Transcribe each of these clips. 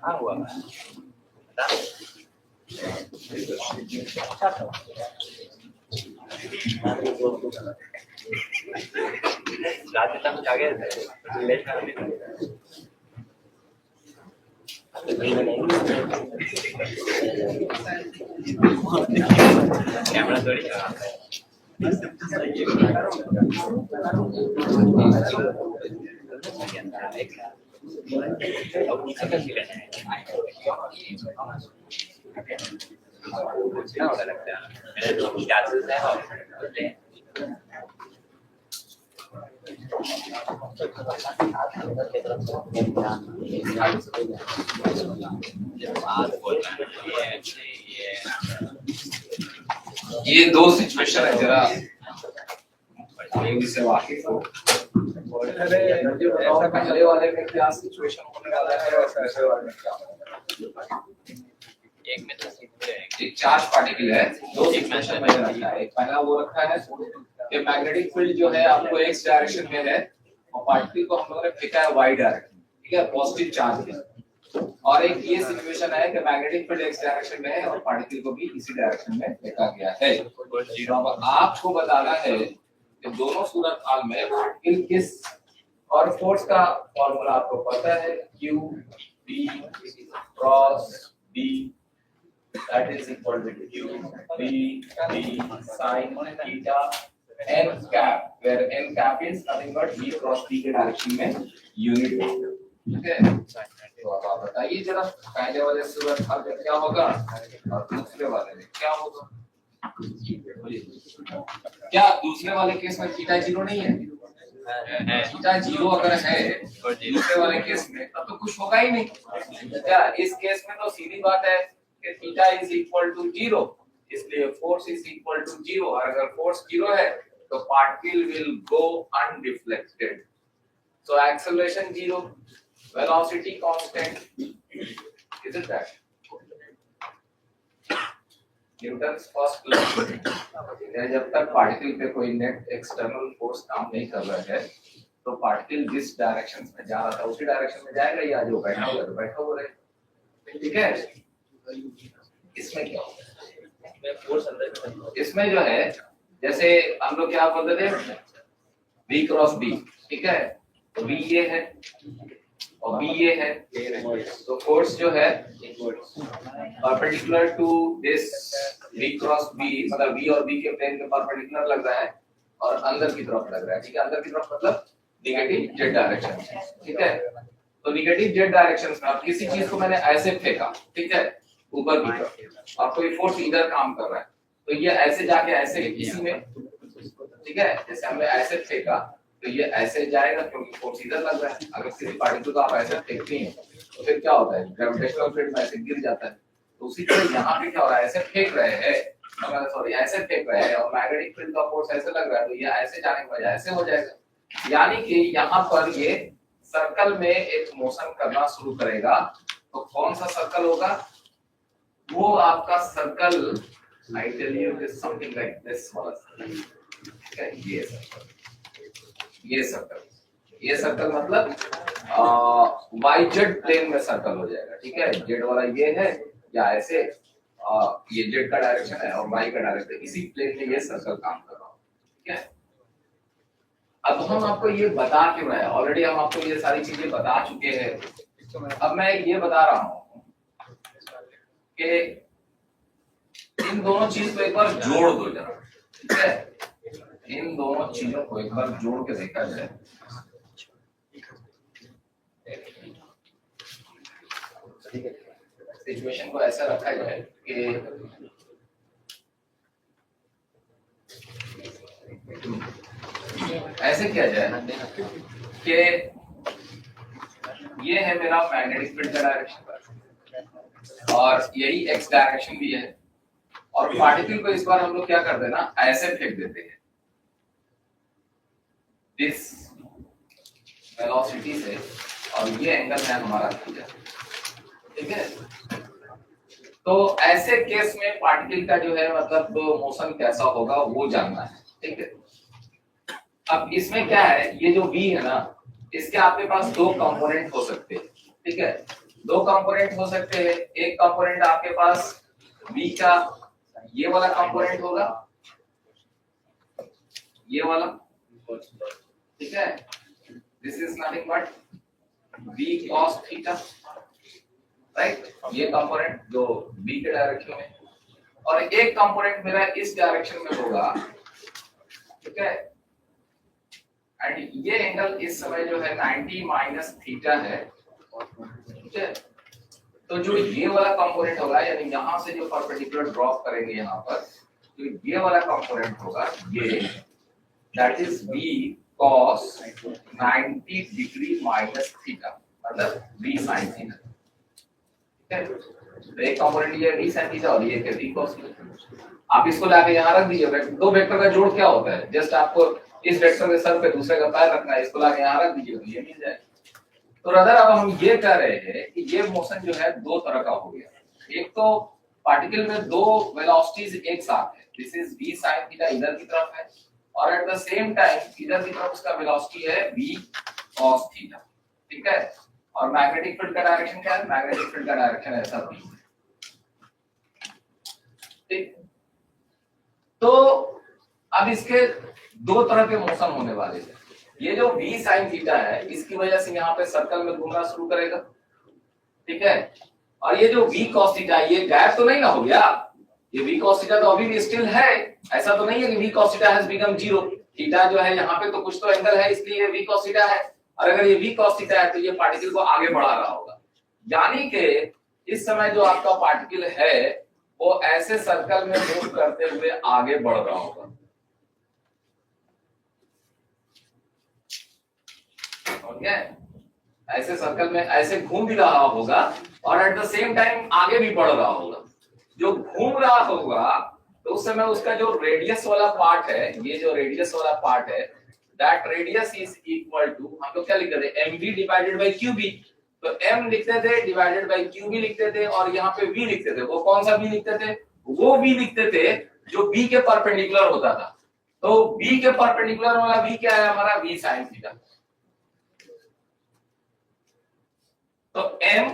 हाँ हुआ रात तक आ गए लेट कैमरा थोड़ी क्या होता लगता है मेरे तो चार्जेस है और ये दो सिचुएशन है जरा से वाकिफ हो। ऐसा पहले वाले में क्या सिचुएशन होने वाला है और ऐसे वाले में क्या एक में तो एक चार्ज पार्टिकल है, दो सिचुएशन में रखा है। एक पहला वो रखा है कि मैग्नेटिक फील्ड जो है आपको एक्स डायरेक्शन में है और पार्टिकल को हम लोगों ने फेंका है वाई डायरेक्शन, ठीक है, पॉजिटिव चार्ज है। और एक ये सिचुएशन है कि मैग्नेटिक फील्ड एक्स डायरेक्शन में है और पार्टिकल को भी इसी डायरेक्शन में फेंका गया है। तो आपको बताना है कि दोनों सूरत हाल में पार्टिकल किस, और फोर्स का फॉर्मूला आपको पता है, Q B cross B that is equal to Q B sin theta n cap, where n cap is nothing but B cross B के डायरेक्शन में यूनिट है, ठीक है। तो अब आप बताइए जरा पहले वाले सूरत हाल में क्या होगा और दूसरे वाले में क्या होगा। क्या दूसरे वाले केस में थीटा जीरो नहीं है? थीटा जीरो अगर है और दूसरे वाले केस में तब तो कुछ होगा ही नहीं। क्या इस केस में तो सीधी बात है कि theta is equal to zero, इसलिए force is equal to zero. और अगर फोर्स जीरो है तो particle will go undeflected, so acceleration zero, velocity constant, is it that? Newton's first law, जब तक पार्टिकल पे कोई नेट एक्सटर्नल फोर्स काम नहीं कर रहा है तो पार्टिकल जिस डायरेक्शन में जा रहा था उसी डायरेक्शन में जाएगा, या जो बैठा हुआ तो बैठा हुआ रहे, ठीक है। इसमें क्या होगा? इसमें जो है जैसे हम लोग क्या बोलते थे, B क्रॉस B, ठीक है, तो B ये है और B ये है, तो फोर्स जो है perpendicular to this B cross B, मतलब B और B के प्लेन के परपेंडिकुलर लग रहा है और अंदर की तरफ लग रहा है, ठीक है। अंदर की तरफ मतलब नेगेटिव जेड डायरेक्शन, ठीक है। तो नेगेटिव जेड डायरेक्शन में अब किसी चीज को मैंने ऐसे फेंका, ठीक है, ऊपर की तरफ, और कोई फोर्स इधर काम कर रहा है, तो ये ऐसे जाके ऐसे इसी में, ठीक है, जैसे हमने ऐसे फेंका तो ये ऐसे जाएगा क्योंकि फोर्स इधर लग रहा है। अगर किसी पार्टिकल को आप ऐसे फेंकते हैं तो फिर क्या होता है, ग्रेविटेशनल फील्ड में ऐसे गिर जाता है। तो उसी तरह यहाँ पे क्या हो रहा है, ऐसे फेंक रहे हैं, सॉरी ऐसे फेंक रहे हैं और मैग्नेटिक फील्ड का फोर्स ऐसे लग रहा है, तो ये ऐसे जाने की वजह ऐसे हो जाएगा। यानी कि यहाँ पर ये सर्कल में एक मोशन करना शुरू करेगा। तो कौन सा सर्कल होगा? वो आपका circle, I tell you this something like this वाला सर्कल, ठीक है, ये सर्कल, ये सर्कल मतलब वाई जेड प्लेन में सर्कल हो जाएगा, ठीक है। जेड वाला ये है, या ऐसे ये जेड का डायरेक्शन है और वाई का डायरेक्शन, इसी प्लेन में ये सर्कल काम कर रहा है, ठीक है। अब हम आपको ये बता क्यों रहे हैं, ऑलरेडी हम आपको ये सारी चीजें बता चुके हैं। अब मैं ये बता रहा हूँ कि इन दोनों चीज को एक बार जोड़ दो जरा, ठीक है। इन दोनों चीजों को एक बार जोड़ के देखा जाए। सिचुएशन को ऐसा रखा जाए कि ऐसे किया जाए कि ये है मेरा मैग्नेटिक फील्ड का डायरेक्शन और यही एक्स डायरेक्शन भी है, और पार्टिकल को इस बार हम लोग क्या करते हैं ना, ऐसे फेंक देते हैं इस वेलोसिटी से, और ये एंगल है हमारा थीटा, ठीक है। तो ऐसे केस में पार्टिकल का जो है मतलब मोशन कैसा होगा वो जानना है, ठीक है। अब इसमें क्या है, ये जो v है ना, इसके आपके पास दो कंपोनेंट हो सकते हैं, ठीक है। दो कंपोनेंट हो सकते हैं। एक कंपोनेंट आपके पास v का ये वाला कंपोनेंट होगा, ये वाला, ठीक है। This is nothing but v cos theta, right. ये कंपोनेंट जो v के डायरेक्शन में, और एक कंपोनेंट मेरा इस डायरेक्शन में होगा, ठीक है। एंड ये एंगल इस समय जो है 90 माइनस थीटा है, ठीक है। तो जो ये वाला कंपोनेंट होगा, यानी यहां से जो परपेंडिकुलर ड्रॉप करेंगे यहाँ पर, तो ये वाला कंपोनेंट होगा ये, that is v cos 90 degree minus theta, मतलब v sin थीटा, ठीक है। तो एक कंपोनेंट ये v sin थीटा और ये v cos थीटा। आप इसको लाके यहाँ रख दीजिए। दो वेक्टर का जोड़ क्या होता है, जस्ट आपको इस वेक्टर के सर पे दूसरे का पैर रखना है, इसको लाके यहाँ रख दीजिए तो ये मिल जाए। तो रदर अब हम ये कह रहे हैं कि ये मोशन जो है दो तरह का हो गया। एक तो पार्टिकल में दो वेलोसिटीज एक साथ है, this is v sin theta इधर की तरफ है, और एट द सेम टाइम इधर की तरफ उसका वेलोसिटी है v cos थीटा, ठीक है। और मैग्नेटिक फील्ड का डायरेक्शन क्या है, मैग्नेटिक फील्ड का डायरेक्शन ऐसा v, ठीक। तो अब इसके दो तरह के मोशन होने वाले हैं। ये जो v sin थीटा है, इसकी वजह से यहाँ पे सर्कल में घूमना शुरू करेगा, ठीक है। और ये जो v cos थीटा, ये गैप तो नहीं ना हो गया, ये v cos थीटा तो अभी भी स्टिल है। ऐसा तो नहीं है कि v cos theta has become zero. Theta जो है यहाँ पे तो कुछ तो एंगल है, इसलिए v cos थीटा है। और अगर ये v cos थीटा है तो ये पार्टिकल को आगे बढ़ा रहा होगा, यानी कि इस समय जो आपका पार्टिकल है वो ऐसे सर्कल में मूव करते हुए आगे बढ़ रहा होगा, ऐसे सर्कल में ऐसे घूम भी रहा होगा और एट द सेम टाइम आगे भी बढ़ रहा होगा। जो घूम रहा होगा तो उस समय उसका जो रेडियस वाला पार्ट है, ये जो रेडियस वाला पार्ट है, that radius is equal to, हम लोग क्या लिखते थे, mv डिवाइडेड बाय qb। तो m लिखते थे डिवाइडेड बाय qb लिखते थे, और यहाँ पे v लिखते थे। वो कौन सा v लिखते थे, वो v लिखते थे जो b के परपेंडिकुलर होता था। तो b के परपेंडिकुलर वाला v क्या है हमारा, v sin थीटा। तो m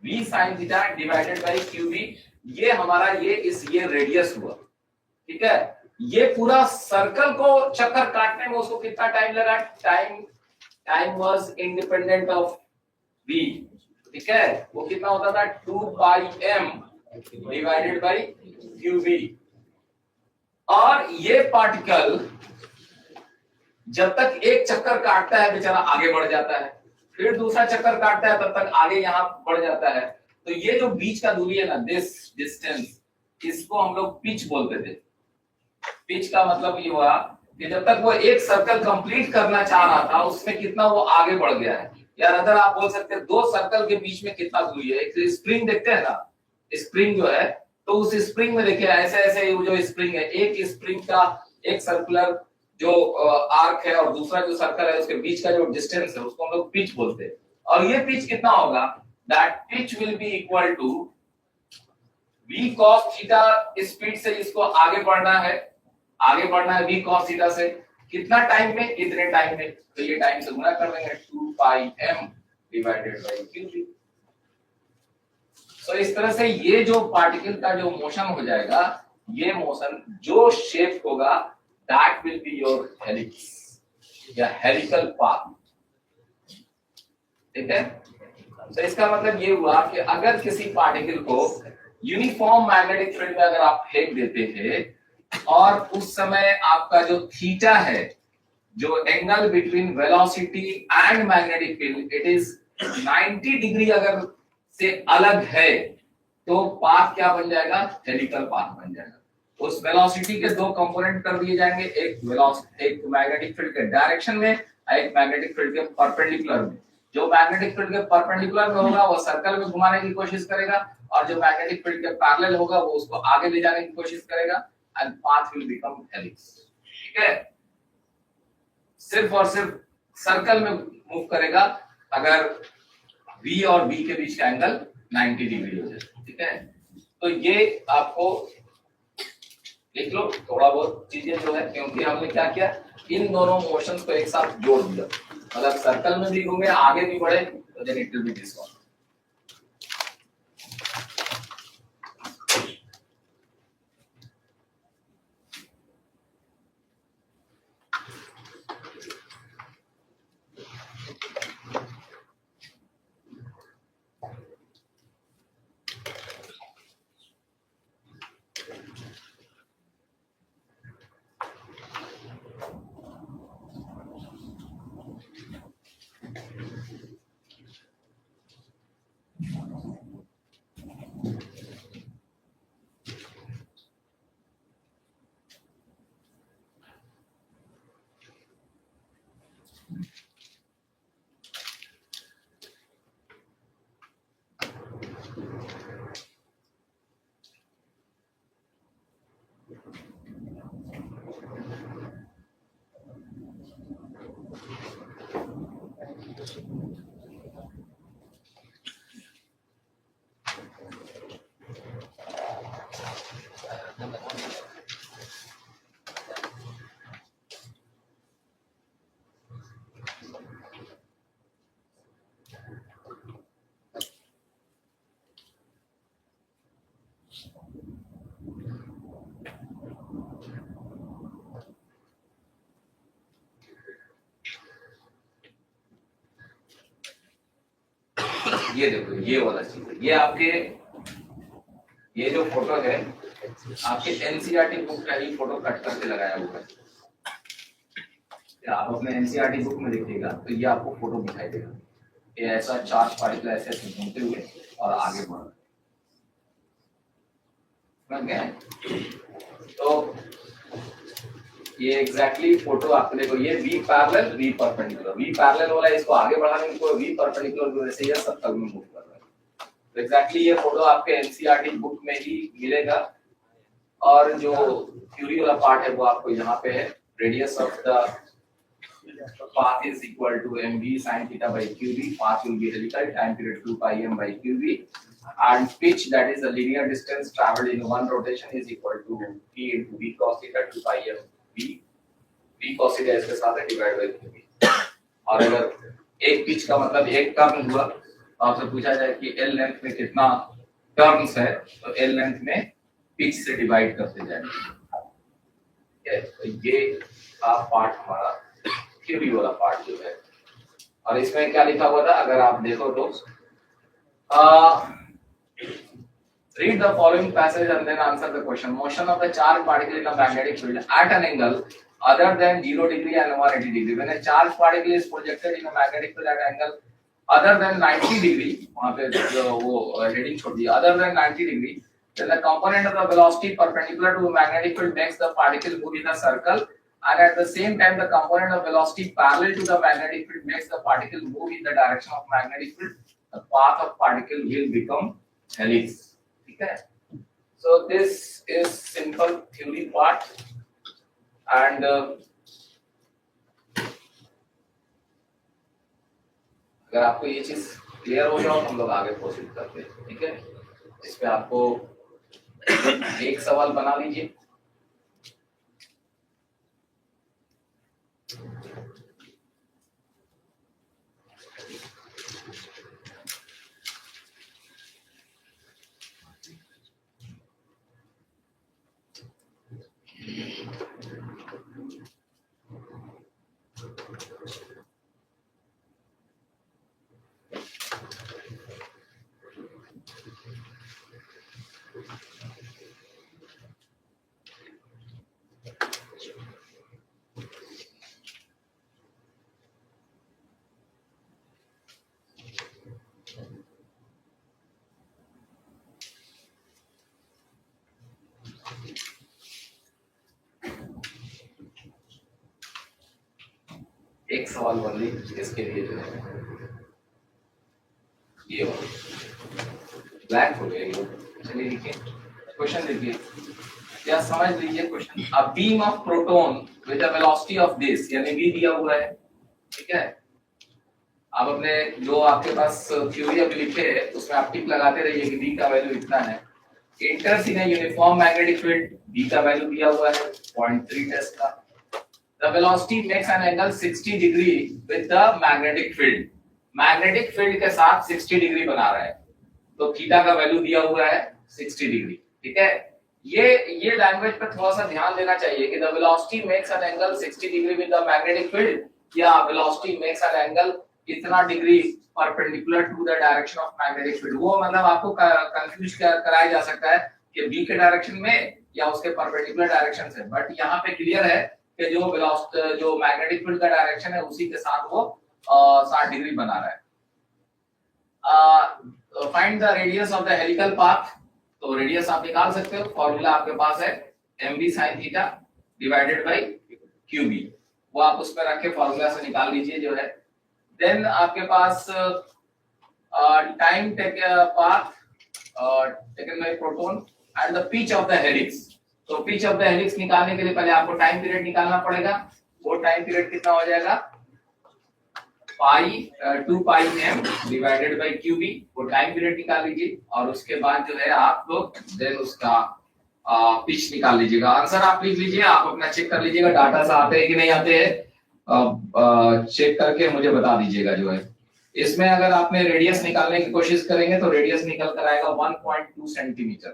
v sin theta divided by qb, ये हमारा ये रेडियस हुआ, ठीक है। ये पूरा सर्कल को चक्कर काटने में उसको कितना टाइम लगा, time was independent of v, ठीक है। वो कितना होता था, 2 पाई m डिवाइडेड बाय qb। और ये पार्टिकल जब तक एक चक्कर काटता है बेचारा आगे बढ़ जाता है, फिर दूसरा चक्कर काटता है तब तक आगे यहाँ बढ़ जाता है। तो ये जो बीच का दूरी है ना, दिस डिस्टेंस, इसको हम लोग पिच बोलते थे। पिच का मतलब ये हुआ कि जब तक वो एक सर्कल कंप्लीट करना चाह रहा था उसमें कितना वो आगे बढ़ गया है। यार अगर आप बोल सकते हैं दो सर्कल के बीच में कितना दूरी है। एक स्प्रिंग देखते हैं ना, स्प्रिंग जो है, तो उस स्प्रिंग में देखिए ऐसे ऐसे जो स्प्रिंग है, एक स्प्रिंग का एक सर्कुलर जो आर्क है और दूसरा जो सर्कल है उसके बीच का जो डिस्टेंस है उसको हम लोग पिच बोलते हैं। और ये पिच कितना होगा, that pitch will be equal to v cos theta. Speed से इसको आगे बढ़ना है v cos थीटा से, कितना टाइम में, इतने टाइम में। तो ये टाइम से गुणा कर देंगे, 2 पाई m डिवाइडेड बाय qb। तो इस तरह से ये जो पार्टिकल का जो मोशन हो जाएगा, ये मोशन जो शेप होगा, that will be your helix या हेलिकल पाथ, ठीक है। तो इसका मतलब ये हुआ कि अगर किसी पार्टिकल को यूनिफॉर्म मैग्नेटिक फील्ड में अगर आप फेंक देते थे और उस समय आपका जो थीटा है, जो angle between velocity and magnetic field, it is 90 degree अगर से अलग है, तो पाथ क्या बन जाएगा, हेलिकल पाथ बन जाएगा। उस वेलोसिटी के दो कंपोनेंट कर दिए जाएंगे, एक मैग्नेटिक फील्ड के डायरेक्शन में, एक मैग्नेटिक फील्ड के परपेंडिकुलर में। जो मैग्नेटिक फील्ड के परपेंडिकुलर में होगा वो सर्कल में घुमाने की कोशिश करेगा, और जो मैग्नेटिक फील्ड के पैरेलल होगा वो उसको आगे ले जाने की कोशिश करेगा, and path will become helix, ठीक है। सिर्फ और सिर्फ सर्कल में मूव करेगा अगर v और b के बीच का एंगल 90 डिग्री हो जाए। ठीक है, तो ये आपको लिख लो थोड़ा बहुत चीजें जो है, क्योंकि हमने क्या किया, इन दोनों मोशंस को एक साथ जोड़ दिया, मतलब सर्कल में भी घूमे आगे भी बढ़े, तो then it will be this one. ये देखो ये वाला चीज, ये आपके ये जो फोटो है आपके एनसीईआरटी बुक का ही फोटो कट करके लगाया हुआ है। आप अपने एनसीईआरटी बुक में देखिएगा तो ये आपको फोटो दिखाई देगा, ये ऐसा चार्ज पार्टिकल ऐसे ऐसे घूमते हुए और आगे बढ़ रहे हैं। तो ये एग्जैक्टली फोटो आपको देखो, ये v parallel v perpendicular, v parallel वाला इसको आगे बढ़ाने को, वी परपेंडिकुलर वैसे ये सर्कल में मूव कर रहा है। तो एग्जैक्टली ये फोटो आपके एनसीईआरटी बुक में ही मिलेगा। और जो थ्योरी वाला पार्ट है वो आपको यहाँ पे है, radius of the path is equal to mv sin theta by qv, path will be helical, time period 2 pi m by qv, and pitch, that is the linear distance traveled in one rotation, is equal to p into v cos theta 2 pi m v cos theta इसके साथ है divide by qv। और अगर एक pitch का मतलब एक turn हुआ तो आपसे पूछा जाए कि l लेंथ में कितना टर्न्स है, तो l लेंथ में पिच से डिवाइड करते जाएंगे। ठीक है, तो ये पार्ट हमारा थ्योरी वाला पार्ट जो है। और इसमें क्या लिखा हुआ था अगर आप देखो तो, read the following passage and then answer the question. Motion of the charged particle in a magnetic field at an angle other than 0 degree and 180 degree. When a charged particle is projected in a magnetic field at an angle other than 90 degree, वहाँ पे वो heading छोड़ दिया, other than 90 degree, then the component of the velocity perpendicular to the magnetic field makes the particle move in a circle, and at the same time the component of velocity parallel to the magnetic field makes the particle move in the direction of magnetic field. The path of particle will become helix. ठीक है, so this is simple theory part, and अगर आपको ये चीज clear हो जाओ हम लोग आगे प्रोसीड करते हैं। ठीक है, इस पे आपको एक सवाल बना लीजिए। एक सवाल वाली इसके लिए जो है ये ब्लैक हो गया। चलिए लिखिए क्वेश्चन, लिखिए या समझ लीजिए question. A beam of proton with a velocity of this, यानी v दिया हुआ है, ठीक है, आप अपने जो आपके पास थ्योरी अभी लिखे है उसमें आप टिक लगाते रहिए कि बी का वैल्यू इतना है। Enters in uniform magnetic field, B का वैल्यू दिया हुआ है 0.3 टेस्ट का। The velocity makes an angle 60 degree with the magnetic field. Magnetic field के साथ 60 डिग्री बना रहा है, तो थीटा का वैल्यू दिया हुआ है 60 डिग्री। ठीक है, ये लैंग्वेज पर थोड़ा सा ध्यान देना चाहिए कि the velocity makes an angle 60 degree with the magnetic field, या velocity makes an angle इतना degree perpendicular to the direction of magnetic field. वो मतलब आपको कंफ्यूज कराया जा सकता है कि बी के डायरेक्शन में या उसके परपेंडिकुलर डायरेक्शन से, बट यहाँ पे क्लियर है कि जो मैग्नेटिक फील्ड का डायरेक्शन है उसी के साथ वो 60 डिग्री बना रहा है। Find the radius of the helical path, तो रेडियस आप निकाल सकते हो, फॉर्मूला आपके पास है mv sin theta divided by qb, वो आप उस पर रख के फॉर्मूला से निकाल लीजिए जो है। देन आपके पास time path taken by proton and the pitch of the helix, तो पिच ऑफ द हेलिक्स निकालने के लिए पहले आपको टाइम पीरियड निकालना पड़ेगा। वो टाइम पीरियड कितना हो जाएगा, पाई 2 पाई m डिवाइडेड बाय qb, वो टाइम पीरियड निकाल लीजिए और उसके बाद जो है आप लोग देन उसका पिच निकाल लीजिएगा। आंसर आप लिख लीजिए, आप अपना चेक कर लीजिएगा डाटा से आते हैं कि नहीं आते हैं, चेक करके मुझे बता दीजिएगा जो है। इसमें अगर आपने रेडियस निकालने की कोशिश करेंगे तो रेडियस निकल कर आएगा 1.2 सेंटीमीटर।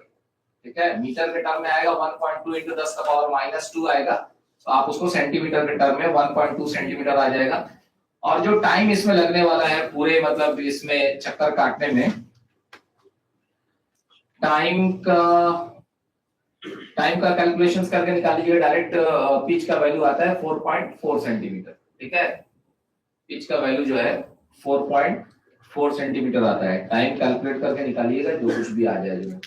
ठीक है, मीटर के टर्म में आएगा 1.2 into 10 का पावर -2 आएगा, तो आप उसको सेंटीमीटर के टर्म में 1.2 सेंटीमीटर आ जाएगा। और जो टाइम इसमें लगने वाला है पूरे मतलब इसमें चक्कर काटने में, टाइम का कैलकुलेशंस करके निकाल लीजिएगा डायरेक्ट। पिच का वैल्यू आता है 4.4 सेंटीमीटर। ठीक है, पिच का वैल्यू जो है 4.4 सेंटीमीटर आता है, टाइम कैलकुलेट करके निकालिएगा जो कुछ भी आ जाएगा।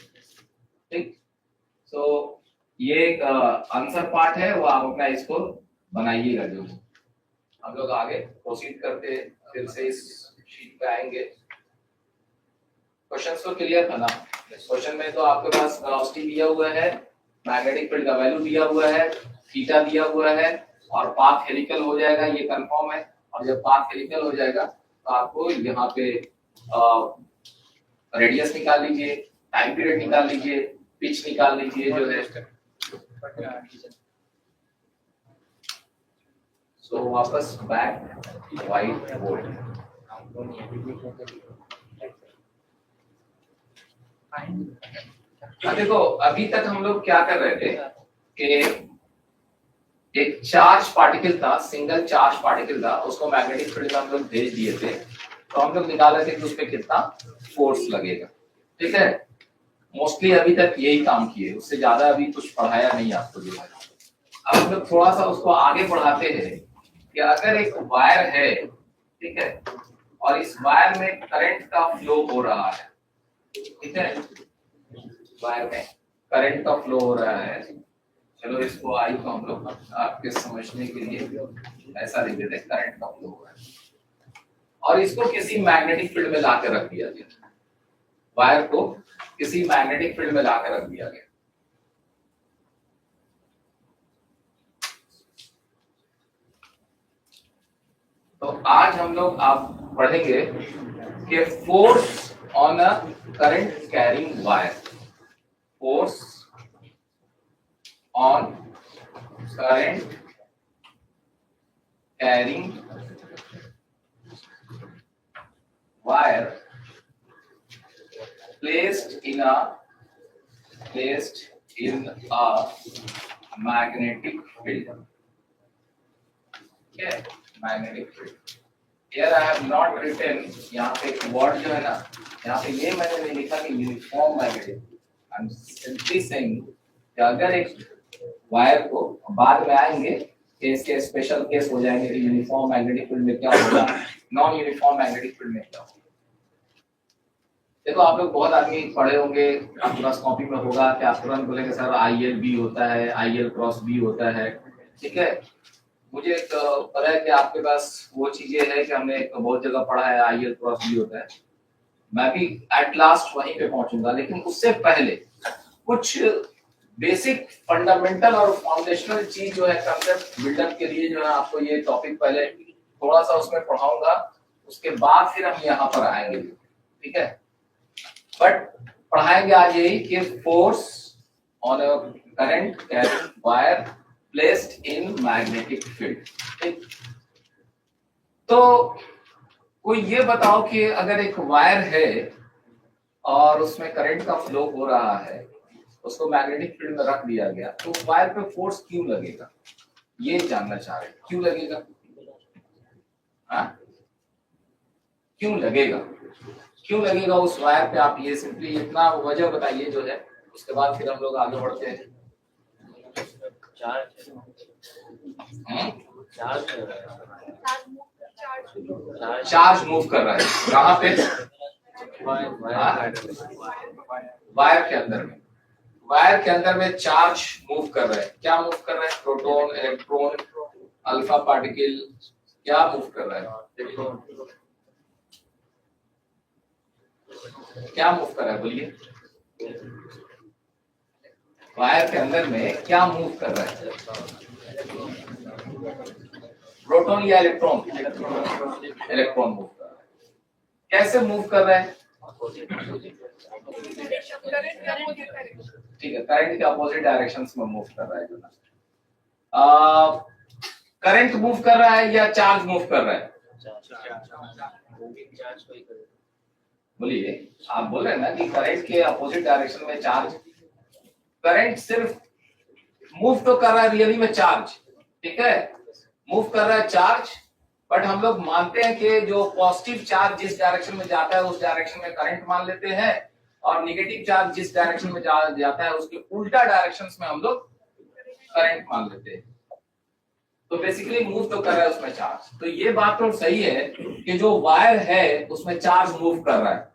ठीक, सो ये आंसर पार्ट है, वो आप अपना इसको बनाइएगा। जो हम लोग आगे प्रोसीड करते फिर से इस शीट पे आएंगे। क्वेश्चंस को क्लियर करना। क्वेश्चन में तो आपके पास वेलोसिटी दिया हुआ है, मैग्नेटिक फील्ड का वैल्यू दिया हुआ है, थीटा दिया हुआ है और पाथ हेलिकल हो जाएगा, ये कंफर्म है। और जब पाथ हेलिकल हो जाएगा तो आपको यहाँ पे रेडियस निकाल लीजिए, टाइम पीरियड निकाल लीजिए, पिच निकाल लीजिए जो है। सो वापस बैक व्हाइट बोर्ड। देखो अभी तक हम लोग क्या कर रहे थे कि एक चार्ज पार्टिकल था, सिंगल चार्ज पार्टिकल था, उसको मैग्नेटिक फील्ड में हम लोग भेज दिए थे, तो हम लोग निकाल रहे थे कि उस पर कितना फोर्स लगेगा। ठीक है, मोस्टली अभी तक यही काम किए, उससे ज्यादा अभी कुछ पढ़ाया नहीं आपको जो है। अब हम लोग थोड़ा सा उसको आगे बढ़ाते हैं कि अगर एक वायर है, ठीक है, और इस वायर में करंट का फ्लो हो रहा है, ठीक है, वायर में करंट का फ्लो हो रहा है। चलो इसको आई को हम लोग आपके समझने के लिए ऐसा लिख देते हैं, करंट का फ्लो हो रहा है और इसको किसी मैग्नेटिक फील्ड में लाकर रख दिया गया, वायर को किसी मैग्नेटिक फील्ड में लाकर रख दिया गया। तो आज हम लोग आप पढ़ेंगे कि force on a current carrying wire, force on current carrying wire placed in a magnetic field. Okay, magnetic field. Here I have not written, यहाँ पे एक वर्ड जो है ना, यहाँ पे ये मैंने नहीं लिखा कि uniform magnetic. I'm simply saying कि अगर एक वायर को बाद में आएंगे केस के स्पेशल केस हो जाएंगे कि यूनिफॉर्म मैग्नेटिक फील्ड में क्या होगा, नॉन यूनिफॉर्म मैग्नेटिक फील्ड में क्या होगा। देखो आप लोग बहुत आदमी पढ़े होंगे, आपके पास कॉपी में होगा कि आप तुरंत बोलेंगे सर IL B होता है, IL क्रॉस B होता है। ठीक है, मुझे पता है कि आपके पास वो चीजें है कि हमने बहुत जगह पढ़ा है IL क्रॉस B होता है, मैं भी एट लास्ट वहीं पे पहुंचूंगा, लेकिन उससे पहले कुछ बेसिक फंडामेंटल और फाउंडेशनल चीज जो है कंसेप्ट बिल्डअप के लिए जो है आपको ये टॉपिक पहले थोड़ा सा उसमें पढ़ाऊंगा उसके बाद फिर हम यहाँ पर आएंगे, ठीक है। बट पढ़ाएंगे आज यही कि force on a current carrying wire placed in magnetic field. तो कोई ये बताओ कि अगर एक वायर है और उसमें करंट का फ्लो हो रहा है, उसको मैग्नेटिक फील्ड में रख दिया गया, तो वायर पे फोर्स क्यों लगेगा, ये जानना चाह रहे हैं। क्यों लगेगा? हाँ, क्यों लगेगा, क्यों लगेगा उस वायर पे? आप ये सिंपली इतना वजह बताइए जो है, उसके बाद फिर हम लोग आगे बढ़ते हैं। चार्ज मूव कर रहा है कहाँ पे? वायर के अंदर में। वायर के अंदर में चार्ज मूव कर रहा है। क्या मूव कर रहा है? प्रोटॉन, इलेक्ट्रॉन, अल्फा पार्टिकल, क्या मूव कर रहा है? क्या मूव कर रहा है, बोलिए। वायर के अंदर में क्या मूव कर रहा है? प्रोटॉन या इलेक्ट्रॉन? इलेक्ट्रॉन मूव कर रहा है। कैसे मूव कर रहा है? ठीक है, करंट के अपोजिट डायरेक्शंस में मूव कर रहा है। करंट मूव कर रहा है या चार्ज मूव कर रहा है? बोलिए, आप बोल रहे हैं ना कि करंट के अपोजिट डायरेक्शन में चार्ज। करंट सिर्फ मूव तो कर रहा है रियली में चार्ज, ठीक है, मूव कर रहा है चार्ज, बट हम लोग मानते हैं कि जो पॉजिटिव चार्ज जिस डायरेक्शन में जाता है उस डायरेक्शन में करंट मान लेते हैं, और नेगेटिव चार्ज जिस डायरेक्शन में जाता है उसके उल्टा डायरेक्शंस में हम लोग करंट मान लेते हैं। तो बेसिकली मूव तो कर रहा है उसमें चार्ज। तो ये बात तो सही है कि जो वायर है उसमें चार्ज मूव कर रहा है,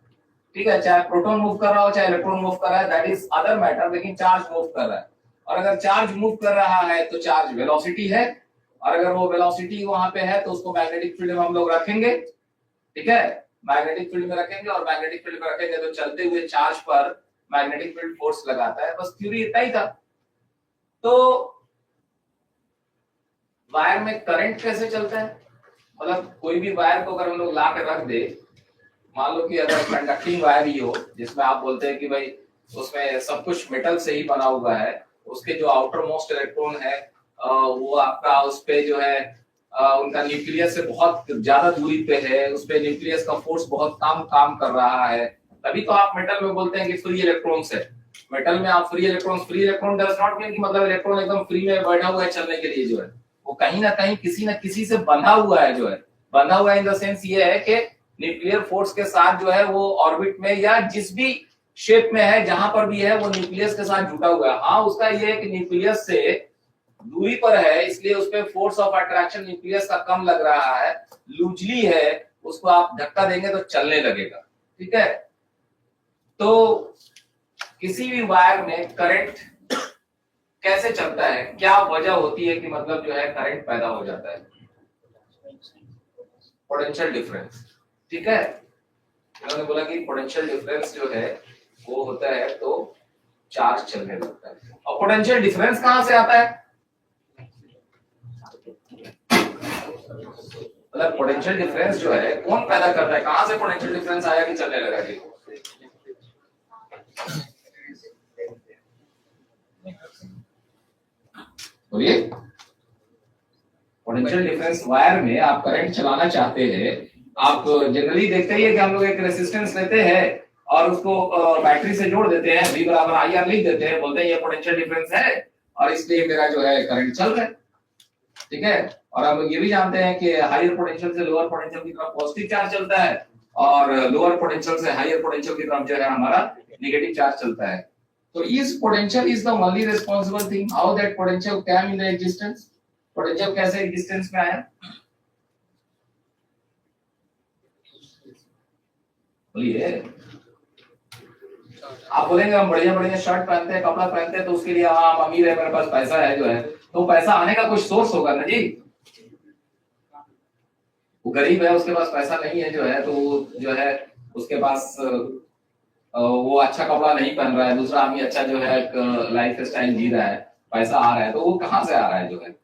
ठीक है, चाहे प्रोटॉन मूव कर रहा हो चाहे इलेक्ट्रॉन मूव कर रहा है, दैट इज अदर मैटर, लेकिन चार्ज मूव कर रहा है। और अगर चार्ज मूव कर रहा है तो चार्ज वेलोसिटी है, और अगर वो वेलोसिटी वहां पे है तो उसको मैग्नेटिक फील्ड में हम लोग रखेंगे, ठीक है, मैग्नेटिक फील्ड में रखेंगे, और मैग्नेटिक फील्ड में रखेंगे तो चलते हुए चार्ज पर मैग्नेटिक फील्ड फोर्स लगाता है। बस थ्योरी इतना ही था। तो वायर में करंट कैसे चलता है? मतलब कोई भी वायर को अगर हम लोग ला कर रख दे, मान लो कि अगर कंडक्टिंग वायर ही हो जिसमें आप बोलते हैं कि भाई उसमें सब कुछ मेटल से ही बना हुआ है, उसके जो आउटर मोस्ट इलेक्ट्रॉन है वो आपका उस पे जो है उनका न्यूक्लियस से बहुत ज्यादा दूरी पे है, उस पे न्यूक्लियस का फोर्स बहुत कम काम कर रहा है, तभी तो आप मेटल में बोलते हैं कि फ्री इलेक्ट्रॉन्स है। मेटल में आप free electron does not mean कि मतलब इलेक्ट्रॉन एकदम फ्री में बैठा हुआ है चलने के लिए, जो है वो कहीं ना कहीं किसी न किसी से बंधा हुआ है, जो है बंधा हुआ इन द सेंस ये है कि न्यूक्लियर फोर्स के साथ जो है वो ऑर्बिट में या जिस भी शेप में है जहां पर भी है वो न्यूक्लियस के साथ जुटा हुआ है। हाँ, उसका ये है कि न्यूक्लियस से दूरी पर है, इसलिए उसपे फोर्स ऑफ अट्रैक्शन न्यूक्लियस का कम लग रहा है, लूजली है, उसको आप धक्का देंगे तो चलने लगेगा, ठीक है। तो किसी भी वायर में करंट कैसे चलता है, क्या वजह होती है कि मतलब जो है करंट पैदा हो जाता है? पोटेंशियल डिफरेंस, ठीक है। इन्होंने बोला कि पोटेंशियल डिफरेंस जो है वो होता है तो चार्ज चलने लगता है। और पोटेंशियल डिफरेंस कहां से आता है? मतलब पोटेंशियल डिफरेंस जो है कौन पैदा करता है? कहां से पोटेंशियल डिफरेंस आया कि चलने लगा जी? बोलिए। पोटेंशियल डिफरेंस वायर में आप करंट चलाना चाहते हैं, आप जनरली देखते ही है कि हम लोग एक रेजिस्टेंस लेते हैं और उसको बैटरी से जोड़ देते हैं, V बराबर IR लिख देते हैं, बोलते हैं ये पोटेंशियल डिफरेंस है और इसलिए मेरा जो है करंट चल रहा है, ठीक है। और हम लोग ये भी जानते हैं कि हायर पोटेंशियल से लोअर पोटेंशियल की तरफ पॉजिटिव चार्ज चलता है, और लोअर पोटेंशियल से हायर पोटेंशियल की तरफ जो है हमारा नेगेटिव चार्ज चलता है। तो इस potential is the only responsible thing how that potential came in the existence. Potential कैसे एग्जिस्टेंस में आया? बोलिए। आप बोलेंगे हम बढ़िया बढ़िया शर्ट पहनते हैं, कपड़ा पहनते हैं, तो उसके लिए हाँ हम अमीर है, मेरे पास पैसा है, जो है तो पैसा आने का कुछ सोर्स होगा ना जी। वो गरीब है, उसके पास पैसा नहीं है, जो है तो जो है उसके पास वो अच्छा कपड़ा नहीं पहन रहा है, दूसरा आदमी अच्छा जो है लाइफ स्टाइल जी रहा है, पैसा आ रहा है, तो वो कहां से आ रहा है? जो है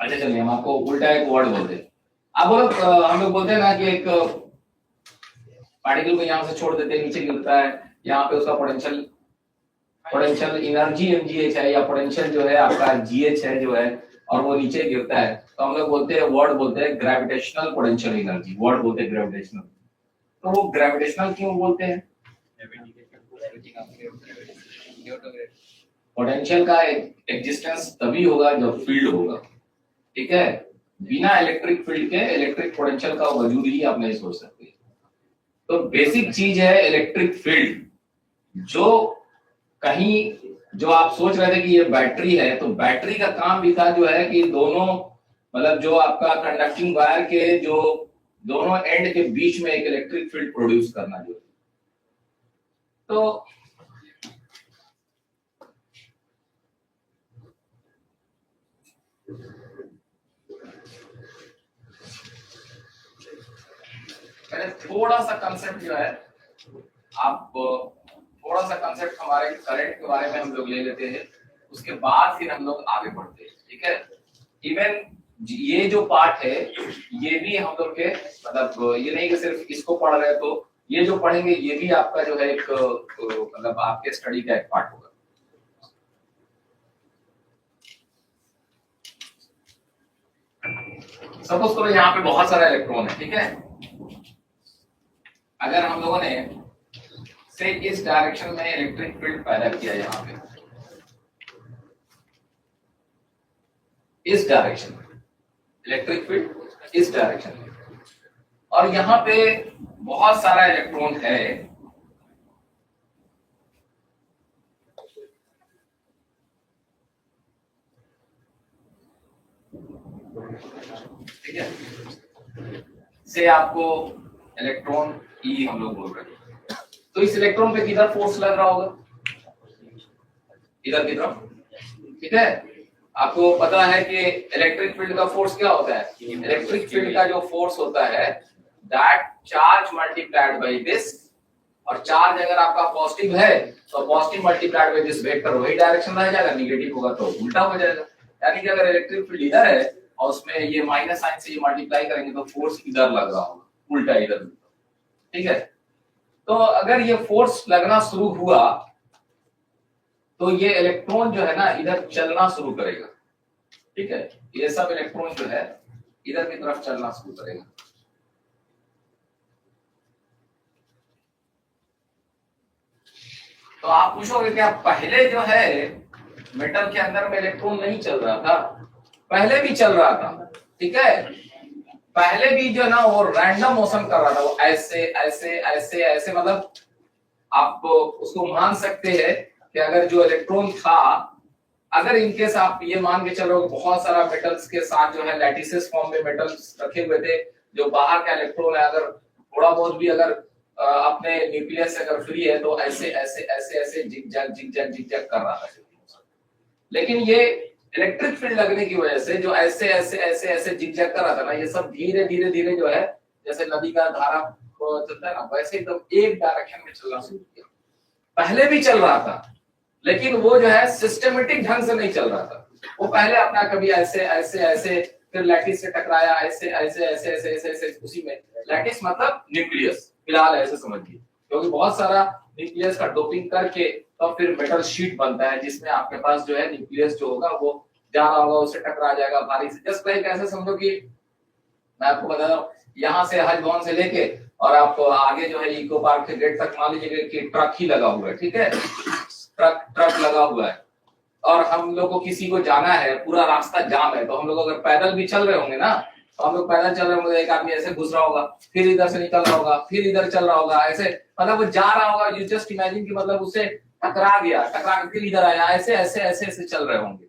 अच्छा चलिए हम आपको उल्टा एक वर्ड बोलते हैं। आप बोलो हम लोग बोलते हैं ना कि एक पार्टिकल को यहाँ से छोड़ देते हैं, नीचे गिरता है, यहाँ पे उसका पोटेंशियल पोटेंशियल एनर्जी mgh है, या पोटेंशियल जो है आपका gh है जो है, और वो नीचे गिरता है, तो हम लोग बोलते हैं, वर्ड बोलते हैं ग्रेविटेशनल पोटेंशियल एनर्जी, वर्ड बोलते हैं ग्रेविटेशनल। तो वो ग्रेविटेशनल क्यों बोलते हैं? पोटेंशियल का एग्जिस्टेंस तभी होगा जब फील्ड होगा, ठीक है? बिना इलेक्ट्रिक फील्ड के इलेक्ट्रिक पोटेंशियल का वजूद ही आप नहीं सोच सकते। तो बेसिक चीज है इलेक्ट्रिक फील्ड। जो कहीं जो आप सोच रहे थे कि ये बैटरी है, तो बैटरी का काम भी था जो है कि दोनों मतलब जो आपका कंडक्टिंग वायर के जो दोनों एंड के बीच में एक इलेक्ट्रिक फील्ड प्रोड्यूस करना जो है। तो पहले थोड़ा सा कंसेप्ट जो है आप थोड़ा सा कंसेप्ट हमारे करंट के बारे में हम लोग ले लेते हैं, उसके बाद फिर हम लोग आगे बढ़ते हैं, ठीक है? इवन ये जो पार्ट है ये भी हम लोग के मतलब ये नहीं कि सिर्फ इसको पढ़ रहे हैं, तो ये जो पढ़ेंगे ये भी आपका जो है एक मतलब आपके स्टडी का एक पार्ट होगा। सपोज करो यहाँ पे बहुत सारा इलेक्ट्रॉन है, ठीक है? अगर हम लोगों ने से इस डायरेक्शन में इलेक्ट्रिक फील्ड पैदा किया, यहाँ पे इस डायरेक्शन में इलेक्ट्रिक फील्ड इस डायरेक्शन में, और यहाँ पे बहुत सारा इलेक्ट्रॉन है, ठीक है? से आपको इलेक्ट्रॉन ई हम लोग बोल रहे हैं, तो इस इलेक्ट्रॉन पे किधर फोर्स लग रहा होगा? इधर की तरफ, ठीक है? आपको पता है कि इलेक्ट्रिक फील्ड का फोर्स क्या होता है? इलेक्ट्रिक फील्ड का जो फोर्स होता है that charge multiplied by this, और चार्ज अगर आपका पॉजिटिव है तो positive multiplied by this vector वही डायरेक्शन रह जाएगा, नेगेटिव होगा तो उल्टा हो जाएगा। यानी कि अगर इलेक्ट्रिक फील्ड इधर है और उसमें ये माइनस साइन से ये मल्टीप्लाई करेंगे तो फोर्स इधर लग रहा होगा, उल्टा इधर, ठीक है? तो अगर ये फोर्स लगना शुरू हुआ तो ये इलेक्ट्रॉन जो है ना इधर चलना शुरू करेगा, ठीक है? ये सब इलेक्ट्रॉन जो है इधर की तरफ चलना शुरू करेगा। तो आप पूछोगे क्या पहले जो है मेटल के अंदर में इलेक्ट्रॉन नहीं चल रहा था? पहले भी चल रहा था, ठीक है? पहले भी जो ना वो रैंडम मोशन कर रहा था, वो ऐसे ऐसे ऐसे ऐसे, मतलब आप उसको मान सकते हैं कि अगर जो इलेक्ट्रॉन था, अगर इनकेस आप ये मान के चलो बहुत सारा मेटल्स के साथ जो है लैटिसेस फॉर्म में मेटल्स रखे हुए थे, जो बाहर का इलेक्ट्रॉन है अगर थोड़ा बहुत भी अगर अपने न्यूक्लियस से अगर फ्री है तो ऐसे ऐसे ऐसे ऐसे जिगजैग कर रहा था। लेकिन ये इलेक्ट्रिक फील्ड लगने की वजह से जो ऐसे ऐसे ऐसे ऐसे जिगजैग कर रहा था ना, ये सब धीरे धीरे धीरे जो है जैसे नदी का धारा चलता है ना, वैसे एकदम एक डायरेक्शन में चलना शुरू किया। पहले भी चल रहा था लेकिन वो जो है सिस्टमेटिक ढंग से नहीं चल रहा था। वो पहले अपना कभी ऐसे ऐसे ऐसे, फिर लैटिस से टकराया ऐसे ऐसे ऐसे ऐसे ऐसे ऐसे, उसी में लैटिस मतलब न्यूक्लियस फिलहाल ऐसे समझिए, क्योंकि बहुत सारा न्यूक्लियस का डोपिंग करके तो फिर मेटल शीट बनता है जिसमें आपके पास जो है न्यूक्लियस जो होगा वो जा रहा होगा, उससे टकरा जाएगा भारी से। जस्ट लाइक ऐसे समझो कि मैं आपको बता रहा हूँ, यहाँ से हज भवन से लेके और आप आगे जो है इको पार्क के गेट तक मान लीजिए कि ट्रक ही लगा हुआ है, ठीक है? ट्रक लगा हुआ है और हम लोग को किसी को जाना है, पूरा रास्ता जाम है, तो हम लोग अगर पैदल भी चल रहे होंगे ना, तो हम लोग पैदल चल रहे होंगे, एक आदमी ऐसे घुस रहा होगा, फिर इधर से निकल रहा होगा, फिर इधर चल रहा होगा, ऐसे मतलब वो जा रहा होगा। यू जस्ट इमेजिन कि मतलब उससे टकरा गया, टकरा फिर इधर आया, ऐसे ऐसे ऐसे ऐसे चल रहे होंगे।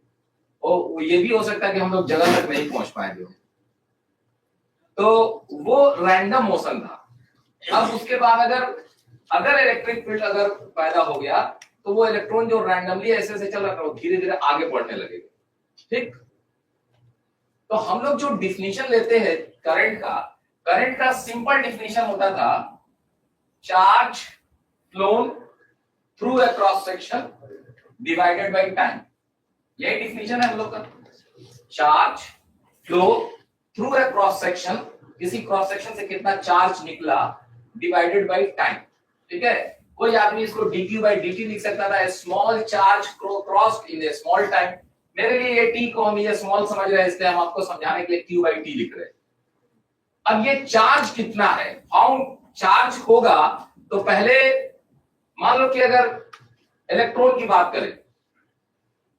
और ये भी हो सकता है कि हम लोग जगह तक नहीं पहुंच पाएंगे। तो वो रैंडम मोशन था। अब उसके बाद अगर इलेक्ट्रिक फील्ड अगर पैदा हो गया तो वो इलेक्ट्रॉन जो रैंडमली ऐसे ऐसे चल रहा था वो धीरे धीरे आगे बढ़ने लगेगा, ठीक? तो हम लोग जो डिफिनीशन लेते हैं करंट का सिंपल डिफिनीशन होता था charge phloem through a cross section divided by time. यही डिफिनीशन है हम लोग का। Charge flow through a cross section, किसी क्रॉस सेक्शन से कितना चार्ज निकला डिवाइडेड बाय टाइम। ठीक है, कोई आदमी इसको dq by dt लिख सकता था, स्मॉल चार्ज क्रॉस्ड इन ए स्मॉल टाइम। मेरे लिए ये t को हम ये स्मॉल समझ रहे हैं, इसलिए हम आपको समझाने के लिए q by t लिख रहे हैं। अब ये चार्ज कितना है, फाउंड चार्ज होगा तो पहले मान लो कि अगर इलेक्ट्रॉन की बात करें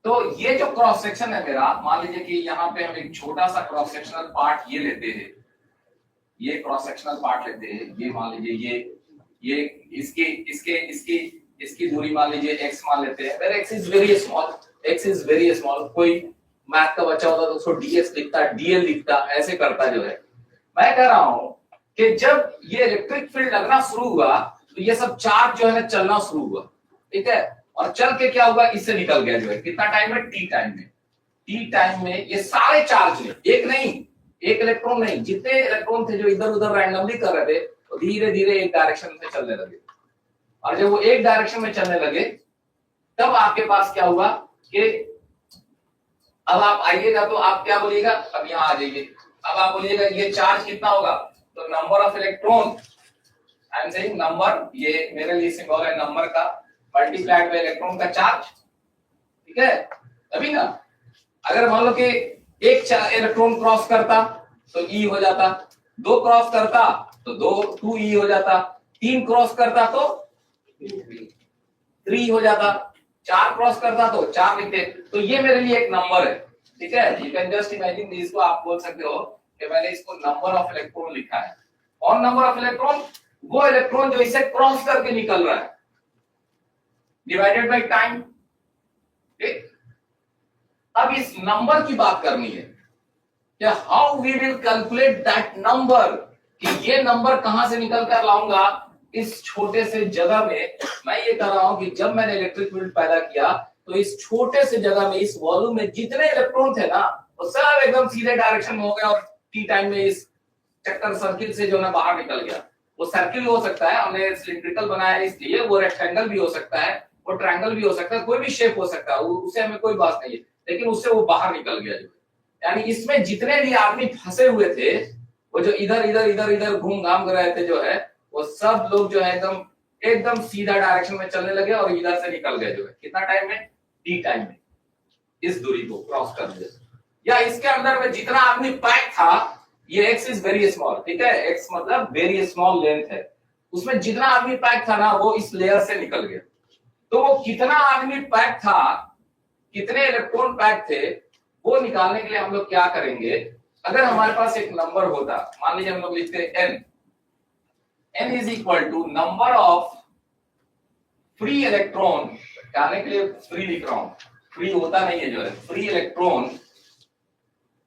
तो ये जो क्रॉस सेक्शन है मेरा, मान लीजिए कि यहाँ पे हम एक छोटा सा क्रॉस सेक्शनल पार्ट ये लेते हैं, ये क्रॉस सेक्शनल पार्ट लेते हैं, ये मान लीजिए ये इसकी इसके इसकी इसकी दूरी मान लीजिए x मान लेते हैं। Where x is very small, x is very small. कोई मैथ का बच्चा होता तो उसको dx लिखता, dl लिखता, ऐसे करता जो है। मैं कह रहा हूं कि जब ये इलेक्ट्रिक फील्ड लगना शुरू हुआ तो ये सब चार्ज जो है ना चलना शुरू हुआ। ठीक है, और चल के क्या हुआ, इससे निकल गया जो है, कितना टाइम में, t टाइम में। t टाइम में ये सारे चार्ज ने, एक नहीं, एक इलेक्ट्रॉन नहीं, जितने इलेक्ट्रॉन थे जो इधर उधर रैंडमली कर रहे थे, तो धीरे धीरे एक डायरेक्शन में चलने लगे। और जब वो एक डायरेक्शन में चलने लगे तब आपके पास क्या हुआ कि अब आप आइएगा तो आप क्या बोलिएगा, अब यहां आ जाइए, अब आप बोलिएगा ये चार्ज कितना होगा, तो number of electron, I am saying number, ये मेरे लिए सिंबल है नंबर का, मल्टीप्लाइड बाय इलेक्ट्रॉन का चार्ज। ठीक है, अभी ना अगर मान लो कि एक इलेक्ट्रॉन क्रॉस करता तो ई हो जाता, दो क्रॉस करता तो 2e हो जाता, 3 क्रॉस करता तो 3 हो जाता, 4 क्रॉस करता तो 4 लिखते। तो ये मेरे लिए एक नंबर है। ठीक है, यू कैन जस्ट इमेजिन, इसको आप बोल सकते हो कि मैंने इसको नंबर ऑफ इलेक्ट्रॉन लिखा है। और नंबर ऑफ इलेक्ट्रॉन, वो इलेक्ट्रॉन जो इसे क्रॉस करके निकल रहा है, डिवाइडेड बाय टाइम। ठीक, अब इस नंबर की बात करनी है कि how we will calculate that number, कि ये नंबर कहां से निकल कर लाऊंगा इस छोटे से जगह में। मैं ये कर रहा हूं कि जब मैंने इलेक्ट्रिक फील्ड पैदा किया तो इस छोटे से जगह में, इस वॉल्यूम में जितने इलेक्ट्रॉन थे ना, वो सब एकदम सीधे डायरेक्शन में हो गए और टी टाइम में इस चक्कर सर्किल से जो ना बाहर निकल गया। वो सर्किल हो सकता है, हमने सिलिंड्रिकल बनाया इसलिए, वो रेक्टेंगल भी हो सकता है, वो ट्रायंगल भी हो सकता है, कोई भी शेप हो सकता है, उससे हमें कोई बात नहीं है, लेकिन उससे वो बाहर निकल गया। जो यानी इसमें जितने भी आदमी फंसे हुए थे, वो जो इधर इधर इधर इधर घूम घाम कर रहे थे जो है, वो सब लोग जो है एकदम एकदम सीधा डायरेक्शन में चलने लगे और इधर से निकल गए जो है, कितना टाइम में, टी टाइम में, इस दूरी को क्रॉस कर दिया। या इसके अंदर में जितना आदमी पैक था, ये x इज वेरी स्मॉल, ठीक है, x मतलब वेरी स्मॉल लेंथ है, उसमें जितना आदमी पैक था ना वो इस लेयर से निकल गया। तो वो कितना आदमी पैक था, कितने इलेक्ट्रॉन पैक थे, वो निकालने के लिए हम लोग क्या करेंगे, अगर हमारे पास एक नंबर होता, मान लीजिए हम लोग लिखते हैं n, n is equal to number of free electron, कहने के लिए फ्री लिख रहा हूं, फ्री होता नहीं है जो है, free electron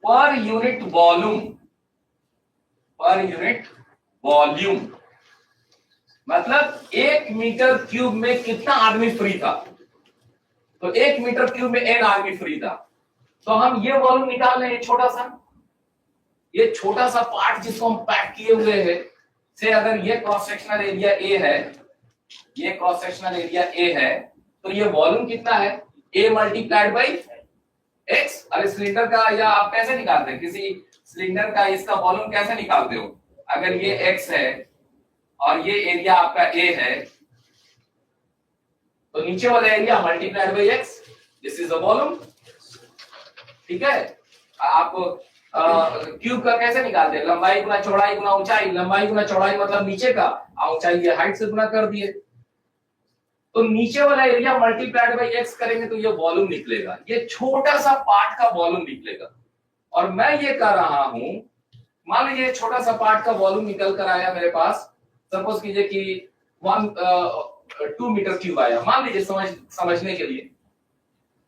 per unit volume, per unit volume, मतलब 1 मीटर क्यूब में कितना आदमी फ्री था, तो 1 मीटर क्यूब में n आदमी फ्री था। तो हम ये वॉल्यूम निकाल लें, ये छोटा सा पार्ट जिसको हम पैक किए हुए हैं से, अगर ये क्रॉस सेक्शनल एरिया A है, ये क्रॉस सेक्शनल एरिया A है, तो ये वॉल्यूम कितना है, A मल्टीप्लाइड बाई x। अरे सिलेंडर का, या आप कैसे निकालते हैं, किसी सिलेंडर का इसका वॉल्यूम कैसे निकालते हो, अगर ये x है और ये एरिया आपका A है, तो नीचे वाला area multiplied by x, this is the volume. ठीक है, आप क्यूब का कैसे निकालते हैं, लंबाई गुना चौड़ाई गुना ऊंचाई, लंबाई गुना चौड़ाई मतलब नीचे का, ऊंचाई ये हाइट से गुना कर दिए, तो नीचे वाला एरिया मल्टीप्लाइड बाई x करेंगे तो ये वॉल्यूम निकलेगा, ये छोटा सा पार्ट का वॉल्यूम निकलेगा। और मैं ये कर रहा हूं, मान लीजिए छोटा सा पार्ट का वॉल्यूम निकल कर आया मेरे पास, सपोज कीजिए कि 2 मीटर क्यूब आया, मान लीजिए समझने के लिए,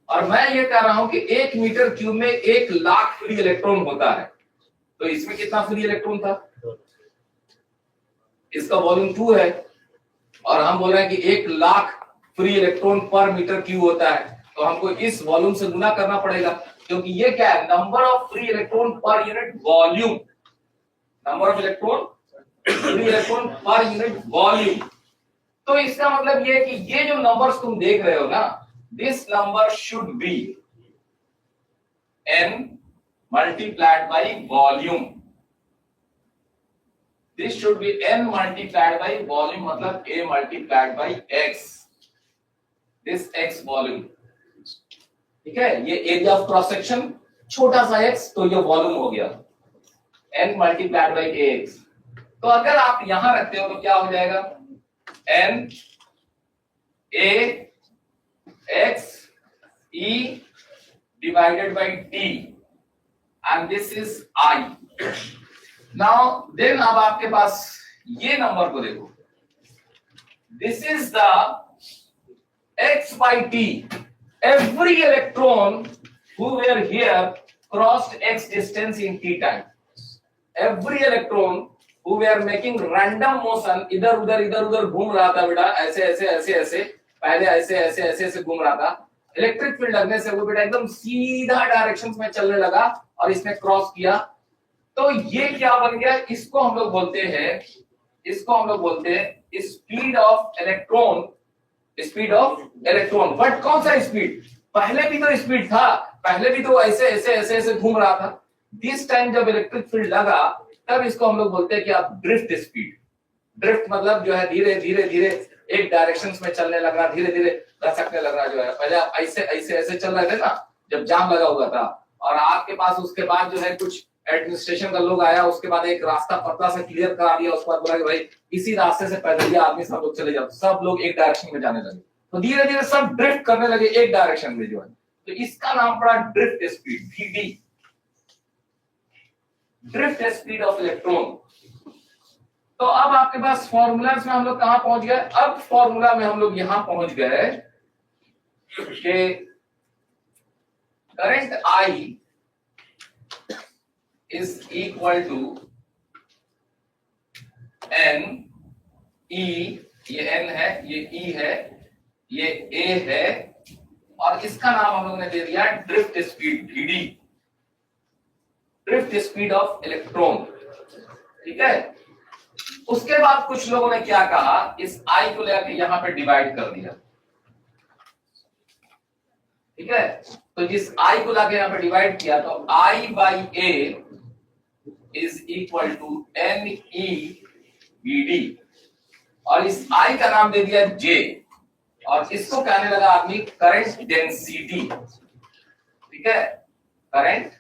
और मैं ये कह रहा हूं कि 1 मीटर क्यूब में 1 लाख फ्री इलेक्ट्रॉन होता है, तो इसमें कितना फ्री इलेक्ट्रॉन था, इसका वॉल्यूम 2 है, और हम बोल रहे हैं कि 1 लाख फ्री इलेक्ट्रॉन पर मीटर क्यूब होता है, तो हमको इस वॉल्यूम से गुना करना पड़ेगा, क्योंकि ये क्या है, number of free electron per unit volume, number of electron free electron per unit volume. तो इसका मतलब ये है कि ये जो नंबर्स तुम देख रहे हो ना, this number should be n multiplied by volume. This should be n multiplied by volume, मतलब a multiplied by x. This x volume, ठीक है, ये एरिया ऑफ क्रॉस सेक्शन छोटा सा x, तो ये वॉल्यूम हो गया n multiplied by ax. तो अगर आप यहां रखते हो तो क्या हो जाएगा, n a x e divided by t and this is I. Now then अब आपके पास ये नंबर को देखो, this is the x by t. Every electron who were here crossed x distance in t time. Every electron who were making random motion, इधर उधर घूम रहा था बेटा, ऐसे ऐसे ऐसे ऐसे, पहले ऐसे ऐसे ऐसे ऐसे घूम रहा था. इलेक्ट्रिक फील्ड लगने से वो बेटा एकदम सीधा डायरेक्शंस में चलने लगा और इसने क्रॉस किया. तो ये क्या बन गया, इसको हम लोग बोलते हैं speed of electron. Speed of electron. But कौन सा स्पीड, पहले भी तो स्पीड था, पहले भी तो ऐसे ऐसे ऐसे ऐसे घूम रहा था. दिस टाइम जब इलेक्ट्रिक फील्ड लगा तब इसको हम लोग बोलते हैं कि आप ड्रिफ्ट स्पीड. ड्रिफ्ट मतलब जो है धीरे धीरे धीरे एक डायरेक्शंस में चलने लगा, धीरे धीरे दसकने लगा जो है. पहले आप ऐसे ऐसे ऐसे चल रहे थे ना जब जाम लगा हुआ था, और आपके पास उसके बाद जो है कुछ एडमिनिस्ट्रेशन का लोग आया, उसके बाद एक रास्ता पतला सा क्लियर करा दिया, उसके बाद बोला कि भाई इसी रास्ते से पैदल आदमी सब लोग चले जाओ, सब लोग एक डायरेक्शन में जाने लगे. तो धीरे धीरे सब ड्रिफ्ट करने लगे एक डायरेक्शन में जो है. तो इसका नाम पड़ा drift speed, v d, drift speed of electron. तो अब आपके पास फॉर्मूलाज में हम लोग कहां पहुंच गए, अब फॉर्मूला में हम लोग यहां पहुंच गए कि current I is equal to n e, ये n है, ये e है, ये a है, और इसका नाम हम लोग ने दे दिया drift speed, vd, drift speed of electron. ठीक है. उसके बाद कुछ लोगों ने क्या कहा, इस I को लेकर यहां पे डिवाइड कर दिया. ठीक है. तो जिस I को लाके यहां पे डिवाइड किया तो I by A is equal to N e v d, और इस I का नाम दे दिया J, और इसको कहने लगा आदमी करंट डेंसिटी. ठीक है, करंट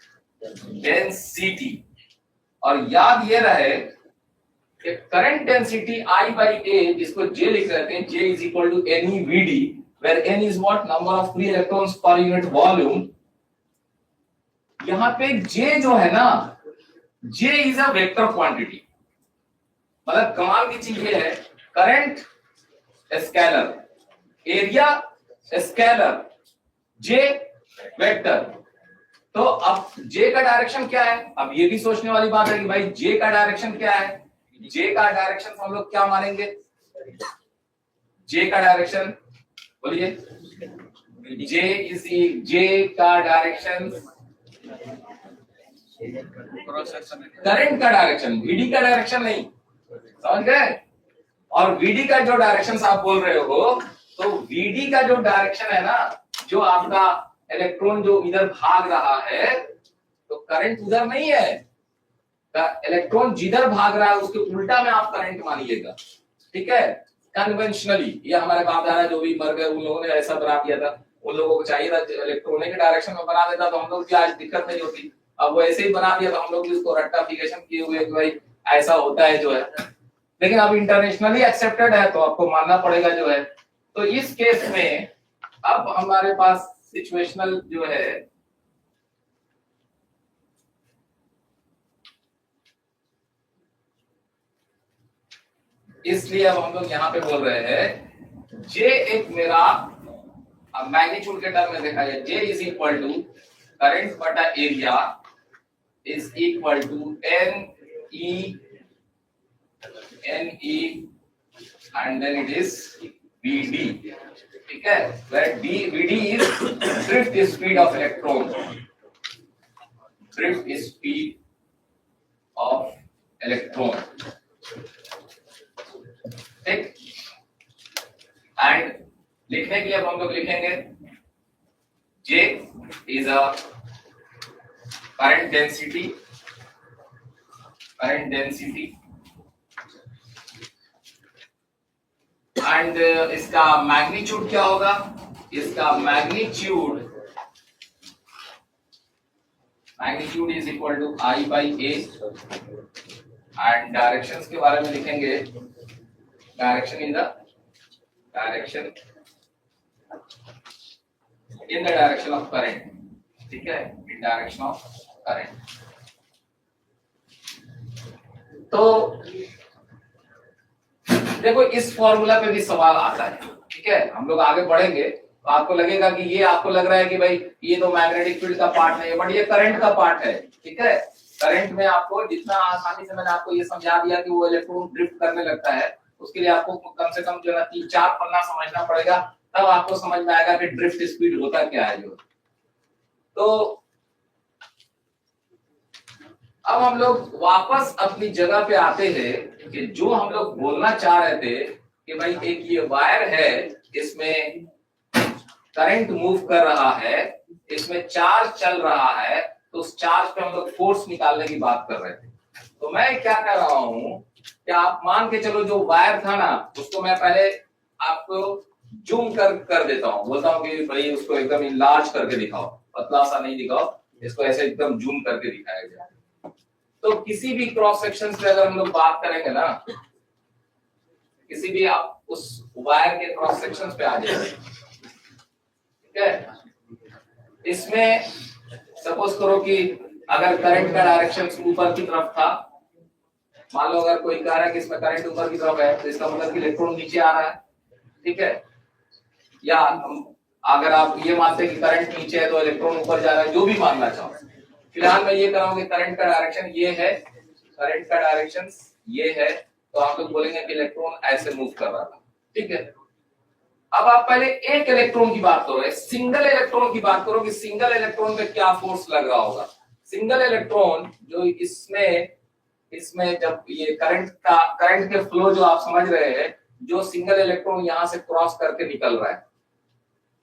डेंसिटी. और याद ये रहे कि current density I by A, जिसको J लिख रहे हैं, J is equal to NeVD, where N is what, number of free electrons per unit volume. यहां पे J जो है ना, J is a vector quantity. मतलब कमाल की चीज ये है, current scalar, area scalar, J vector. तो अब J का डायरेक्शन क्या है, अब ये भी सोचने वाली बात है कि भाई J का डायरेक्शन क्या है. J का डायरेक्शन हम लोग क्या मानेंगे, J का डायरेक्शन बोलिए, J का डायरेक्शन करंट का डायरेक्शन, VD का डायरेक्शन नहीं, समझ गए. और VD का जो डायरेक्शन आप बोल रहे हो, तो VD का जो डायरेक्शन है ना, जो आपका इलेक्ट्रॉन जो इधर भाग रहा है, तो करंट उधर नहीं है. इलेक्ट्रॉन जिधर भाग रहा है उसके उल्टा में आप करंट मानिएगा. ठीक है. कन्वेंशनली ये हमारे बाप दादा जो भी मर गए उन लोगों ने ऐसा बना दिया था. उन लोगों को चाहिए था इलेक्ट्रॉन के डायरेक्शन में बना देता तो हम लोग की आज दिक्कत नहीं होती. अब वो ऐसे ही बना दिया तो हम लोग इसको रेक्टिफिकेशन किए हुए कि भाई ऐसा होता है जो है. लेकिन अब इंटरनेशनली एक्सेप्टेड है तो आपको मानना पड़ेगा जो है. तो इस केस में अब हमारे पास सिचुएशनल जो है, इसलिए अब हम लोग यहां पे बोल रहे हैं J एक मेरा, अब मैग्नीट्यूड के टर्म में देखा जाए, J is equal to current बटा area is equal to N E and then it is VD. ठीक है, where VD is drift speed of electron, drift speed of electron. ठीक. एंड लिखने के लिए अब हम लोग लिखेंगे J is a current density and इसका मैग्नीट्यूड क्या होगा, इसका magnitude is equal to I by A and directions के बारे में लिखेंगे, direction in the direction of current, ठीक है, इन डायरेक्शन ऑफ करंट। तो देखो इस फॉर्मूला पे भी सवाल आता है, ठीक है, हम लोग आगे बढ़ेंगे तो आपको लगेगा कि ये आपको लग रहा है कि भाई ये तो मैग्नेटिक फील्ड का पार्ट नहीं है, बट ये करंट का पार्ट है, ठीक है। करंट में आपको जितना आसानी से मैंने आपको ये समझा दिया कि वो इलेक्ट्रॉन ड्रिफ्ट करने लगता है, उसके लिए आपको कम से कम जो है 3-4 पन्ना समझना पड़ेगा, तब आपको समझ में आएगा कि ड्रिफ्ट स्पीड होता क्या है जो। तो अब हम लोग वापस अपनी जगह पे आते हैं कि जो हम लोग बोलना चाह रहे थे कि भाई एक ये वायर है, इसमें करंट मूव कर रहा है, इसमें चार्ज चल रहा है, तो उस चार्ज पे हम लोग फोर्स निकालने की बात कर रहे थे। तो मैं क्या कर रहा हूं कि आप मान के चलो जो वायर था ना, उसको मैं पहले आपको जूम कर देता हूं, बोलता हूं कि भाई उसको एकदम इनलार्ज करके दिखाओ, पतला सा नहीं दिखाओ, इसको ऐसे एकदम जूम करके दिखाया जाए। तो किसी भी क्रॉस सेक्शन पे अगर हम लोग बात करेंगे ना, किसी भी आप उस वायर के क्रॉस सेक्शन पे आ जाए, ठीक है, इसमें सपोज करो कि अगर करंट का डायरेक्शन ऊपर की तरफ था, मान लो अगर कोई कह रहा है कि इसमें करंट ऊपर की तरफ है, तो इसका मतलब कि इलेक्ट्रॉन नीचे आ रहा है, ठीक है, या अगर आप ये मानते हैं कि करंट नीचे है तो इलेक्ट्रॉन ऊपर जा रहा है, जो भी मानना चाहो। फिलहाल मैं ये कर रहा हूं कि करंट का डायरेक्शन ये है, करंट का डायरेक्शन ये है, तो आप लोग बोलेंगे कि इलेक्ट्रॉन ऐसे मूव कर रहा था, ठीक है। अब आप पहले एक इलेक्ट्रॉन की बात करो, सिंगल इलेक्ट्रॉन की बात करो कि सिंगल इलेक्ट्रॉन पे क्या फोर्स लग रहा होगा। सिंगल इलेक्ट्रॉन जो इसमें जब ये करंट के फ्लो जो आप समझ रहे हैं, जो सिंगल इलेक्ट्रॉन यहां से क्रॉस करके निकल रहा है,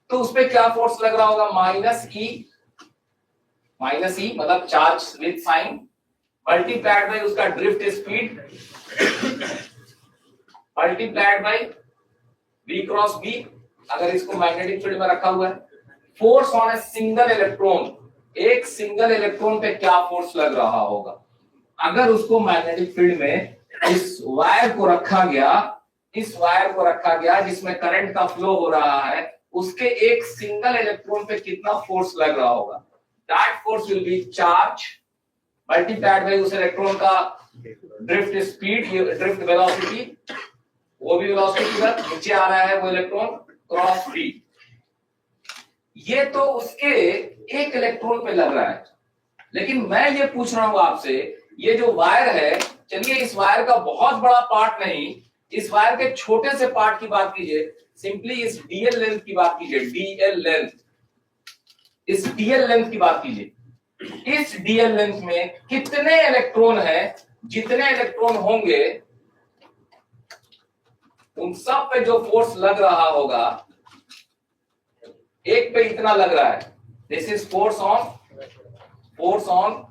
तो उस पर क्या फोर्स लग रहा होगा, माइनस ई मतलब charge with sign multiplied by उसका drift speed multiplied by v cross b, अगर इसको मैग्नेटिक फील्ड में रखा हुआ है, force on a single electron, एक सिंगल इलेक्ट्रॉन पे क्या फोर्स लग रहा होगा अगर उसको मैग्नेटिक फील्ड में इस वायर को रखा गया जिसमें करंट का फ्लो हो रहा है, उसके एक सिंगल इलेक्ट्रॉन पे कितना फोर्स लग रहा होगा। That force will be charge multiplied by उस इलेक्ट्रॉन का ड्रिफ्ट स्पीड, ड्रिफ्ट वेलोसिटी, वो भी वेलोसिटी किधर नीचे आ रहा है, वो इलेक्ट्रॉन क्रॉस b। ये तो उसके एक इलेक्ट्रॉन पे लग रहा है, लेकिन मैं ये पूछ रहा हूं आपसे, ये जो वायर है, चलिए इस वायर का बहुत बड़ा पार्ट नहीं, इस वायर के छोटे से पार्ट की बात कीजिए, सिंपली इस डीएल लेंथ की बात कीजिए, डीएल लेंथ, इस डीएल लेंथ की बात कीजिए। इस डीएल लेंथ में कितने इलेक्ट्रॉन है, जितने इलेक्ट्रॉन होंगे उन सब पे जो फोर्स लग रहा होगा, एक पे इतना लग रहा है, this is force on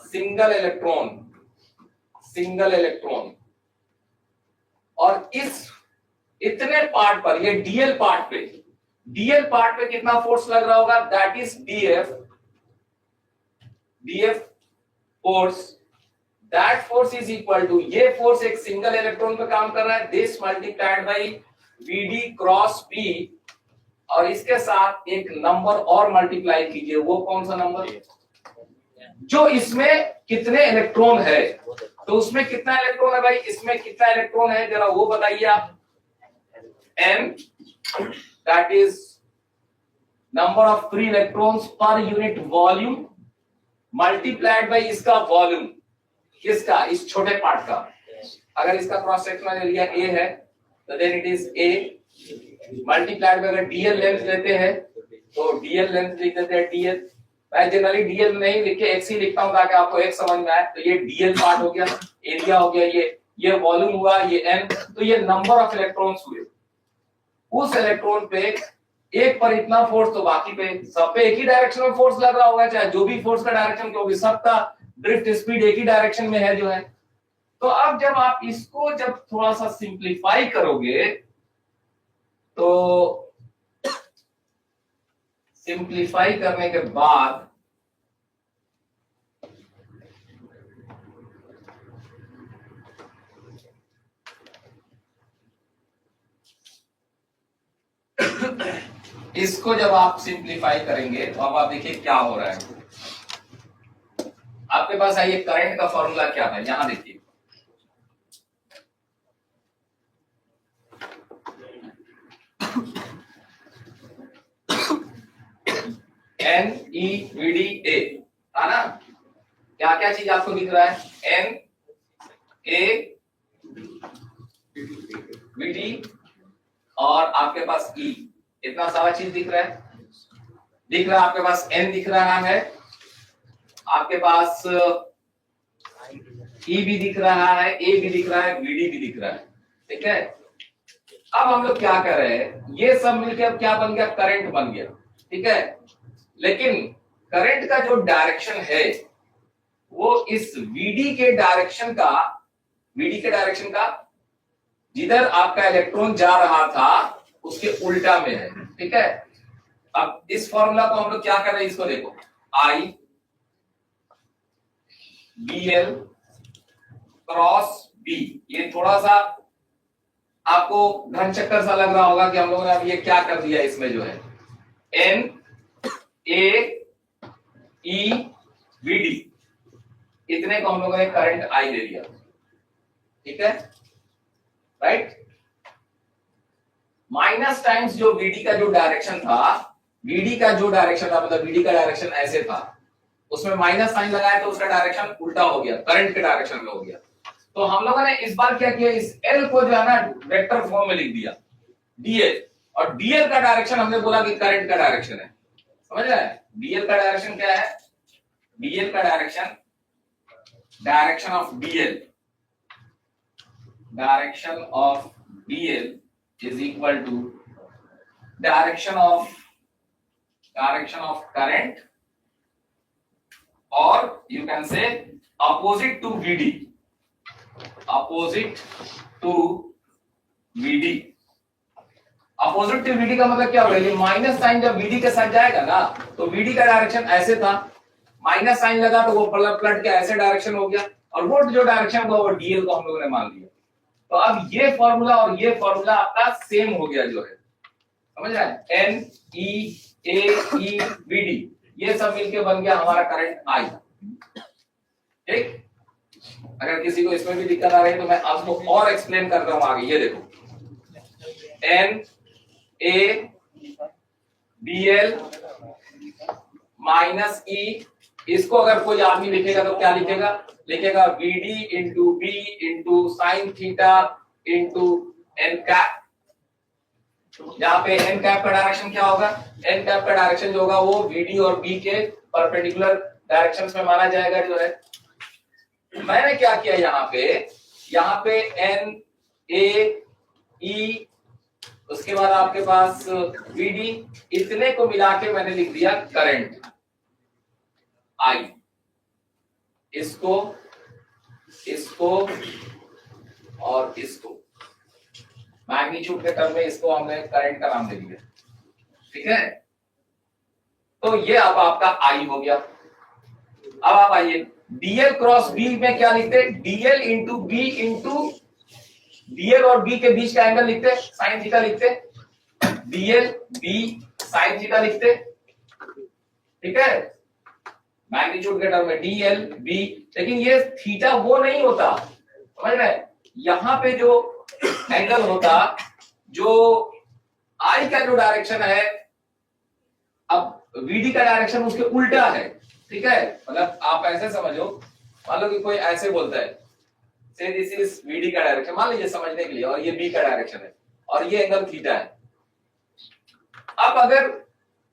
single electron. और इस इतने पार्ट पर, ये डीएल पार्ट पे कितना फोर्स लग रहा होगा, that is d f force. That force is equal to, ये फोर्स एक सिंगल इलेक्ट्रॉन पे काम कर रहा है, this multiplied by v d cross B, और इसके साथ एक नंबर और मल्टीप्लाई कीजिए, वो कौन सा नंबर, जो इसमें कितने इलेक्ट्रॉन है, तो उसमें कितना इलेक्ट्रॉन है भाई, इसमें कितना इलेक्ट्रॉन है जरा वो बताइए आप, m, that is number of free electrons per unit volume multiplied by इसका वॉल्यूम, किसका, इस छोटे पार्ट का। अगर इसका क्रॉस सेक्शनल एरिया a है तो then it is a multiplied by, अगर डीएल लेंथ लेते हैं तो डीएल लेंथ लिख देते हैं डीएल। मैं जनरली डीएल नहीं लिख के एक्स ही लिखता हूं ताकि आपको एक समझ में आए। तो ये डीएल पार्ट हो गया, एरिया हो गया, ये वॉल्यूम हुआ, ये n, तो ये नंबर ऑफ इलेक्ट्रॉन्स हुए। उस इलेक्ट्रॉन पे एक पर इतना फोर्स तो बाकी पे सब पे एक ही डायरेक्शन में फोर्स लग रहा होगा, चाहे जो भी फोर्स का डायरेक्शन क्योंकि सबका ड्रिफ्ट स्पीड एक ही डायरेक्शन में है जो है। तो अब जब आप इसको जब थोड़ा सा सिंप्लीफाई करोगे तो सिंप्लीफाई करने के बाद इसको जब आप सिंप्लीफाई करेंगे तो अब आप देखिए क्या हो रहा है। आपके पास आइए करंट का फॉर्मूला क्या था, यहां देखिए n e v d a था ना। क्या क्या चीज आपको दिख रहा है, एन ए वी डी और आपके पास ई, इतना सारा चीज दिख रहा है। आपके पास एन दिख रहा है, आपके पास ई भी दिख रहा है, ए भी दिख रहा है, वीडी भी दिख रहा है। ठीक है, अब हम लोग क्या कर रहे हैं, ये सब मिलकर क्या बन गया, करंट बन गया। ठीक है, लेकिन करंट का जो डायरेक्शन है वो इस वीडी के डायरेक्शन का जिधर आपका इलेक्ट्रॉन जा रहा था उसके उल्टा में है। ठीक है, अब इस फॉर्मूला को हम लोग क्या कर रहे हैं, इसको देखो, आई बी एल क्रॉस बी। ये थोड़ा सा आपको घन चक्कर सा लग रहा होगा कि हम लोगों ने अब ये क्या कर दिया, इसमें जो है n a e v d, इतने को हम लोगों ने करंट आई दे दिया। ठीक है, राइट। माइनस टाइम्स जो वीडी का जो डायरेक्शन था, मतलब वीडी का डायरेक्शन ऐसे था, उसमें माइनस साइन लगाया तो उसका डायरेक्शन उल्टा हो गया, करंट के डायरेक्शन में हो गया। तो हम लोगों ने इस बार क्या किया, इस एल को जो है ना वेक्टर फॉर्म में लिख दिया डीएल, और डीएल का डायरेक्शन हमने बोला कि करंट का डायरेक्शन है। समझ रहे हैं, डीएल का डायरेक्शन क्या है, डीएल का direction direction of DL is equal to direction of current, or you can say opposite to VD, opposite to VD का मतलब क्या होगा, ये माइनस साइन जब VD के साथ जाएगा ना तो VD का डायरेक्शन ऐसे था, माइनस साइन लगा तो वो पलट के ऐसे डायरेक्शन हो गया, और वो जो डायरेक्शन हुआ वो डीएल को हम लोगों ने मान लिया। तो अब ये फॉर्मूला और ये फॉर्मूला आपका सेम हो गया जो है, समझ रहे हैं, एन ई ए ई वी डी, ये सब मिलके बन गया हमारा करंट आई। ठीक, अगर किसी को इसमें भी दिक्कत आ रही है तो मैं आपको और एक्सप्लेन करता हूं आगे। ये देखो, N A B L minus E, इसको अगर कोई आदमी लिखेगा तो क्या लिखेगा VD into B into sine theta into N cap. यहाँ पे एन कैप का डायरेक्शन क्या होगा, एन कैप का डायरेक्शन जो होगा वो VD और B के परपेंडिकुलर डायरेक्शंस में माना जाएगा जो है। मैंने क्या किया यहाँ पे एन ए ई, उसके बाद आपके पास VD, इतने को मिला के मैंने लिख दिया करंट आई। इसको और इसको मैग्नीट्यूड के टर्म में इसको हमने करंट का नाम दे दिया। ठीक है, तो ये अब आपका आई हो गया। अब आप आइए डीएल क्रॉस बी में क्या लिखते हैं, d l into B into d l और बी के बीच का एंगल लिखते, साइन थीटा लिखते, डीएल बी साइन थीटा लिखते। ठीक है, मैग्नीट्यूड के टर्म में डीएल बी, लेकिन ये थीटा वो नहीं होता, समझ रहे हैं, यहां पे जो एंगल होता, जो आई का जो डायरेक्शन है, अब वीडी का डायरेक्शन उसके उल्टा है। ठीक है, मतलब आप ऐसे समझो, मान लो कि कोई ऐसे बोलता है, से दिस इज वीडी का डायरेक्शन, मान लीजिए समझने के लिए, और ये बी का डायरेक्शन है और ये एंगल थीटा है। अब अगर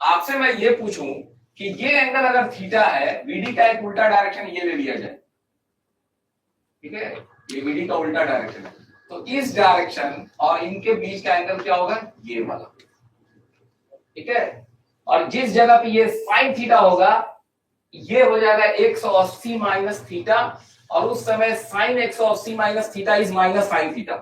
आपसे मैं ये पूछूं कि ये एंगल अगर थीटा है, वीडी का एक उल्टा डायरेक्शन ये ले लिया जाए, ठीक है, ये वीडी का उल्टा डायरेक्शन है, तो इस डायरेक्शन और इनके बीच का एंगल क्या होगा, ये वाला। ठीक है। और जिस जगह पे ये साइन थीटा होगा ये हो जाएगा 180 माइनस थीटा, और उस समय sine 180 minus theta is minus sine theta,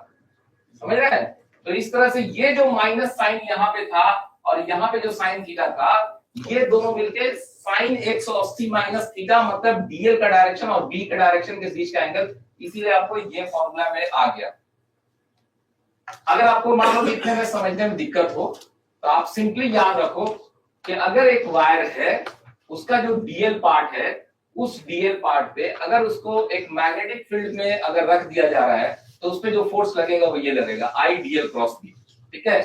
समझ रहे हैं। तो इस तरह से ये जो माइनस साइन यहाँ पे था और यहाँ पे जो साइन थीटा था, ये दोनों मिलके साइन 180 माइनस थीटा, मतलब डीएल का डायरेक्शन और बी का डायरेक्शन के बीच का एंगल, इसीलिए आपको ये फॉर्मूला में आ गया। अगर आपको मान लो लिखने में समझने में दिक्कत हो तो आप सिंपली याद रखो कि अगर एक वायर है उसका जो डीएल पार्ट है, उस डीएल पार्ट पे अगर उसको एक मैग्नेटिक फील्ड में अगर रख दिया जा रहा है तो उस पे जो फोर्स लगेगा वो ये लगेगा आई डीएल क्रॉस बी, ठीक है।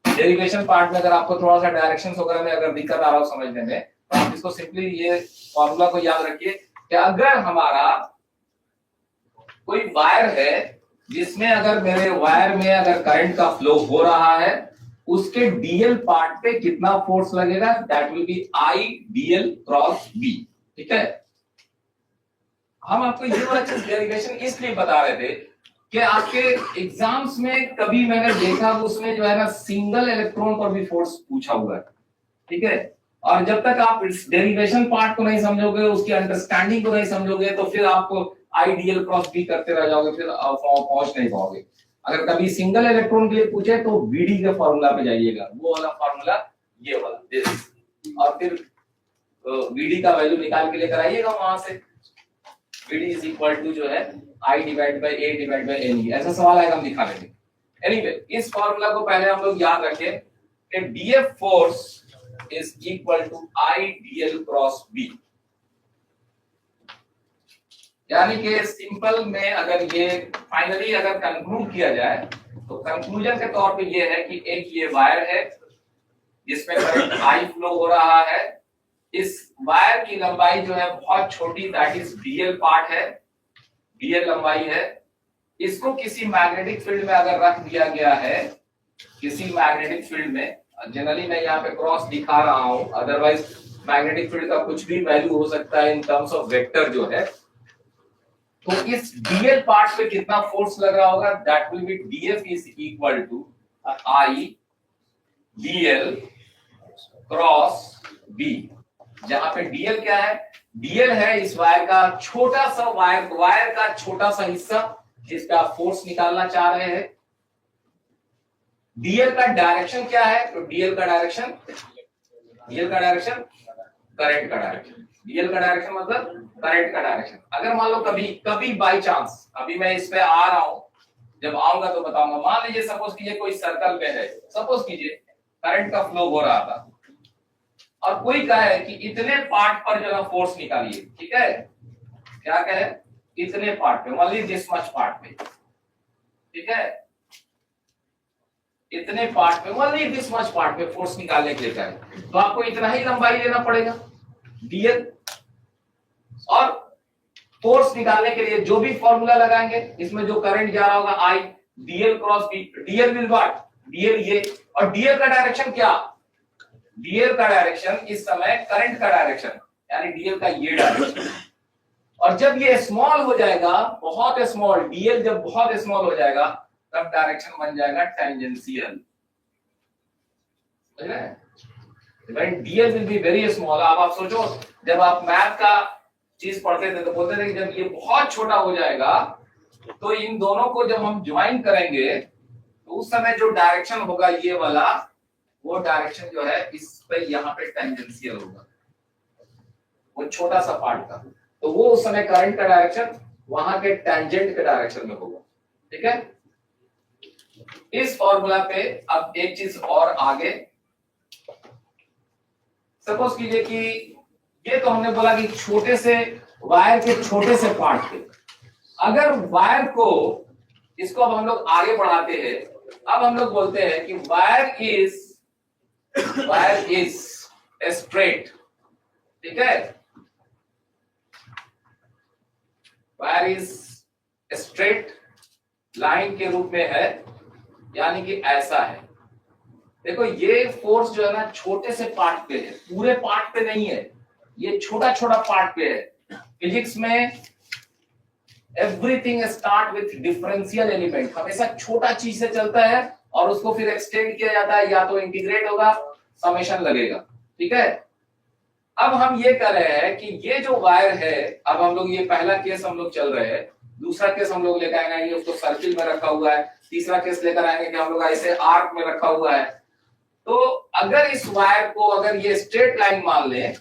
डेरिवेशन पार्ट में अगर आपको थोड़ा सा डायरेक्शंस वगैरह में अगर दिक्कत आ रहा हो समझने में, तो आप इसको सिंपली ये फॉर्मूला को याद रखिए कि अगर हमारा कोई वायर है जिसमें अगर मेरे वायर में अगर करंट का फ्लो हो रहा है, उसके डीएल पार्ट पे कितना फोर्स लगेगा, that will be I DL cross B, ठीक है। हम आपको ये वाला चीज डेरिवेशन इसलिए बता रहे थे कि आपके एग्जाम्स में कभी मैंने देखा उसमें जो है ना सिंगल इलेक्ट्रॉन पर भी फोर्स पूछा हुआ है, ठीक है। और जब तक आप इस डेरिवेशन पार्ट को नहीं समझोगे, उसकी अंडरस्टैंडिंग को नहीं समझोगे, तो फिर आपको आईडीएल क्रॉस बी करते रह जाओगे, फिर पहुंच नहीं पाओगे। अगर कभी सिंगल इलेक्ट्रॉन के लिए पूछे तो बीडी के फॉर्मूला पे जाइएगा, वो वाला फॉर्मूला, ये वाला दिस, और फिर बीडी का वैल्यू निकाल के लेकर आइएगा वहां से। बीडी इज इक्वल टू जो है I divide by A divide by n, ऐसा सवाल आएगा, हम दिखा देंगे। एनीवे इस फॉर्मूला को पहले हम लोग याद रखें कि d f force is equal to I DL cross B, यानी कि सिंपल में अगर ये फाइनली अगर कंक्लूड किया जाए तो कंक्लूजन के तौर पे ये है कि एक ये वायर है जिसमें करंट आई फ्लो हो रहा है, इस वायर की लंबाई जो है बहुत छोटी, दैट इज डीएल पार्ट है, डीएल लंबाई है। इसको किसी मैग्नेटिक फील्ड में अगर रख दिया गया है, किसी मैग्नेटिक फील्ड में, जनरली मैं यहाँ पे क्रॉस दिखा रहा हूं, अदरवाइज मैग्नेटिक फील्ड का कुछ भी वैल्यू हो सकता है इन टर्म्स ऑफ वेक्टर जो है। तो इस डीएल पार्ट पे कितना फोर्स लग रहा होगा, that will be d f is equal to I DL cross B, जहां पे डीएल क्या है, डीएल है इस वायर का छोटा सा वायर का छोटा सा हिस्सा जिस पे आप फोर्स निकालना चाह रहे हैं। डीएल का डायरेक्शन क्या है, तो डीएल का डायरेक्शन करंट का डायरेक्शन, डीएल का डायरेक्शन मतलब करंट का डायरेक्शन। अगर मान लो कभी बाय चांस, अभी मैं इस पे आ रहा हूं, जब आऊंगा तो बताऊंगा, मान लीजिए सपोज कीजिए कोई सर्कल में है, सपोज कीजिए करंट का फ्लो हो रहा था और कोई कहे कि इतने पार्ट पर जो है फोर्स निकालिए, ठीक है, क्या कहे, इतने पार्ट पे, मान लीजिए दिस मच पार्ट पे, ठीक है, इतने पार्ट पे, मान लीजिए दिस मच पार्ट पे फोर्स निकालने के लिए कहे, तो आपको इतना ही लंबाई लेना पड़ेगा डीएल, और फोर्स निकालने के लिए जो भी फॉर्मूला लगाएंगे, इसमें जो करंट जा रहा होगा I DL cross B, DL will what, DL ये, और डीएल का डायरेक्शन क्या, डीएल का डायरेक्शन इस समय करंट का डायरेक्शन, यानी डीएल का ये डायरेक्शन। और जब ये स्मॉल हो जाएगा, बहुत स्मॉल, डीएल जब बहुत स्मॉल हो जाएगा तब डायरेक्शन बन जाएगा टेंजेंशियल, समझ रहे हैं। When DL will be very small, अब आप सोचो जब आप मैथ का चीज पढ़ते थे तो बोलते थे कि जब ये बहुत छोटा हो जाएगा तो इन दोनों को जब हम ज्वाइन करेंगे तो उस समय जो डायरेक्शन होगा ये वाला, वो डायरेक्शन जो है इस पे यहाँ पे टेंजेंशियल होगा, वो छोटा सा पार्ट का, तो वो उस समय करंट का डायरेक्शन वहां के टेंजेंट के डायरेक्शन में होगा, ठीक है। इस फॉर्मूला पे अब एक चीज और आगे, सपोज कीजिए कि ये तो हमने बोला कि छोटे से वायर के छोटे से पार्ट पे, अगर वायर को, इसको अब हम लोग आगे बढ़ाते हैं, अब हम लोग बोलते हैं कि वायर इज स्ट्रेट, ठीक है, वायर इज स्ट्रेट लाइन के रूप में है, यानी कि ऐसा है। देखो ये फोर्स जो है ना छोटे से पार्ट पे है, पूरे पार्ट पे नहीं है, ये छोटा छोटा पार्ट पे है। फिजिक्स में everything start with differential element, हमेशा छोटा चीज से चलता है और उसको फिर एक्सटेंड किया जाता है, या तो इंटीग्रेट होगा समेशन लगेगा, ठीक है। अब हम ये कर रहे हैं कि ये जो वायर है, अब हम लोग ये पहला केस हम लोग चल रहे हैं, दूसरा केस हम लोग लेकर आएंगे उसको सर्किल में रखा हुआ है, तीसरा केस लेकर आएंगे कि हम लोग ऐसे आर्क में रखा हुआ है। तो अगर इस वायर को अगर ये स्ट्रेट लाइन मान लें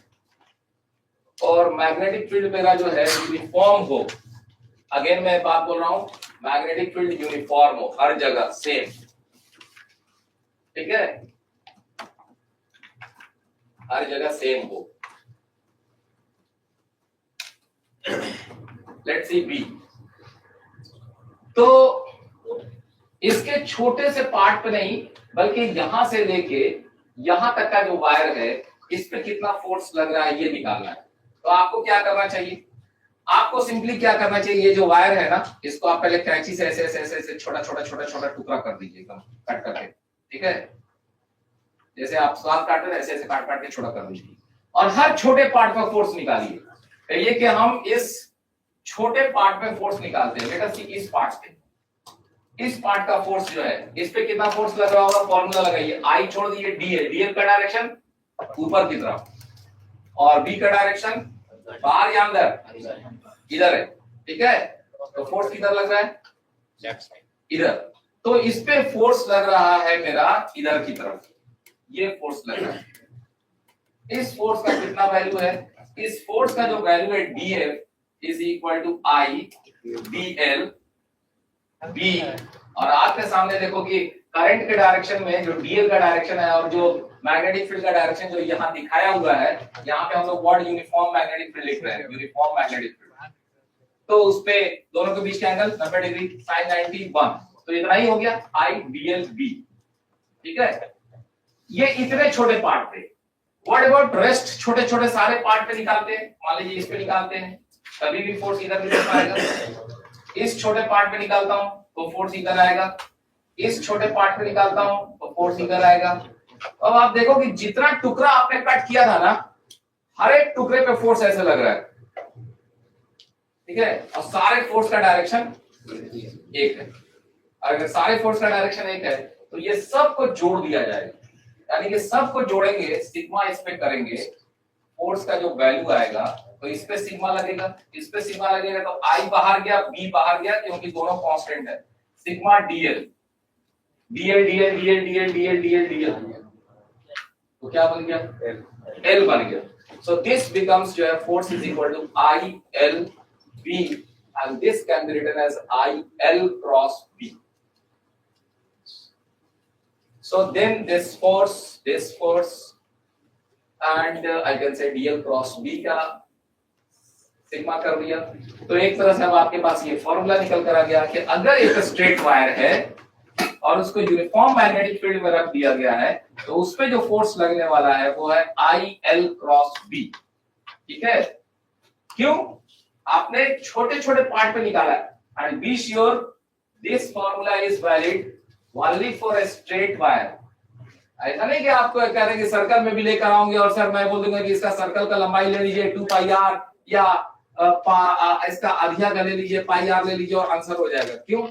और मैग्नेटिक फील्ड मेरा जो है यूनिफॉर्म हो, अगेन मैं बात बोल रहा हूं, मैग्नेटिक फील्ड यूनिफॉर्म हो हर जगह सेम, ठीक है, हर जगह सेम हो। Let's see B. तो इसके छोटे से पार्ट पे नहीं बल्कि यहां से लेके यहां तक का जो वायर है इस पे कितना फोर्स लग रहा है ये निकालना है। तो आपको क्या करना चाहिए, आपको सिंपली क्या करना चाहिए, ये जो वायर है ना इसको आप पहले कैंची से ऐसे ऐसे ऐसे ऐसे छोटा छोटा छोटा छोटा टुकड़ा कर दीजिए, एकदम कट करके, ठीक है, जैसे आप सलाद काटते हैं ऐसे ऐसे काट काट के छोटा कर दीजिए और हर छोटे पार्ट का फोर्स निकालिए। कहिए कि हम इस छोटे पार्ट पे फोर्स निकालते हैं, बेटा सी इस पार्ट पे, इस पार्ट का फोर्स जो है इस पे कितना फोर्स लग रहा होगा, फॉर्मूला लगाइए, आई छोड़ दिए डी है, डीएल का डायरेक्शन ऊपर की तरफ और बी का डायरेक्शन बाहर या अंदर, इधर है, ठीक है। तो फोर्स किधर लग रहा है, इधर। तो इस पे फोर्स लग रहा है मेरा इधर की तरफ, ये फोर्स लग रहा है। इस फोर्स का कितना वैल्यू है, इस फोर्स का जो वैल्यू है d f is equal to I d l B. और आपके सामने देखो कि करंट के डायरेक्शन में जो डीएल का डायरेक्शन है और जो मैग्नेटिक फील्ड का डायरेक्शन जो यहाँ दिखाया हुआ है, यहाँ पे हम लोग वर्ड यूनिफॉर्म मैग्नेटिक फील्ड लिख रहे हैं, यूनिफॉर्म मैग्नेटिक फील्ड। तो उस पे दोनों के बीच का एंगल 90 डिग्री sin 91, तो इतना ही हो गया आई डीएल बी, ठीक है। ये इतने छोटे पार्ट थे। व्हाट अबाउट रेस्ट, छोटे छोटे सारे पार्ट पे निकालते हैं, मान लीजिए इस पे निकालते हैं, कभी भी फोर्स इधर की तरफ आएगा। इस छोटे पार्ट पे निकालता हूं तो फोर्स इधर आएगा, इस छोटे पार्ट पे निकालता हूं तो फोर्स इधर आएगा। अब आप देखो कि जितना टुकड़ा आपने कट किया था ना, हर एक टुकड़े पे फोर्स ऐसे लग रहा है, ठीक है, और सारे फोर्स का डायरेक्शन एक है। अगर सारे फोर्स का डायरेक्शन एक है तो ये सबको जोड़ दिया जाएगा, यानी कि सबको जोड़ेंगे, सिग्मा इस पे करेंगे, फोर्स का जो वैल्यू आएगा तो इस पे सिग्मा लगेगा, इस पे सिग्मा लगेगा, तो आई बाहर गया बी बाहर गया क्योंकि दोनों कांस्टेंट है, sigma DL DL DL DL DL DL DL DL, तो क्या बन गया, एल बन गया। सो दिस बिकम्स जो है force is equal to I L B and this can be written as I L cross B. So then this force and I can say dl cross b का sigma कर दिया। तो एक तरह से अब आपके पास ये फॉर्मूला निकल कर आ गया कि अगर एक स्ट्रेट वायर है और उसको यूनिफॉर्म मैग्नेटिक फील्ड में रख दिया गया है तो उस पे जो फोर्स लगने वाला है वो है आई एल क्रॉस बी, ठीक है। क्यों, आपने छोटे छोटे पार्ट पे निकाला है and be sure this formula is valid only for a straight wire। ऐसा नहीं कि आपको कह रहे हैं कि सर्कल में भी लेकर आऊंगे और सर मैं बोल दूंगा कि इसका सर्कल का लंबाई ले लीजिए 2 पाई आर या इसका आधिया का ले लीजिए पाई आर ले लीजिए और आंसर हो जाएगा। क्यों,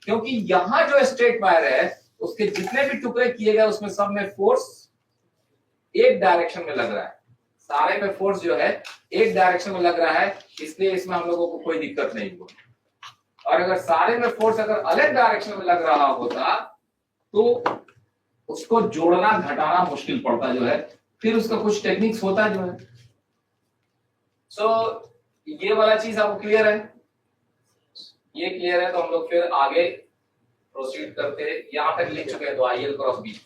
क्योंकि यहाँ जो स्ट्रेट वायर है उसके जितने भी टुकड़े किए गए उसमें सब में फोर्स एक डायरेक्शन में लग रहा है, सारे में फोर्स जो है एक डायरेक्शन में लग रहा है, इसलिए इसमें हम लोगों को कोई दिक्कत नहीं हुआ। और अगर सारे में फोर्स अगर अलग डायरेक्शन में लग रहा होता तो उसको जोड़ना घटाना मुश्किल पड़ता जो है, फिर उसका कुछ टेक्निक्स होता जो है। सो ये वाला चीज आपको क्लियर है, ये क्लियर है तो हम लोग फिर आगे प्रोसीड करते हैं। यहां तक लिख चुके हैं तो आई एल क्रॉस बी।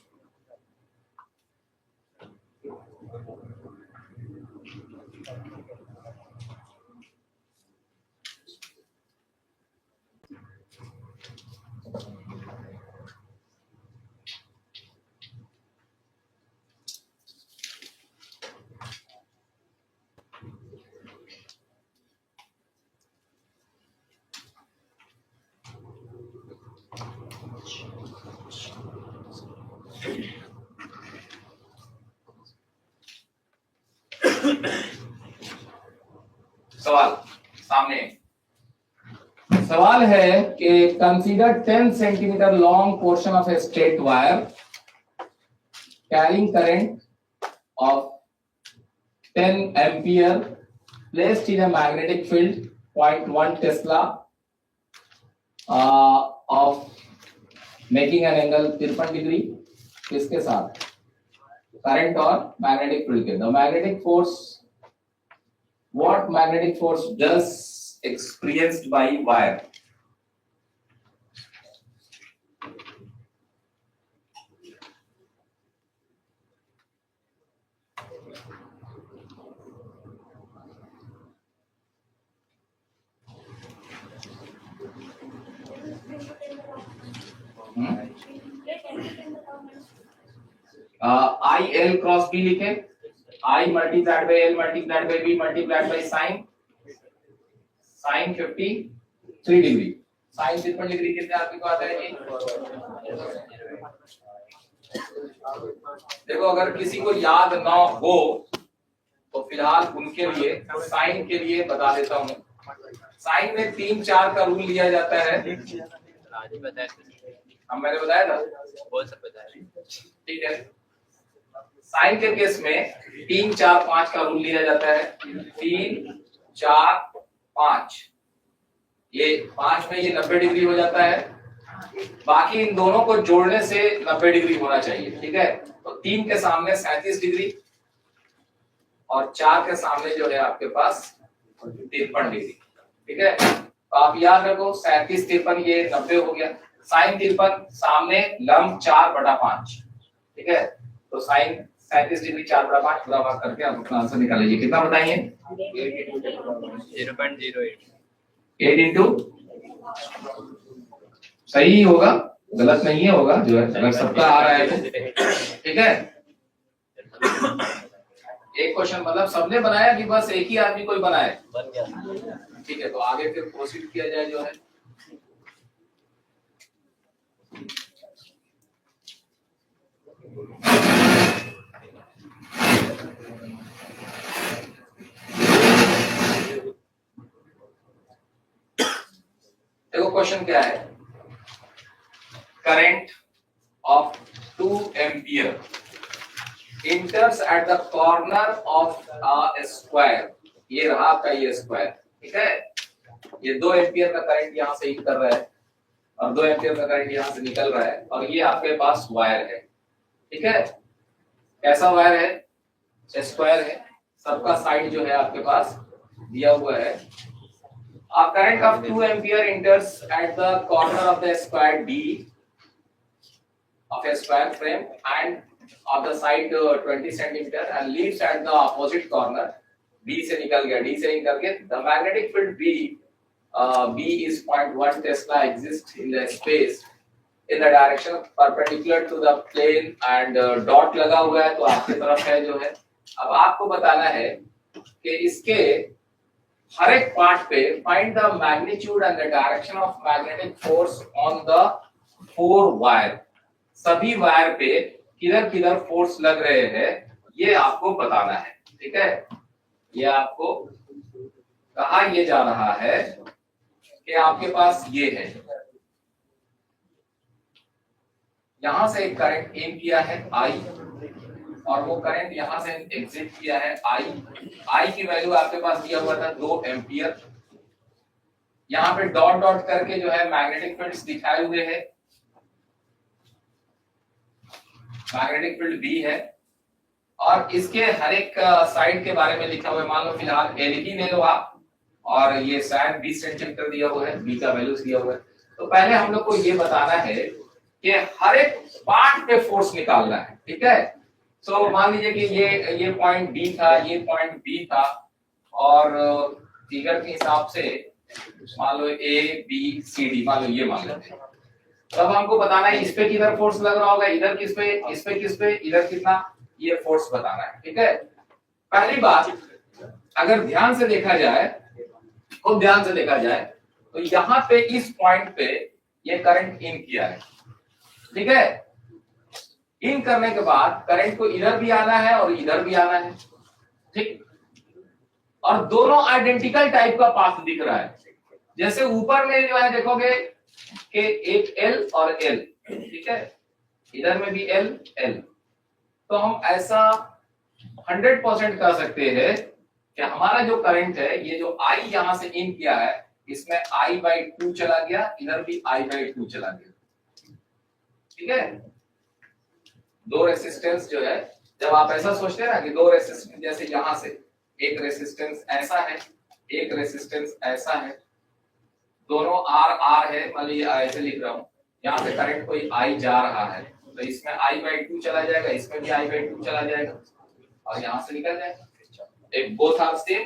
सवाल सामने, सवाल है कि consider 10 centimetre long portion of a straight wire carrying current of 10 ampere placed in a magnetic field 0.1 Tesla of making an angle 53 degree किसके साथ, करंट और मैग्नेटिक फील्ड के. The magnetic force, what magnetic force does experienced by wire. I L cross B लिखे, I multiplied by L multiplied by B multiplied by sine, sine 53 degree. Sine 53 degree कितने आपके को आता है जी? देखो अगर किसी को याद ना हो तो फिलहाल उनके लिए साइन के लिए बता देता हूँ. साइन में 3-4 का रूल लिया जाता है. हम मैंने बताया था, ठीक है. साइन के केस में 3-4-5 का रूल लिया जाता है. 3-4-5, ये 5 में ये 90 डिग्री हो जाता है. बाकी इन दोनों को जोड़ने से 90 डिग्री होना चाहिए, ठीक है. तो 3 के सामने 37 डिग्री और 4 के सामने जो है आपके पास 53 डिग्री, ठीक है. तो आप याद रखो 37-53 ये 90 हो गया. साइन 53 सामने लंब 4/5, ठीक है. तो साइन 37 डिग्री 4/5 पूरा भाग करके आप अपना आंसर निकाल लीजिए. कितना बताइए? 0.08. 8 इंटू, सही होगा, गलत नहीं है, होगा जो है, अगर सबका आ रहा है तो, ठीक है. एक क्वेश्चन मतलब सबने बनाया कि बस एक ही आदमी कोई बनाए? ठीक है, तो आगे फिर प्रोसीड किया जाए जो है. देखो क्वेश्चन क्या है. Current of 2 ampere enters at the corner of a square. ये रहा आपका ये स्क्वायर, ठीक है. ये 2 एम्पियर का करंट यहाँ से हिट कर रहा है और 2 एम्पियर का करंट यहाँ से निकल रहा है और ये आपके पास वायर है, ठीक है. कैसा वायर है? स्क्वायर है. सबका साइड जो है आपके पास दिया हुआ है. A current of 2 ampere enters at the corner of the square D of a square frame and of the side 20 centimeter and leaves at the opposite corner. B से निकल गया, D से निकल के. The magnetic field B is 0.1 Tesla exists in the space in the direction perpendicular to the plane and dot लगा हुआ है तो आपकी तरफ है जो है. अब आपको बताना है कि इसके हर एक पार्ट पे find the magnitude and the direction of magnetic force on the 4 wire. सभी वायर पे किधर किधर फोर्स लग रहे हैं ये आपको बताना है, ठीक है. ये आपको कहा ये जा रहा है कि आपके पास ये है, यहां से एक करंट एम किया है I और वो करंट यहां से एग्जिट किया है I की वैल्यू आपके पास दिया हुआ था 2 एम्पियर. यहाँ पे डॉट डॉट करके जो है मैग्नेटिक फील्ड्स दिखाए हुए हैं. मैग्नेटिक फील्ड B है और इसके हर एक साइड के बारे में लिखा हुआ है. मान लो फिलहाल L ही ले लो आप और ये शायद 20 सेंटीमीटर दिया हुआ है, B का वैल्यूज दिया हुआ है. तो पहले हम लोग को ये बताना है कि हर एक पार्ट पे फोर्स निकालना है, ठीक है. सो मान लीजिए कि ये पॉइंट B था, ये पॉइंट B था और फिगर के हिसाब से मान लो A B C D मान लो ये मान लेते हैं. तब हमको बताना है इस पे किधर फोर्स लग रहा होगा, इधर किस पे, इस पे किस पे, इधर कितना, ये फोर्स बताना है, ठीक है. पहली बात अगर ध्यान से देखा जाए, खूब ध्यान से देखा जाए तो यहाँ पे इस पॉइंट पे ये करंट इन किया है, ठीक है. इन करने के बाद करंट को इधर भी आना है और इधर भी आना है, ठीक. और दोनों आइडेंटिकल टाइप का पाथ दिख रहा है. जैसे ऊपर में जो है देखोगे कि एक L और L, ठीक है, इधर में भी L L. तो हम ऐसा 100% कह सकते हैं कि हमारा जो करंट है, ये जो I यहां से इन किया है, इसमें I/2 चला गया, इधर भी I/2 चला गया। ठीक है, दो रेसिस्टेंस जो है, जब आप ऐसा सोचते हैं ना कि दो रेसिस्टेंस, जैसे यहां से एक रेसिस्टेंस ऐसा है, एक रेसिस्टेंस ऐसा है, दोनों R है, मान लीजिए ऐसे लिख रहा हूं, यहाँ से करंट कोई I जा रहा है, तो इसमें I/2 चला जाएगा, इसमें भी I/2 चला जाएगा और यहाँ से निकल जाएगा। एक बोथ आर सेम।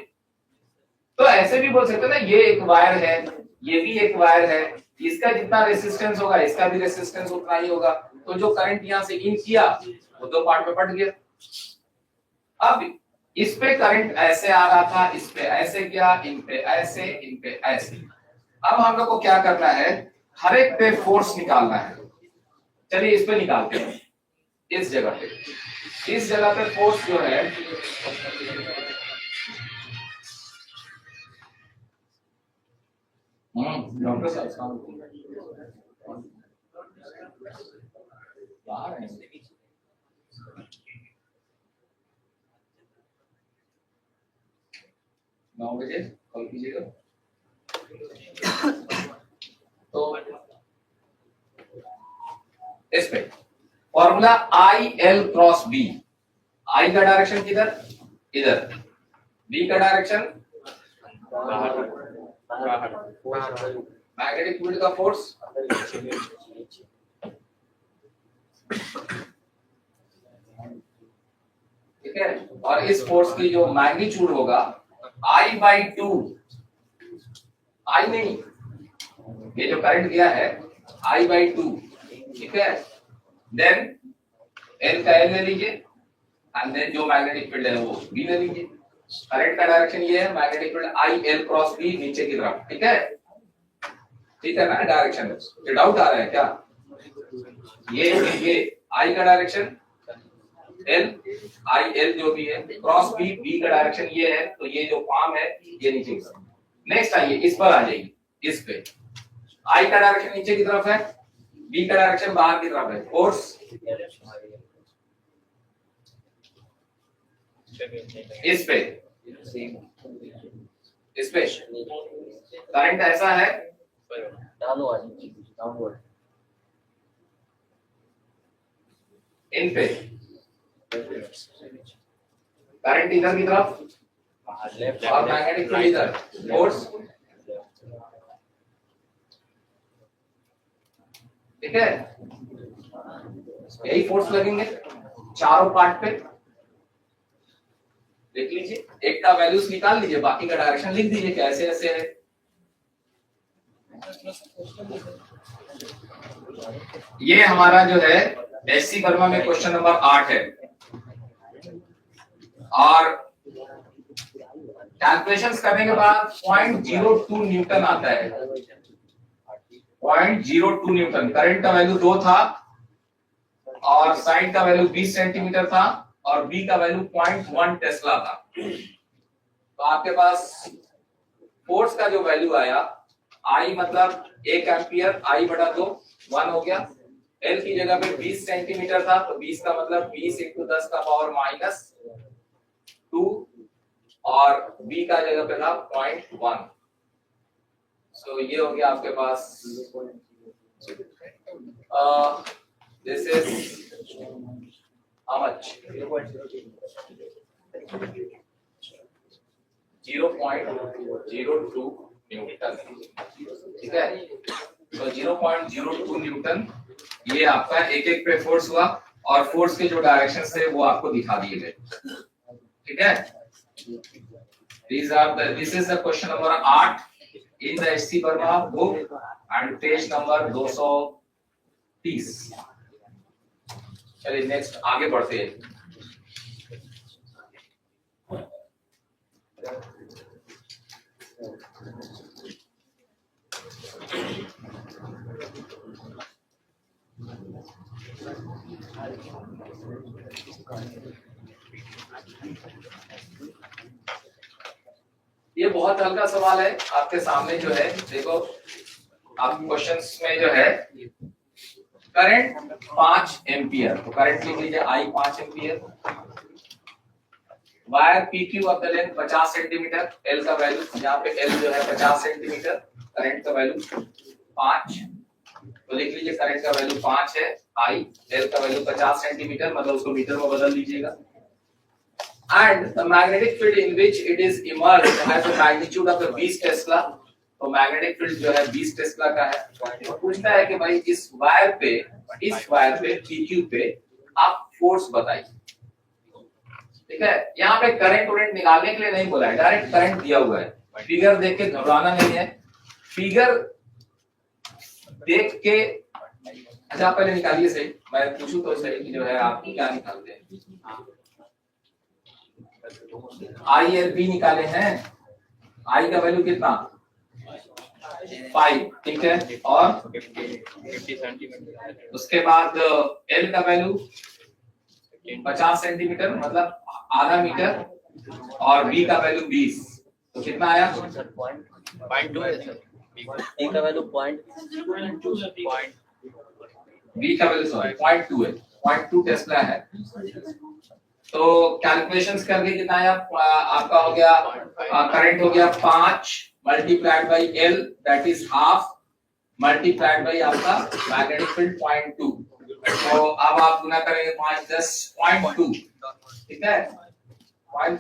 तो ऐसे भी बोल सकते हैं ना, ये एक वायर है, ये भी एक वायर है, इसका जितना रेसिस्टेंस होगा इसका भी रेसिस्टेंस उतना ही होगा, तो जो करंट यहाँ से इन किया वो दो पार्ट में बट गया। अब इस पे करंट ऐसे आ रहा था, इस पे ऐसे गया, इन पे ऐसे, इन पे ऐसे। अब हम लोग को क्या करना है, हर एक पे फोर्स निकालना है। चलिए इस पे निकालते हैं, इस जगह पे फोर्स जो है, डॉक्टर साहब बाहर है, 9 बजे कॉल कीजिएगा। तो इस पे formula IL cross B, I का डायरेक्शन किधर, इधर, B का डायरेक्शन मैग्नेटिक फील्ड का फोर्स, ठीक है, और इस फोर्स की जो मैग्नीट्यूड होगा I/2, I नहीं, ये जो करंट दिया है I/2, ठीक है, देन L का L ले लीजिए एंड देन जो मैग्नेटिक फील्ड है वो B ले लीजिए। करंट का डायरेक्शन ये है, magnetic field IL cross B नीचे की तरफ, ठीक है, ठीक है ना डायरेक्शन। ये डाउट आ रहा है क्या? ये I का डायरेक्शन L, IL जो भी है, क्रॉस B का डायरेक्शन ये है, तो ये जो फॉर्म है ये नीचे की तरफ। नेक्स्ट आइए इस पर आ जाइए, इस पे I का डायरेक्शन नीचे की तरफ है, B का डायरेक्शन बाहर की तरफ है, फोर्स इस पे करंट ऐसा है, इन पे करंट इधर की तरफ और मैग्नेटिक फील्ड इधर, फोर्स, ठीक है, यही फोर्स लगेंगे चारों पार्ट पे। देख लीजिए, एक का वैल्यूज निकाल लीजिए, बाकी का डायरेक्शन लिख दीजिए कैसे ऐसे है। ये हमारा जो है एससी वर्मा में क्वेश्चन नंबर 8 है, और कैलकुलेशंस करने के बाद 0.02 न्यूटन आता है। 0.02 न्यूटन, करंट का वैल्यू 2 था और साइड का वैल्यू 20 सेंटीमीटर था और बी का वैल्यू 0.1 टेस्ला था। तो आपके पास फोर्स का जो वैल्यू आया, आई मतलब 1 एम्पियर, I/2 1 हो गया। एल की जगह पे 20 सेंटीमीटर था, तो 20 का मतलब 20 × 10 का पावर -2, और बी का जगह पे था 0.1। सो ये हो गया आपके पास, this is how much? 0.02 newton, ठीक है। तो 0.02 न्यूटन ये आपका एक एक पे फोर्स हुआ, और फोर्स के जो डायरेक्शन थे वो आपको दिखा दिए गए, ठीक है। This is the question number 8 in the SC Verma book and page number 230। चलिए नेक्स्ट आगे बढ़ते हैं। ये बहुत हल्का सवाल है आपके सामने जो है, देखो आप क्वेश्चंस में जो है करंट 5 एम्पियर, तो करंट लिख लीजिए I 5 ampere, wire PQ of the length 50 centimetre, L का वैल्यू यहाँ पे L जो है 50 सेंटीमीटर, करंट का वैल्यू 5, तो लिख लीजिए करंट का वैल्यू 5 है, I, L का वैल्यू 50 सेंटीमीटर, मतलब उसको मीटर में बदल लीजिएगा। And the magnetic field in which it is immersed has a magnitude of 20 Tesla, तो मैग्नेटिक फील्ड जो है 20 टेस्ला का है। तो पूछता है कि भाई इस वायर पे PQ पे आप फोर्स बताइए, ठीक है। यहाँ पे करंट निकालने के लिए नहीं बोला है, डायरेक्ट करंट दिया हुआ है। फिगर देख के घबराना नहीं है, फिगर देख के अच्छा आप पहले निकालिए सही, मैं पूछूं तो सही कि जो है आप क्या निकालते हैं। आई एल बी निकाले हैं, आई का वैल्यू कितना 5, ठीक है, और 50 सेंटीमीटर, उसके बाद एल का वैल्यू 50 सेंटीमीटर मतलब आधा मीटर, और बी का वैल्यू 20, तो कितना आया 0.2 है सर, ए का वैल्यू पॉइंट बी का वैल्यू सॉरी 0.2 है, 0.2 टेस्ला है। तो कैलकुलेशंस करके कितना आया आपका हो गया, करंट हो गया 5 multiplied by L that is half multiplied by आपका मैग्नेटिक फील्ड 0.2, तो अब आप गुना करेंगे 5 10 0.2, ठीक है 0.5,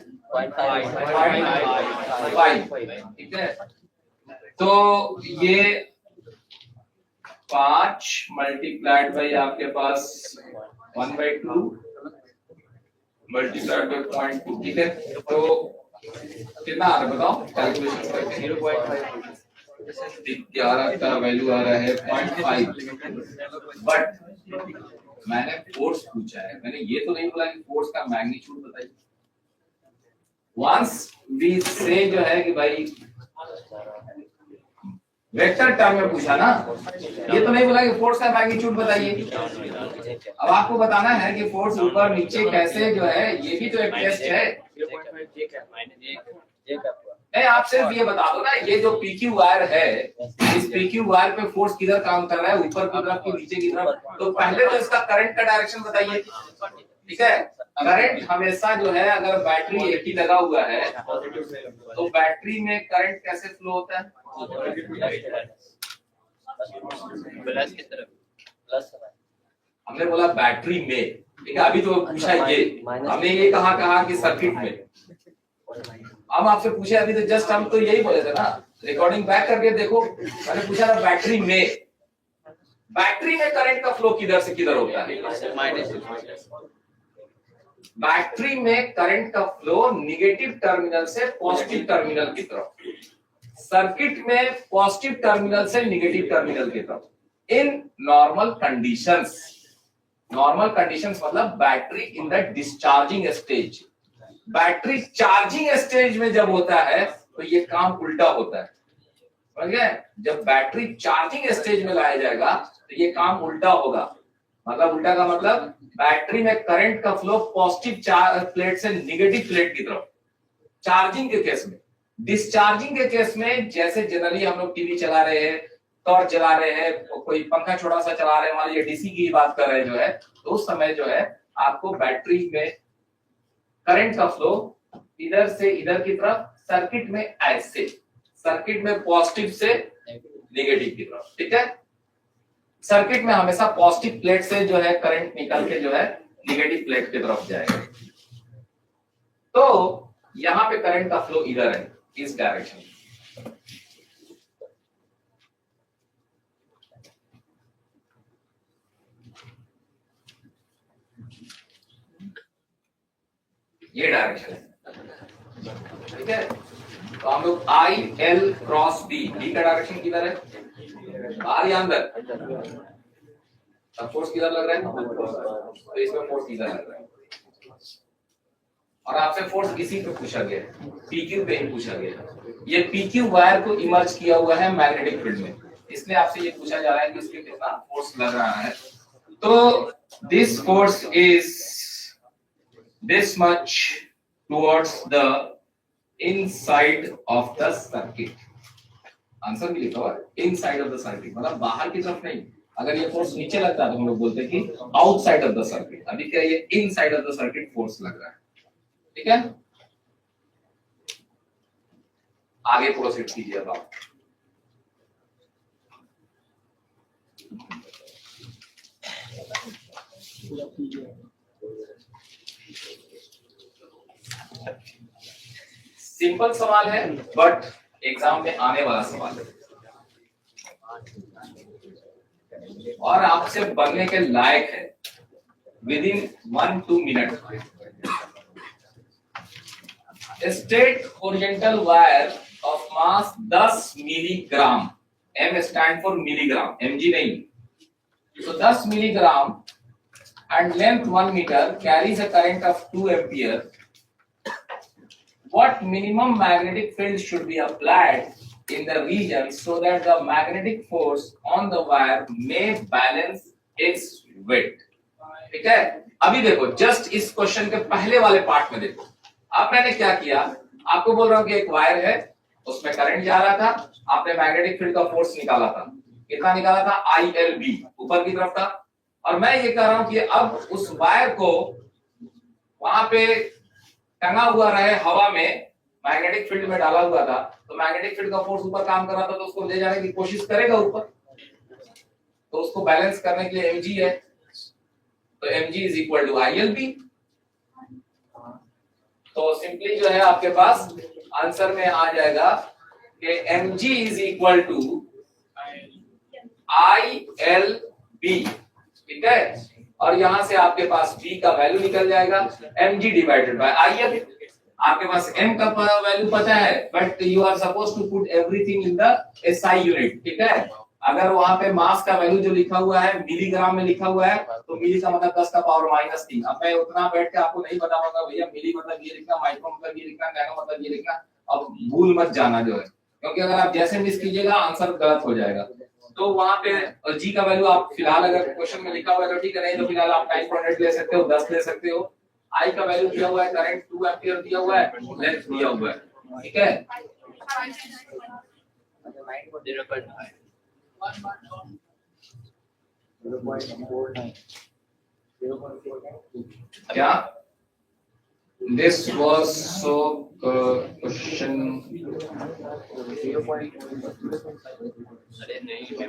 ठीक है। तो ये 5 मल्टीप्लाइड बाई आपके पास 1/2 मल्टीप्लाइड बाई 0.2, ठीक है। तो कितना आ रहा है बताओ कैलकुलेशन करके, 11 का वैल्यू आ रहा है 0.5, बट मैंने फोर्स पूछा है, मैंने ये तो नहीं बोला कि फोर्स का मैग्नीट्यूड बताइए। वंस वी से जो है कि भाई वेक्टर टर्म में पूछा ना, ये तो नहीं बोला कि फोर्स का मैग्नीट्यूड बताइए। अब आपको बताना है कि फोर्स ऊपर नीचे कैसे जो है, ये भी तो एक टेस्ट है। नहीं आप सिर्फ ये बता दो ना, ये जो PQ वायर है, इस PQ वायर पे फोर्स किधर काम कर रहा है, ऊपर की तरफ कि नीचे की तरफ, तो पहले तो इसका करंट का डायरेक्शन बताइए, ठीक है। करंट हमेशा जो है, अगर बैटरी एक ही लगा हुआ है तो बैटरी में करंट कैसे फ्लो होता है, प्लस की तरफ, प्लस हमने बोला बैटरी में, ठीक है। अभी तो पूछा ये, हमने ये कहा कि सर्किट में, हम आपसे पूछे अभी तो जस्ट हम तो यही बोले थे ना, रिकॉर्डिंग बैक करके देखो, मैंने पूछा था बैटरी में करंट का फ्लो किधर से किधर होता है, बैटरी में करंट का फ्लो निगेटिव टर्मिनल से पॉजिटिव टर्मिनल की तरफ, सर्किट में पॉजिटिव टर्मिनल से निगेटिव टर्मिनल की तरफ, इन नॉर्मल कंडीशंस मतलब battery in the discharging stage. Battery charging stage में जब होता है तो ये काम उल्टा होता है, समझ गए। जब बैटरी चार्जिंग स्टेज में लाया जाएगा तो ये काम उल्टा होगा, मतलब उल्टा का मतलब बैटरी में करंट का फ्लो पॉजिटिव प्लेट से निगेटिव प्लेट की तरफ चार्जिंग के केस में। डिस्चार्जिंग के केस में जैसे जनरली हम लोग टीवी चला रहे हैं, टॉर्च चला रहे हैं, कोई पंखा छोटा सा चला रहे हैं, मान लीजिए डीसी की बात कर रहे हैं जो है, तो उस समय जो है आपको बैटरी में करंट का फ्लो इधर से इधर की तरफ, सर्किट में ऐसे, सर्किट में पॉजिटिव से नेगेटिव की तरफ, ठीक है। सर्किट में हमेशा पॉजिटिव प्लेट से जो है करंट निकल के जो है नेगेटिव प्लेट की तरफ जाएगा। तो यहां पे करंट का फ्लो इधर है, इस डायरेक्शन में। ये डायरेक्शन है, ठीक है। तो हम लोग I L cross B, B का डायरेक्शन किधर है, बाहर या अंदर, फोर्स किधर लग रहा है, तो इसमें फोर्स किधर लग रहा है। और आपसे फोर्स इसी पे पूछा गया, PQ पे ही पूछा गया। ये PQ वायर को इमर्ज किया हुआ है मैग्नेटिक फील्ड में, इसलिए आपसे ये पूछा जा रहा है कि इसके कितना फोर्स लग रहा है। तो this force is this much towards the inside of the circuit। Answer भी लिखा हुआ है inside of the circuit, मतलब बाहर की तरफ नहीं। अगर ये फोर्स नीचे लगता तो हम लोग बोलते कि आउटसाइड ऑफ द सर्किट, अभी क्या ये inside of the circuit force लग रहा है, ठीक है। आगे प्रोसीड कीजिए अब आप। सिंपल सवाल है बट एग्जाम में आने वाला सवाल है और आपसे बनने के लायक है with in 1-2 minute. Straight horizontal wire of mass 10 milligram, M stand for milligram, mg नहीं, so 10 milligram and length 1 meter carries a current of 2 ampere. What minimum magnetic field should be applied in the region so that the magnetic force on the wire may balance its weight? ठीक है, अभी देखो just इस question के पहले वाले part में देखो। अब मैंने क्या किया, आपको बोल रहा हूं कि एक वायर है, उसमें करंट जा रहा था, आपने मैग्नेटिक फील्ड का फोर्स निकाला था, कितना निकाला था, ILB, ऊपर की तरफ था। और मैं ये कह रहा हूं कि अब उस वायर को वहां पे टंगा हुआ रहे हवा में, मैग्नेटिक फील्ड में डाला हुआ था, तो मैग्नेटिक फील्ड का फोर्स ऊपर काम कर रहा था, तो उसको ले जाने की कोशिश करेगा ऊपर, तो उसको बैलेंस करने के लिए mg है, तो mg is equal to ILB। तो सिंपली जो है आपके पास आंसर में आ जाएगा कि mg is equal to ILB, ठीक है। और यहां से आपके पास b का वैल्यू निकल जाएगा mg डिवाइडेड बाय IL। आपके पास m का वैल्यू पता है, but you are suppose to put everything in the SI unit, ठीक है। अगर वहां पे मास का वैल्यू जो लिखा हुआ है मिलीग्राम में लिखा हुआ है, तो मिली का मतलब 10 का पावर -3। अब मैं उतना बैठ के आपको नहीं बताऊंगा भैया मिली मतलब ये लिखना, माइक्रो मतलब ये लिखना, नैनो मतलब ये लिखना, अब भूल मत जाना जो है, क्योंकि अगर आप जैसे मिस कीजिएगा आंसर गलत हो जाएगा। तो वहां पे जी का वैल्यू आप फिलहाल अगर क्वेश्चन में लिखा हुआ है तो ठीक है, नहीं तो फिलहाल आप 9.8 ले सकते हो, 10 ले सकते हो। आई का वैल्यू दिया हुआ है, करंट 2 एम्पीयर दिया हुआ है, लेंथ दिया हुआ है, ठीक है। क्या this was so question,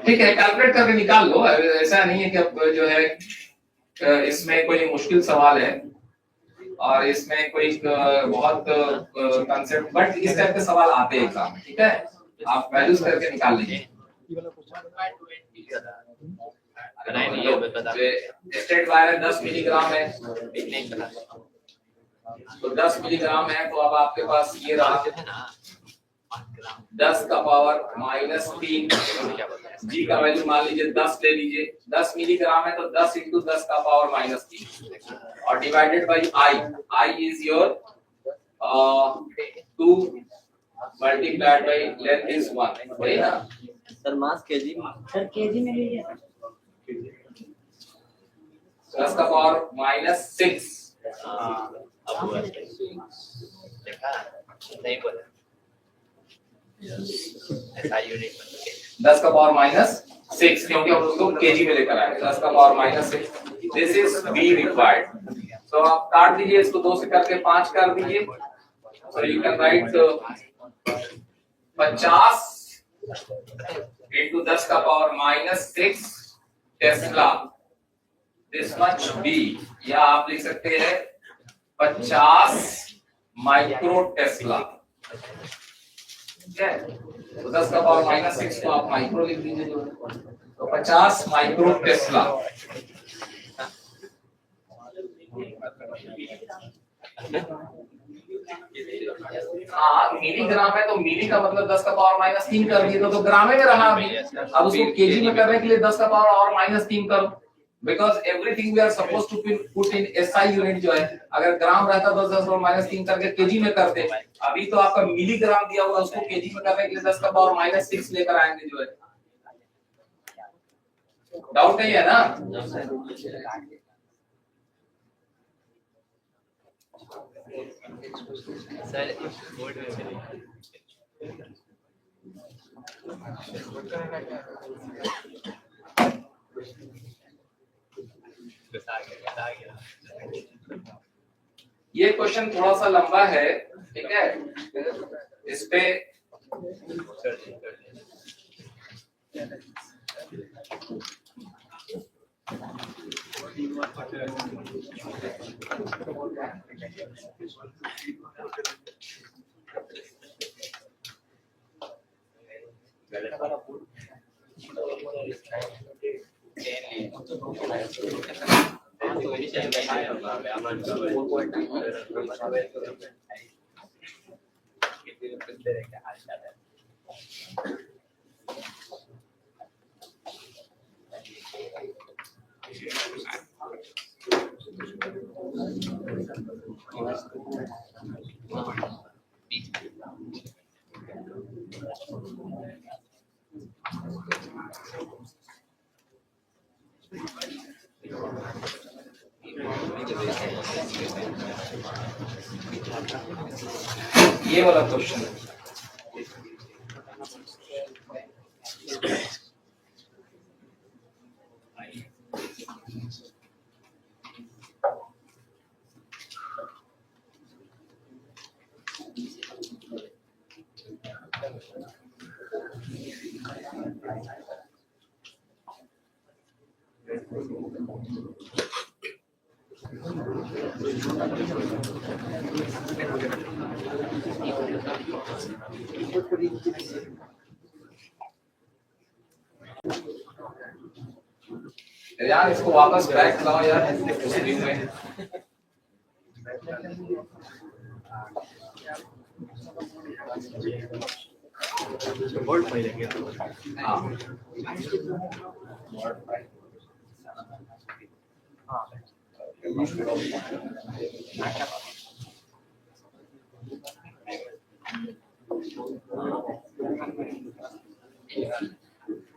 ठीक है, कैलकुलेट करके निकाल लो, ऐसा नहीं है कि अब जो है इसमें कोई मुश्किल सवाल है और इसमें कोई बहुत कंसेप्ट, बट इस टाइप के सवाल आते हैं एग्जाम में, ठीक है। आप वैल्यूज करके निकाल लीजिए। स्ट्रेट वायर है 10 मिलीग्राम है, तो 10 मिलीग्राम है, तो अब आपके पास ये रहा 10 का पावर -3, जी का वैल्यू मान लीजिए 10 ले लीजिए, 10 मिलीग्राम है तो 10 इंटू 10 का पावर -3 और divided by I is your 2 multiplied by length is 1, वही ना सर। मास केजी में, सर केजी में लीजिए, 10 का पावर -6, अब हुआ देखा नहीं बोला SI यूनिट 10 का पावर -6, क्योंकि हम उसको केजी में लेकर आए, 10 का power -6, this is be required. तो आप काट दीजिए इसको, 2 से करके 5 कर दीजिए, so you can write 50 into 10 का power -6 tesla, this much B, या आप लिख सकते हैं 50 माइक्रो टेस्ला, ठीक है। तो 10 का पावर -6 को आप माइक्रो लिख दीजिए जो है, तो 50 माइक्रो टेस्ला। हाँ मिलीग्राम है तो मिली का मतलब 10 का पावर -3 कर दिए, तो ग्राम में रहा अभी। अब उसको केजी में करने के लिए 10 का पावर और -3 करो, because everything we are suppose to put in SI unit जो है, अगर ग्राम रहता तो 10 और -3 करके केजी में करते, अभी तो आपका मिलीग्राम दिया हुआ, उसको केजी में करने के लिए 10 का पावर -6 लेकर आएंगे जो है। डाउट नहीं है ना? सर बोर्ड में चलिए ये क्वेश्चन थोड़ा सा लंबा है, ठीक है, इस पे ये वाला क्वेश्चन यार, इसको वापस बैक लाओ यार उस व्यू में। हाँ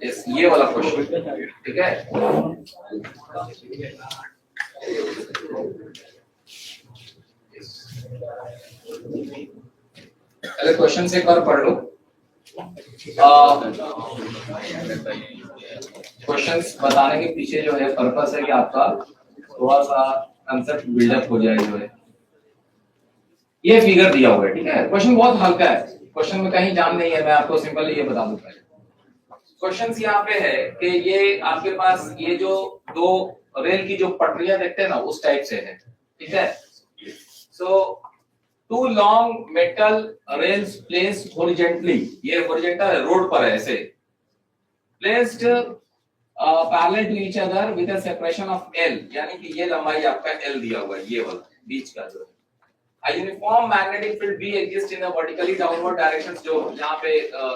यस, ये वाला क्वेश्चन, ठीक है। पहले क्वेश्चन से एक बार पढ़ लो। क्वेश्चंस बताने के पीछे जो है पर्पस है कि आपका थोड़ा सा कंसेप्ट बिल्डअप हो जाए। जो है ये फिगर दिया हुआ है, ठीक है। क्वेश्चन बहुत हल्का है, क्वेश्चन में कहीं जान नहीं है, मैं आपको सिंपल ये बता दूं। पहले क्वेश्चन यहाँ पे है कि ये आपके पास ये जो दो रेल की जो पटरियां देखते हैं ना, उस टाइप से है, ठीक है। So two long metal rails placed horizontally, ये हॉरिजॉन्टल है, रोड पर है ऐसे, placed parallel to each other with a separation of L, यानी कि ये लंबाई आपका L दिया हुआ है, ये वाला बीच का जो है। A uniform magnetic field B exists in a vertically downward direction, जो यहाँ पे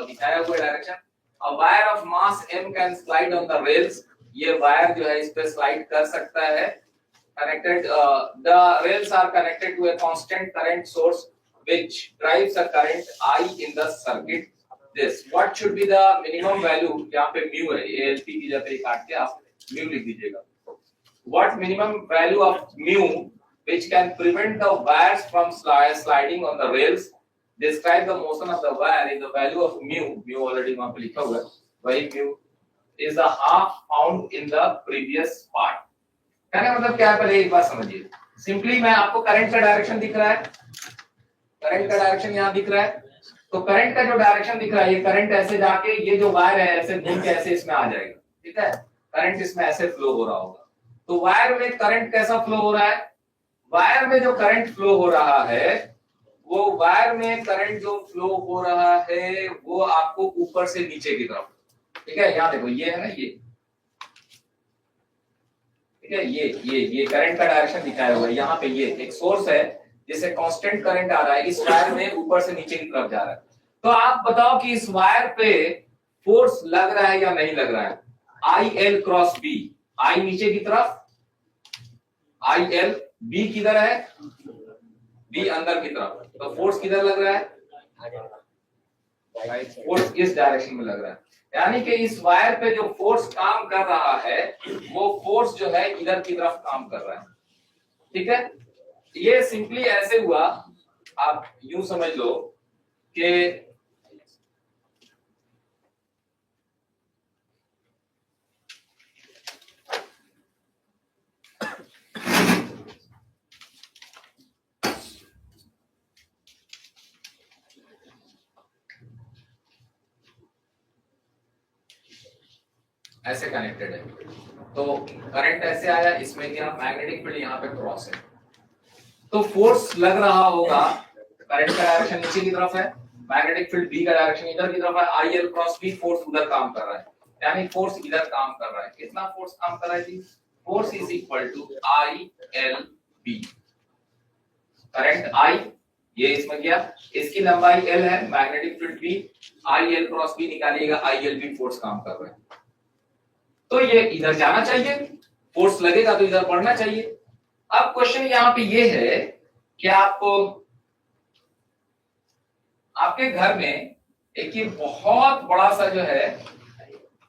दिखाया हुआ direction. A wire of mass M can slide on the rails, ये वायर जो है इस पे स्लाइड कर सकता है। Connected, the rails are connected to a constant current source which drives a current I in the circuit. This, what should be the minimum value? यहाँ पे mu है, ALP की जगह काट के आप mu लिख दीजिएगा। What minimum value of mu which can prevent the wires from sliding on the rails? Describe the motion of the wire in the value of mu. Mu already वहाँ पे लिखा हुआ है, वही mu is the half found in the previous part. कहने का मतलब क्या है, पहले एक बात समझिए। सिंपली मैं आपको करंट का डायरेक्शन दिख रहा है, करंट का डायरेक्शन यहाँ दिख रहा है, तो करंट का जो डायरेक्शन दिख रहा है, ये करंट ऐसे जाके ये जो वायर है ऐसे घूम के ऐसे इसमें आ जाएगा, ठीक है। करंट इसमें ऐसे फ्लो हो रहा होगा। तो वायर में करंट कैसा फ्लो हो रहा है? वायर में जो करंट फ्लो हो रहा है, वो वायर में करंट जो फ्लो हो रहा है वो आपको ऊपर से नीचे की तरफ, ठीक है। यहाँ देखो, ये है ना, ये ठीक है, ये करंट का डायरेक्शन दिखाया हुआ है। यहाँ पे ये एक सोर्स है जिससे कांस्टेंट करंट आ रहा है, इस वायर में ऊपर से नीचे की तरफ जा रहा है। तो आप बताओ कि इस वायर पे फोर्स लग रहा है या नहीं लग रहा है? IL क्रॉस B, I नीचे की तरफ, IL, B किधर है? B अंदर की तरफ, तो फोर्स किधर लग रहा है? फोर्स इस डायरेक्शन में लग रहा है। यानी कि इस वायर पे जो फोर्स काम कर रहा है वो फोर्स जो है इधर की तरफ काम कर रहा है, ठीक है। ये सिंपली ऐसे हुआ, आप यूं समझ लो कि ऐसे कनेक्टेड है, तो करंट ऐसे आया, इसमें क्या मैग्नेटिक फील्ड यहाँ पे क्रॉस है, तो फोर्स लग रहा होगा, करंट का डायरेक्शन नीचे की तरफ है, मैग्नेटिक फील्ड बी का डायरेक्शन इधर की तरफ है, I L cross B, force उधर काम कर रहा है, यानी फोर्स इधर काम कर रहा है। कितना फोर्स काम कर रहा है जी? Force is equal to I L B, current I ये इसमें गया, इसकी लंबाई एल है, magnetic field B, I L cross B निकालिएगा, आई एल बी फोर्स काम कर रहा है, तो ये इधर जाना चाहिए, फोर्स लगेगा तो इधर पड़ना चाहिए। अब क्वेश्चन यहाँ पे ये है कि आपको आपके घर में एक ये बहुत बड़ा सा जो है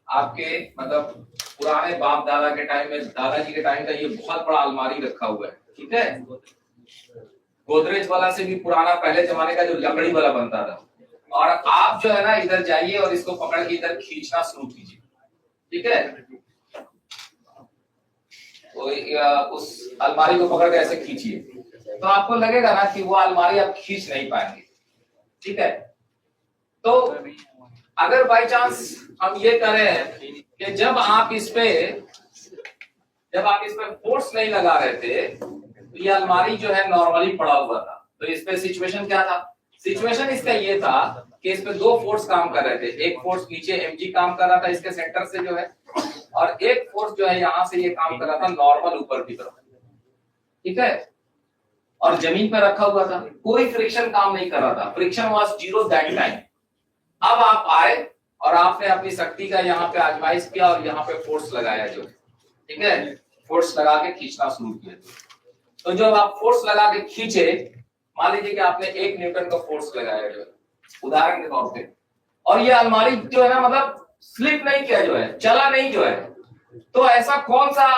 आपके मतलब पुराने बाप दादा के टाइम में, दादाजी के टाइम का ये बहुत बड़ा अलमारी रखा हुआ है, ठीक है, गोदरेज वाला से भी पुराना, पहले जमाने का जो लकड़ी वाला बनता था, और आप जो है ना इधर जाइए और इसको पकड़ के इधर खींचना शुरू कीजिए, ठीक है, तो उस अलमारी को पकड़ के ऐसे खींचिए, तो आपको लगेगा ना कि वो अलमारी आप खींच नहीं पाएंगे, ठीक है। तो अगर बाई चांस हम ये करें कि जब आप इस पे फोर्स नहीं लगा रहे थे, तो ये अलमारी जो है नॉर्मली पड़ा हुआ था, तो इस पे सिचुएशन क्या था? सिचुएशन इसका ये था कि इस पे दो फोर्स काम कर रहे थे, एक फोर्स नीचे mg काम कर रहा था इसके सेंटर से जो है, और एक फोर्स जो है यहाँ से ये काम कर रहा था नॉर्मल ऊपर की तरफ, ठीक है, और जमीन पे रखा हुआ था, कोई फ्रिक्शन काम नहीं कर रहा था, friction was zero that time. अब आप आए और आपने अपनी शक्ति का यहाँ पे आजमाइश किया और यहाँ पे फोर्स लगाया जो, ठीक है, फोर्स लगा के खींचना शुरू किया, तो जब आप फोर्स लगा के खींचे, मान लीजिए कि आपने 1 न्यूटन का फोर्स लगाया जो है उदाहरण के तौर पे, और ये अलमारी जो है ना मतलब स्लिप नहीं किया जो है, चला नहीं जो है, तो ऐसा कौन सा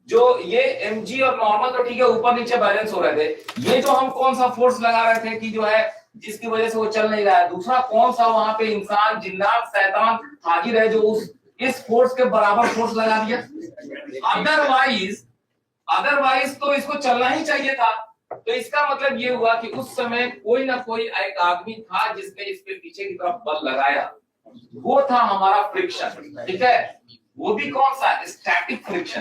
जो ये mg और नॉर्मल तो ठीक है ऊपर नीचे बैलेंस हो रहे थे, ये जो हम कौन सा फोर्स लगा रहे थे कि जो है जिसकी वजह से वो चल नहीं रहा है, दूसरा कौन सा वहां पे इंसान जिन्नात शैतान हाजिर है जो इस फोर्स के बराबर फोर्स लगा दिया, अदरवाइज तो इसको चलना ही चाहिए था। तो इसका मतलब ये हुआ कि उस समय कोई ना कोई एक आदमी था जिसने इसके पीछे की तरफ बल लगाया, वो था हमारा फ्रिक्शन, ठीक है, वो भी कौन सा? स्टैटिक फ्रिक्शन,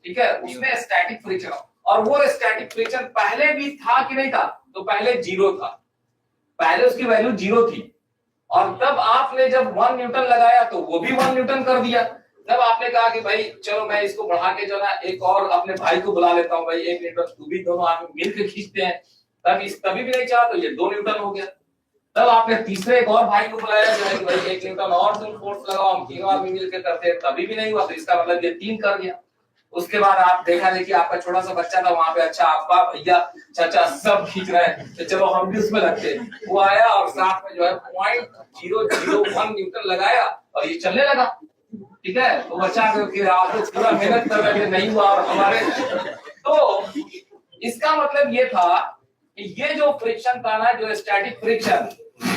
ठीक है, उसमें स्टैटिक फ्रिक्शन, और वो स्टैटिक फ्रिक्शन पहले भी था कि नहीं था? तो पहले जीरो था, पहले उसकी वैल्यू जीरो थी, और तब आपने जब 1 न्यूटन लगाया तो वो भी 1 न्यूटन कर दिया। तब आपने कहा कि भाई चलो मैं इसको बढ़ा के जो ना एक और अपने भाई को बुला लेता हूँ, भाई 1 न्यूटन तू भी, दोनों आदमी मिलकर खींचते हैं, तभी भी नहीं चाहा तो ये 2 न्यूटन हो गया। तब आपने तीसरे एक और भाई को बुलाया जो है कि भाई 1 न्यूटन और तुम फोर्स लगाओ, हम तीनों आदमी मिलकर करते हैं, तभी भी नहीं हुआ, तो इसका मतलब ये 3 कर दिया। उसके बाद आप देखा देखिए आपका छोटा सा बच्चा था वहां पे, अच्छा अब्बा भैया चाचा सब खींच रहे हैं तो चलो हम भी उसमें लगते हैं, वो आया और साथ में जो है 0.001 न्यूटन लगाया और ये चलने लगा, ठीक है, तो बच्चा फिर आप लोग पूरा मेहनत कर रहे थे, नहीं हुआ, और हमारे तो इसका मतलब ये था कि ये जो फ्रिक्शन था ना, जो स्टैटिक फ्रिक्शन,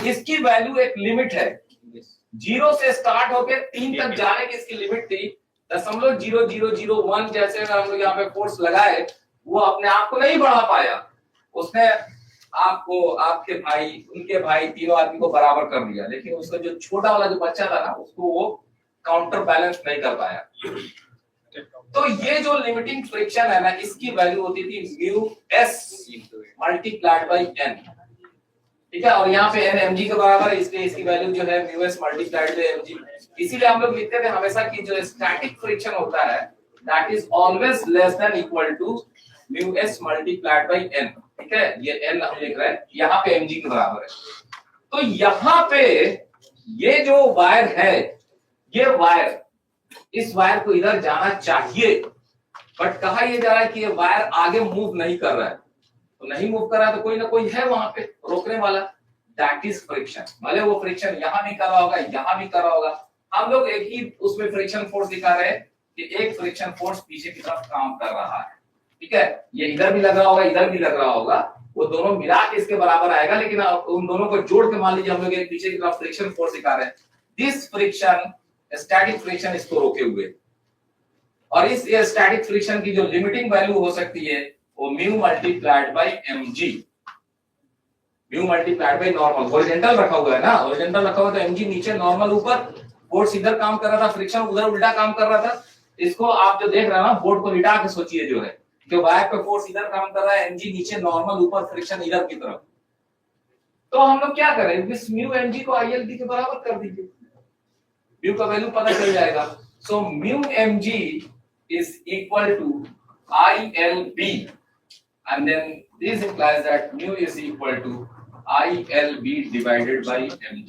इसकी वैल्यू एक लिमिट है, 0 से स्टार्ट होकर 3 तक जाने की इसकी लिमिट थी, 0.0001 जैसे अगर हम लोग यहाँ पे फोर्स लगाए, वो अपने आप को नहीं बढ़ा पाया, उसने आपको, आपके भाई, उनके भाई, तीनों आदमी को बराबर कर दिया, लेकिन उसका जो छोटा वाला जो बच्चा था ना, उसको वो काउंटर बैलेंस नहीं कर पाया। तो ये जो लिमिटिंग फ्रिक्शन है ना, इसकी वैल्यू होती थी mu S multiplied by N, ठीक है, और यहाँ पे n mg के बराबर है, इसलिए इसकी वैल्यू जो है mu S multiplied by mg। इसीलिए हम लोग लिखते थे हमेशा कि जो स्टैटिक फ्रिक्शन होता है that is always less than equal to mu S multiplied by n, ठीक है, ये n हम लिख रहे हैं, यहाँ पे mg के बराबर है। तो यहाँ पे ये जो वायर है, ये वायर, इस वायर को इधर जाना चाहिए, बट कहा यह जा रहा है कि ये वायर आगे मूव नहीं कर रहा है, तो नहीं मूव कर रहा है तो कोई ना कोई है वहां पे रोकने वाला, दैट इज फ्रिक्शन। भले वो फ्रिक्शन यहाँ भी कर रहा होगा, यहाँ भी कर रहा होगा, हम लोग एक ही उसमें फ्रिक्शन फोर्स दिखा रहे हैं कि एक फ्रिक्शन फोर्स पीछे की तरफ काम कर रहा है, ठीक है, ये इधर भी लग रहा होगा, इधर भी लग रहा होगा, वो दोनों मिला के इसके बराबर आएगा, लेकिन उन दोनों को जोड़ के मान लीजिए हम लोग एक पीछे की तरफ फ्रिक्शन फोर्स दिखा रहे हैं, दिस फ्रिक्शन स्टैटिक फ्रिक्शन इसको रोके हुए, और इस स्टैटिक फ्रिक्शन की जो लिमिटिंग वैल्यू हो सकती है वो mu multiplied by mg, mu multiplied by normal, horizontal रखा हुआ है ना, हॉरिजॉन्टल रखा हुआ तो mg नीचे, नॉर्मल ऊपर, फोर्स इधर काम कर रहा था, फ्रिक्शन उधर उल्टा काम कर रहा था। इसको आप जो देख रहे हैं ना, बोर्ड को लिटा के सोचिए जो है कि वायर पे फोर्स इधर काम कर रहा है, mg नीचे नॉर्मल, ऊपर फ्रिक्शन इधर की तरफ। तो हम लोग क्या करें, इस म्यू mg को ILB के बराबर कर दीजिए, म्यू का वैल्यू पता चल जाएगा। So mu mg is equal to ILB and then this implies that mu is equal to ILB divided by mg।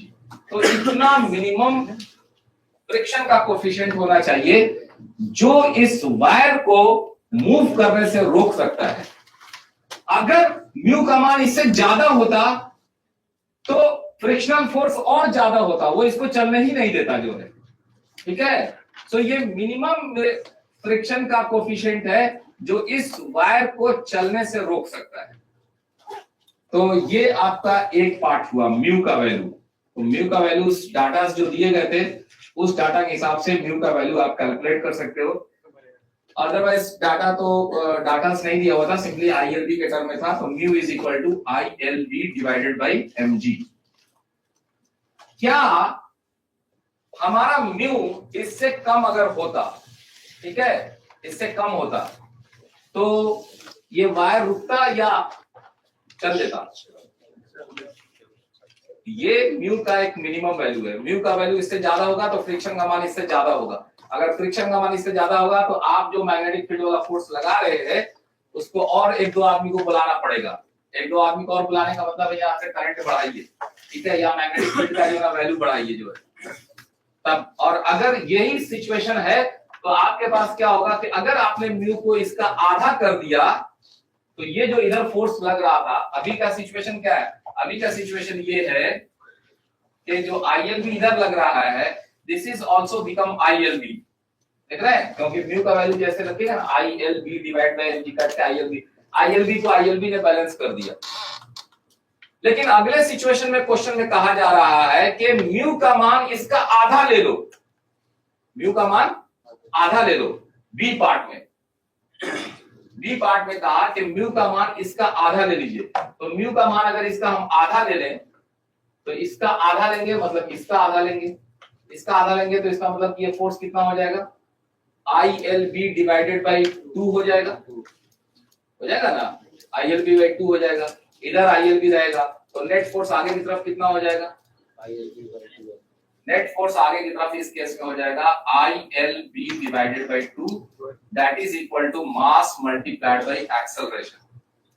तो इतना मिनिमम फ्रिक्शन का कोफिशिएंट होना चाहिए जो इस वायर को मूव करने से रोक सकता है। अगर म्यू का मान इससे ज्यादा होता तो फ्रिक्शनल फोर्स और ज्यादा होता, वो इसको चलने ही नहीं देता जो है, ठीक है। सो ये मिनिमम फ्रिक्शन का कोफिशिएंट है जो इस वायर को चलने से रोक सकता है। तो ये आपका एक पार्ट हुआ म्यू का वैल्यू। तो म्यू का वैल्यू डाटा जो दिए गए थे उस डाटा के हिसाब से म्यू का वैल्यू आप कैलकुलेट कर सकते हो। अदरवाइज डाटा तो डाटा नहीं दिया हुआ था, सिंपली ILB के टर्म में था। तो mu is equal to ILB divided by mg। क्या हमारा म्यू इससे कम अगर होता, ठीक है, इससे कम होता तो ये वायर रुकता या चल देता? ये म्यू का एक मिनिमम वैल्यू है। म्यू का वैल्यू इससे ज्यादा होगा तो फ्रिक्शन का मान इससे ज्यादा होगा। अगर फ्रिक्शन का मान इससे ज्यादा होगा तो आप जो मैग्नेटिक फील्ड वाला फोर्स लगा रहे हैं उसको और एक दो आदमी को बुलाना पड़ेगा। एक दो आदमी को और बुलाने का मतलब है यहाँ से करंट बढ़ाइए, ठीक है, या मैग्नेटिक फील्ड का जो है वैल्यू बढ़ाइए जो है तब। और अगर यही सिचुएशन है तो आपके पास क्या होगा कि अगर आपने म्यू को इसका आधा कर दिया तो ये जो इधर फोर्स लग रहा था, अभी का सिचुएशन क्या है, अभी का सिचुएशन ये है कि जो ILB इधर लग रहा है this is also become ILB, देख रहे हैं, क्योंकि म्यू का वैल्यू जैसे रखेगा ना ILB डिवाइड बाय mg करके ILB को ILB ने बैलेंस कर दिया। लेकिन अगले सिचुएशन में क्वेश्चन में कहा जा रहा है कि म्यू का मान इसका आधा ले लो, म्यू का मान आधा ले लो। बी पार्ट में कहा कि म्यू का मान इसका आधा ले लीजिए। तो म्यू का मान अगर इसका हम आधा ले लें तो इसका आधा लेंगे मतलब इसका आधा लेंगे, इसका आधा लेंगे तो इसका मतलब ये फोर्स कितना हो जाएगा, ILB डिवाइडेड बाई 2 हो जाएगा ना, ILB बाई 2 हो जाएगा। इधर ILB रहेगा तो नेट फोर्स आगे की तरफ कितना हो जाएगा, नेट फोर्स आगे की तरफ इस केस में हो जाएगा ILB divided by 2 that is equal to mass multiplied by acceleration.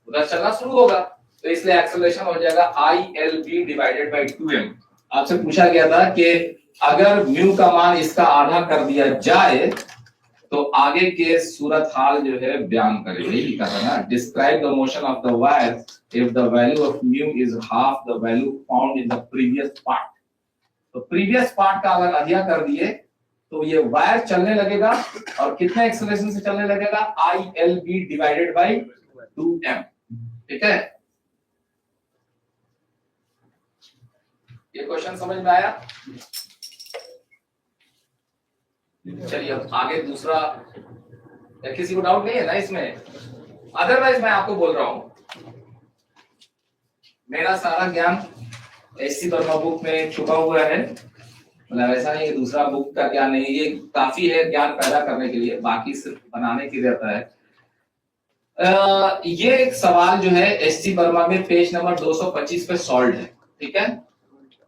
उधर चलना शुरू होगा तो इसलिए एक्सेलरेशन हो जाएगा ILB डिवाइडेड बाई 2m। आपसे पूछा गया था कि अगर म्यू का मान इसका आधा कर दिया जाए तो आगे के सूरत हाल जो है बयान करें, यही लिखा था ना, describe the motion of the wire if the value of mu is half the value found in the previous part. तो प्रीवियस पार्ट का अगर आधा कर दिए तो ये वायर चलने लगेगा और कितने एक्सेलरेशन से चलने लगेगा, ILB डिवाइडेड बाई 2m, ठीक है। ये क्वेश्चन समझ में आया? चलिए अब आगे दूसरा, किसी को डाउट नहीं है ना इसमें? अदरवाइज मैं आपको बोल रहा हूं मेरा सारा ज्ञान SC वर्मा बुक में छुपा हुआ है, मतलब ऐसा नहीं है दूसरा बुक का ज्ञान नहीं, ये काफी है ज्ञान पैदा करने के लिए, बाकी सिर्फ बनाने के लिए रहता है। ये एक सवाल जो है SC वर्मा में पेज नंबर 225 पे सॉल्व है, ठीक है,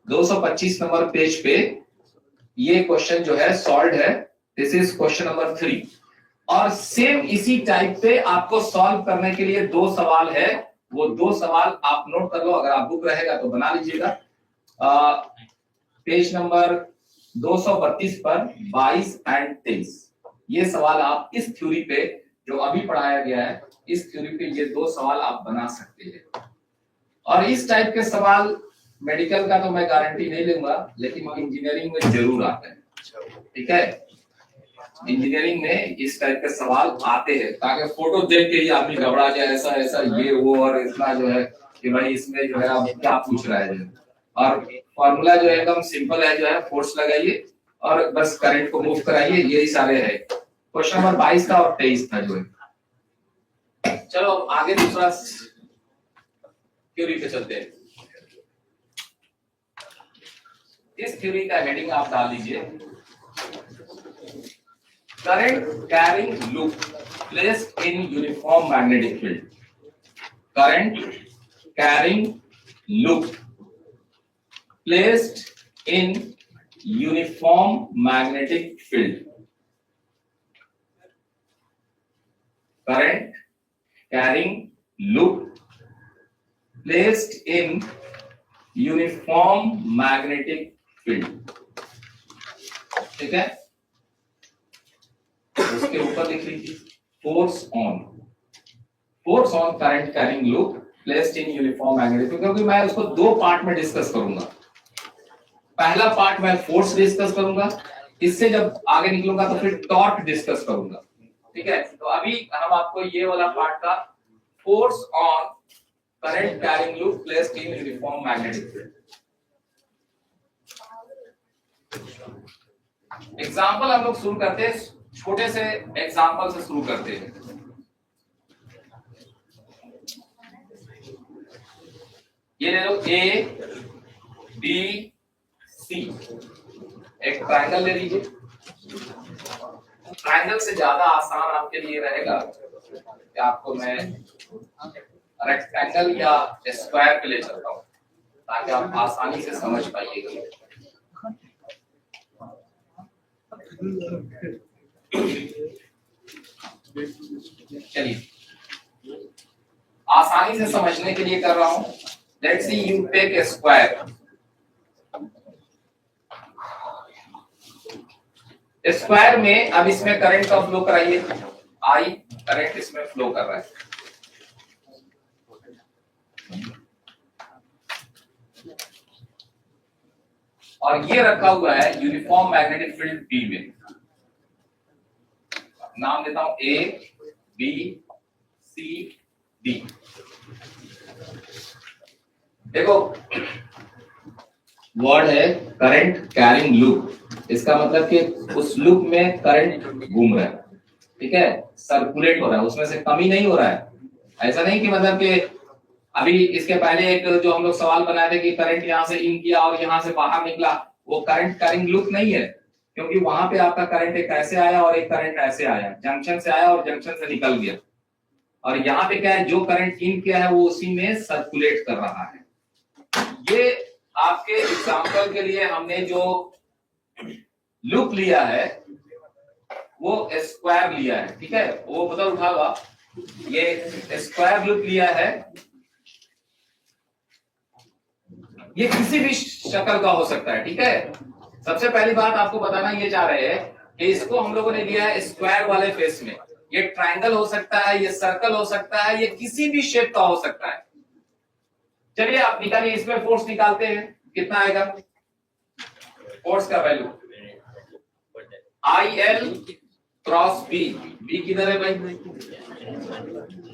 225 नंबर पेज पे ये क्वेश्चन जो है सॉल्व है। दिस इज क्वेश्चन नंबर 3 और सेम इसी टाइप पे आपको सॉल्व करने के लिए दो सवाल है, वो दो सवाल आप नोट कर लो, अगर आप बुक रहेगा तो बना लीजिएगा। पेज नंबर 232 पर 22 एंड 23 ये सवाल आप इस थ्योरी पे जो अभी पढ़ाया गया है इस थ्योरी पे ये दो सवाल आप बना सकते हैं। और इस टाइप के सवाल मेडिकल का तो मैं गारंटी नहीं लूंगा लेकिन इंजीनियरिंग में जरूर आते हैं, ठीक है, इंजीनियरिंग में इस टाइप के सवाल आते हैं ताकि फोटो देख के ही आदमी घबरा जाए, ऐसा ऐसा ये वो और इतना जो है कि भाई इसमें जो है आप क्या पूछ रहा है। और फॉर्मूला जो है एकदम सिंपल है, जो है फोर्स लगाइए और बस करंट को मूव कराइए, यही सारे है। क्वेश्चन नंबर 22 था और 23 था जो है। चलो आगे दूसरा थ्योरी पे चलते हैं। इस थ्योरी का हेडिंग आप डाल लीजिए current carrying loop placed in uniform magnetic field. Current carrying loop placed in uniform magnetic field. Current carrying loop placed in uniform magnetic field। ठीक है, उसके ऊपर लिख लीजिए force on current carrying loop placed in uniform magnetic field, क्योंकि मैं उसको दो पार्ट में डिस्कस करूंगा। पहला पार्ट मैं फोर्स डिस्कस करूंगा, इससे जब आगे निकलूंगा तो फिर टॉर्क डिस्कस करूंगा। ठीक है, तो अभी हम आपको ये वाला पार्ट का force on current carrying loop placed in uniform magnetic field। Example हम लोग शुरू करते हैं, छोटे से एग्जाम्पल से शुरू करते हैं। ये ले लो ए बी सी, एक ट्रायंगल ले लीजिए। ट्रायंगल से ज्यादा आसान आपके लिए रहेगा कि आपको मैं रेक्टेंगल या स्क्वायर पे ले चलता हूं ताकि आप आसानी से समझ पाइएगा। चलिए, आसानी से समझने के लिए कर रहा हूं। Let's see you take a square. Square में अब इसमें करंट का फ्लो कराइए, आई करंट इसमें फ्लो कर रहा है। और ये रखा हुआ है यूनिफॉर्म मैग्नेटिक फील्ड बी में। नाम देता हूं ए बी सी डी। देखो वर्ड है करंट कैरिंग लूप, इसका मतलब कि उस लूप में करंट घूम रहा है। ठीक है, सर्कुलेट हो रहा है, उसमें से कमी नहीं हो रहा है। ऐसा नहीं कि मतलब कि अभी इसके पहले एक जो हम लोग सवाल बनाए थे कि करंट यहां से इन किया और यहां से बाहर निकला, वो करंट कैरिंग लूप नहीं है, क्योंकि वहां पे आपका करंट एक ऐसे आया और एक करंट ऐसे आया, जंक्शन से आया और जंक्शन से निकल गया। और यहाँ पे क्या है, जो करंट इन किया है वो उसी में सर्कुलेट कर रहा है। ये आपके एग्जाम्पल के लिए हमने जो लूप लिया है वो स्क्वायर लिया है। ठीक है, वो पता उठावा, ये स्क्वायर लूप लिया है। ये किसी भी शक्ल का हो सकता है। ठीक है, सबसे पहली बात आपको बताना ये चाह रहे हैं कि इसको हम लोगों ने लिया है स्क्वायर वाले फेस में। ये ट्रायंगल हो सकता है, ये सर्कल हो सकता है, ये किसी भी शेप का हो सकता है। चलिए आप निकालिए, इसमें फोर्स निकालते हैं, कितना आएगा फोर्स का value. I L cross B, B किधर है भाई,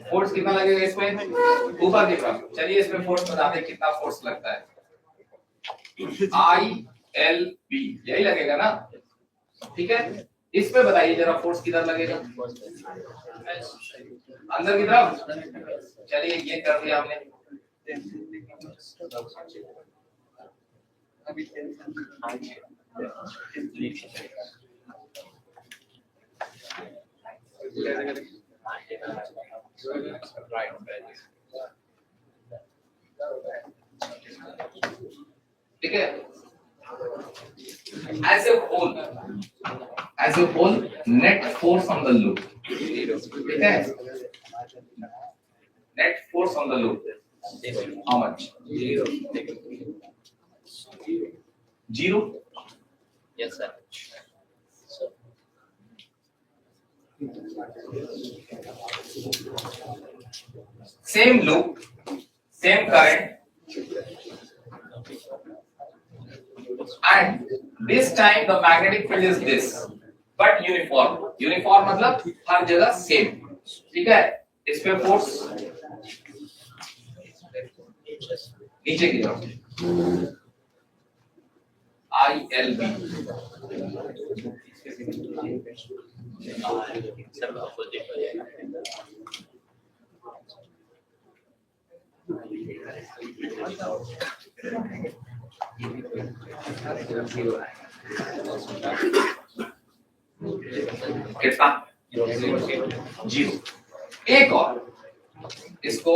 फोर्स कितना लगेगा इसमें, ऊपर की तरफ। चलिए इसमें फोर्स बताते हैं कितना फोर्स लगता है। आई एल बी यही लगेगा ना। ठीक है, इस पे बताइए जरा फोर्स किधर लगेगा, अंदर की तरफ। चलिए ये कर दिया हमने। ठीक है, as a whole net force on the loop, ठीक है, net force on the loop how much, zero? Yes sir. Same loop, same current, and this time the magnetic field is this, but uniform। uniform मतलब हर जगह same. ठीक है, इस पे force नीचे की तरफ आई एल बी। सर आपको देखो कितना? 0। एक और इसको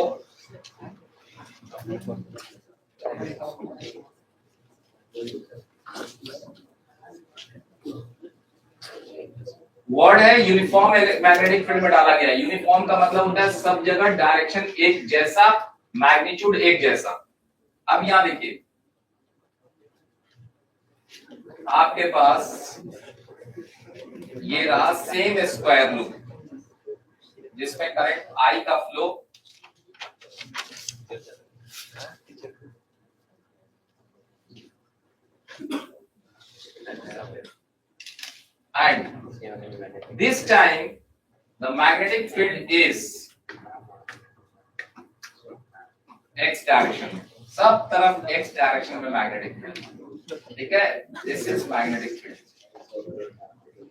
वर्ड है यूनिफॉर्म मैग्नेटिक फील्ड में डाला गया। यूनिफॉर्म का मतलब होता है सब जगह डायरेक्शन एक जैसा, मैग्नीट्यूड एक जैसा। अब यहां देखिए, आपके पास ये रहा सेम स्क्वायर लूप जिसमें करंट आई का flow and this time the magnetic field is x direction, सब तरफ x डायरेक्शन में मैग्नेटिक फील्ड। ठीक है, दिस इज मैग्नेटिक फील्ड।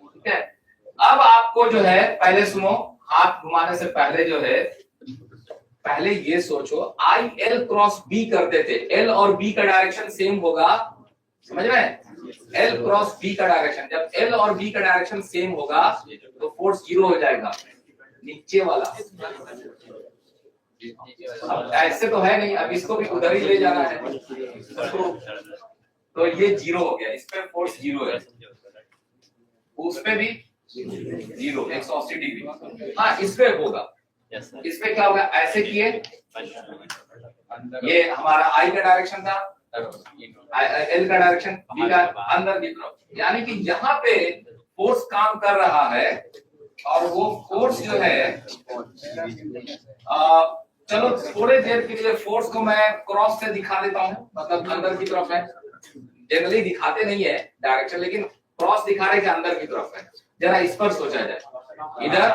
ठीक है, अब आपको जो है पहले सुनो, हाथ घुमाने से पहले जो है पहले ये सोचो आई एल क्रॉस बी करते थे, एल और बी का डायरेक्शन सेम होगा, समझ रहे हैं? एल क्रॉस बी का डायरेक्शन, जब एल और बी का डायरेक्शन सेम होगा तो फोर्स 0 हो जाएगा, नीचे वाला। अब ऐसे तो है नहीं, अब इसको भी उधर ही ले जाना है तो ये 0 हो गया, इस पे फोर्स 0 है, उस पे भी 0, 180 डिग्री। हाँ, इस पे होगा, इस पे क्या होगा? ऐसे किए, ये हमारा आई का डायरेक्शन था, एल का डायरेक्शन, बी का अंदर की तरफ, यानी कि यहाँ पे फोर्स काम कर रहा है और वो फोर्स जो है चलो थोड़े देर के लिए फोर्स को मैं क्रॉस से दिखा देता हूँ, मतलब अंदर की तरफ है। जनरली दिखाते नहीं है डायरेक्शन, लेकिन क्रॉस दिखा रहे कि अंदर की तरफ है। जरा इस पर सोचा जाए, इधर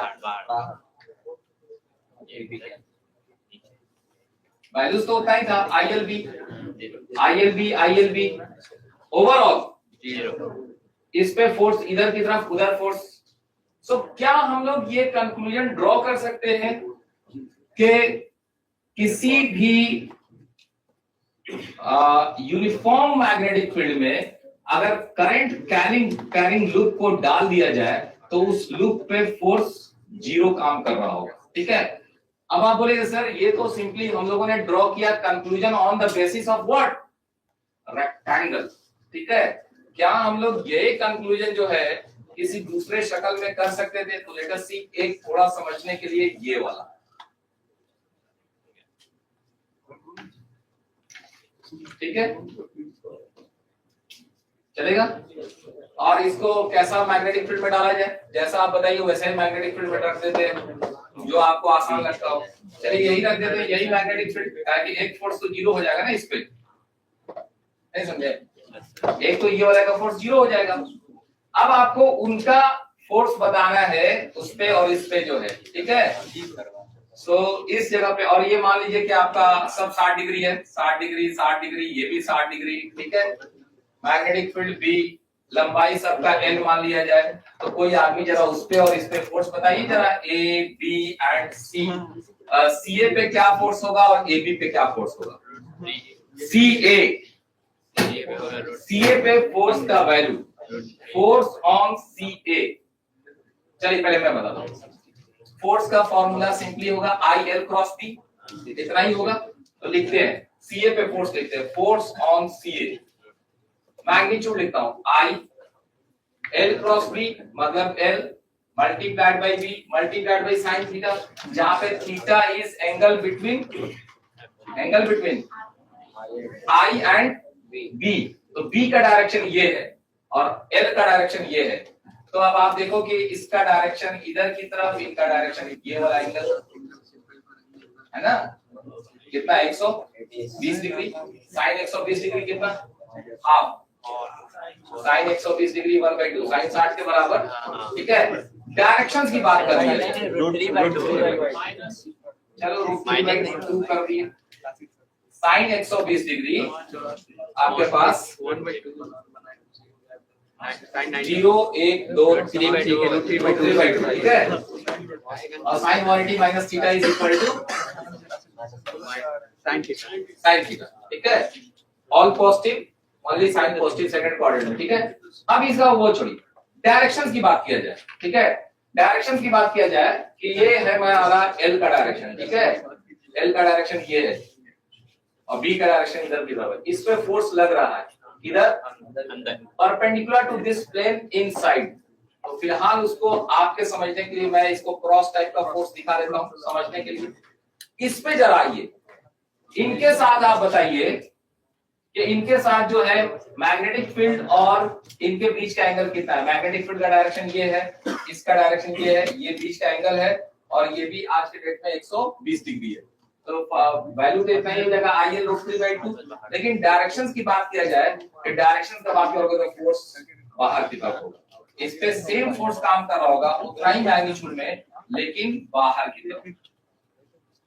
वैल्यूज तो उतना ही था, आई एल बी ओवरऑल, इस पे फोर्स इधर की तरफ, उधर फोर्स। सो क्या हम लोग ये कंक्लूजन ड्रॉ कर सकते हैं कि किसी भी यूनिफॉर्म मैग्नेटिक फील्ड में अगर करंट कैरिंग लूप को डाल दिया जाए तो उस लूप पे फोर्स 0 काम कर रहा होगा। ठीक है, अब आप बोलेंगे सर ये तो सिंपली हम लोगों ने ड्रॉ किया conclusion on the basis of what? Rectangle. ठीक है, क्या हम लोग ये कंक्लूजन जो है किसी दूसरे शक्ल में कर सकते थे? तो लेट अस सी, एक थोड़ा समझने के लिए ये वाला, ठीक है, चलेगा? और इसको कैसा मैग्नेटिक फील्ड में डाला जाए? जैसा आप बताइए वैसे ही मैग्नेटिक फील्ड में रख देते हैं, जो आपको आसान लगता हो। चलिए यही रख देते हैं, यही मैग्नेटिक फील्ड, ताकि एक फोर्स तो 0 हो जाएगा ना इस पे, नहीं समझे? एक तो ये वाला का फोर्स 0 हो जाएगा। अब आपको उनका फोर्स बताना है उस पे और इस पे जो है, ठीक है? सो इस जगह पे, और ये मान लीजिए कि आपका सब 60 डिग्री है, 60 डिग्री, 60 डिग्री, ये भी 60 डिग्री, ठीक है? मैग्नेटिक फील्ड भी, लंबाई सबका n मान लिया जाए, तो कोई आदमी जरा उस पे और इस पे फोर्स बताइए जरा, ए बी एंड सी। सी ए पे क्या फोर्स होगा और ए बी पे क्या फोर्स होगा? सी ए पे फोर्स का वैल्यू, फोर्स ऑन सी ए, चलिए पहले मैं बताता हूँ। फोर्स का फॉर्मूला सिंपली होगा आई एल क्रॉस बी, इतना ही होगा। तो लिखते हैं सी ए पे फोर्स, लिखते हैं force on C A, magnitude लिखता हूं आई, एल क्रॉस बी मतलब L multiplied by B multiplied by sine theta, जहां पे theta is angle between I and B. तो बी का डायरेक्शन ये है और एल का डायरेक्शन ये है। तो अब आप देखो कि इसका डायरेक्शन इधर की तरफ, इनका डायरेक्शन ये वाला एंगल है ना, कितना 120 डिग्री, साइन 120 डिग्री कितना, हाफ, साइन 120 डिग्री 1/2, साइन 60 के बराबर। ठीक है, डायरेक्शंस की बात कर रही है, चलो √3/2 कर दिए। साइन 120 डिग्री आपके पास 0 1 2 3 √3/2, ठीक है? और sine 180 minus theta is equal to sine theta, ठीक है? All positive only sine positive second quadrant में, ठीक है। अब इसका वो छोड़िए, डायरेक्शंस की बात किया जाए, ठीक है। डायरेक्शंस की बात किया जाए कि ये है हमारा एल का डायरेक्शन, ठीक है। एल का डायरेक्शन ये है और बी का डायरेक्शन इधर की तरफ है। इस पे फोर्स लग रहा है इधर अंदर perpendicular to this plane inside. तो फिलहाल उसको आपके समझने के लिए मैं इसको क्रॉस टाइप का फोर्स दिखा देता हूं समझने के लिए। इस पे जरा आइए, इनके साथ आप बताइए कि इनके साथ जो है मैग्नेटिक फील्ड और इनके बीच का एंगल कितना है। मैग्नेटिक फील्ड का डायरेक्शन ये है, इसका डायरेक्शन ये है, ये बीच का एंगल है और ये भी आज के डेट में 120 डिग्री है। तो वैल्यू तो इतना ही हो जाएगा IL√3/2। लेकिन डायरेक्शंस की बात किया जाए कि डायरेक्शन का बात करोगे तो फोर्स बाहर की तरफ होगा। इस पे सेम फोर्स काम कर रहा होगा उतना ही मैग्नीट्यूड में, लेकिन बाहर की तरफ।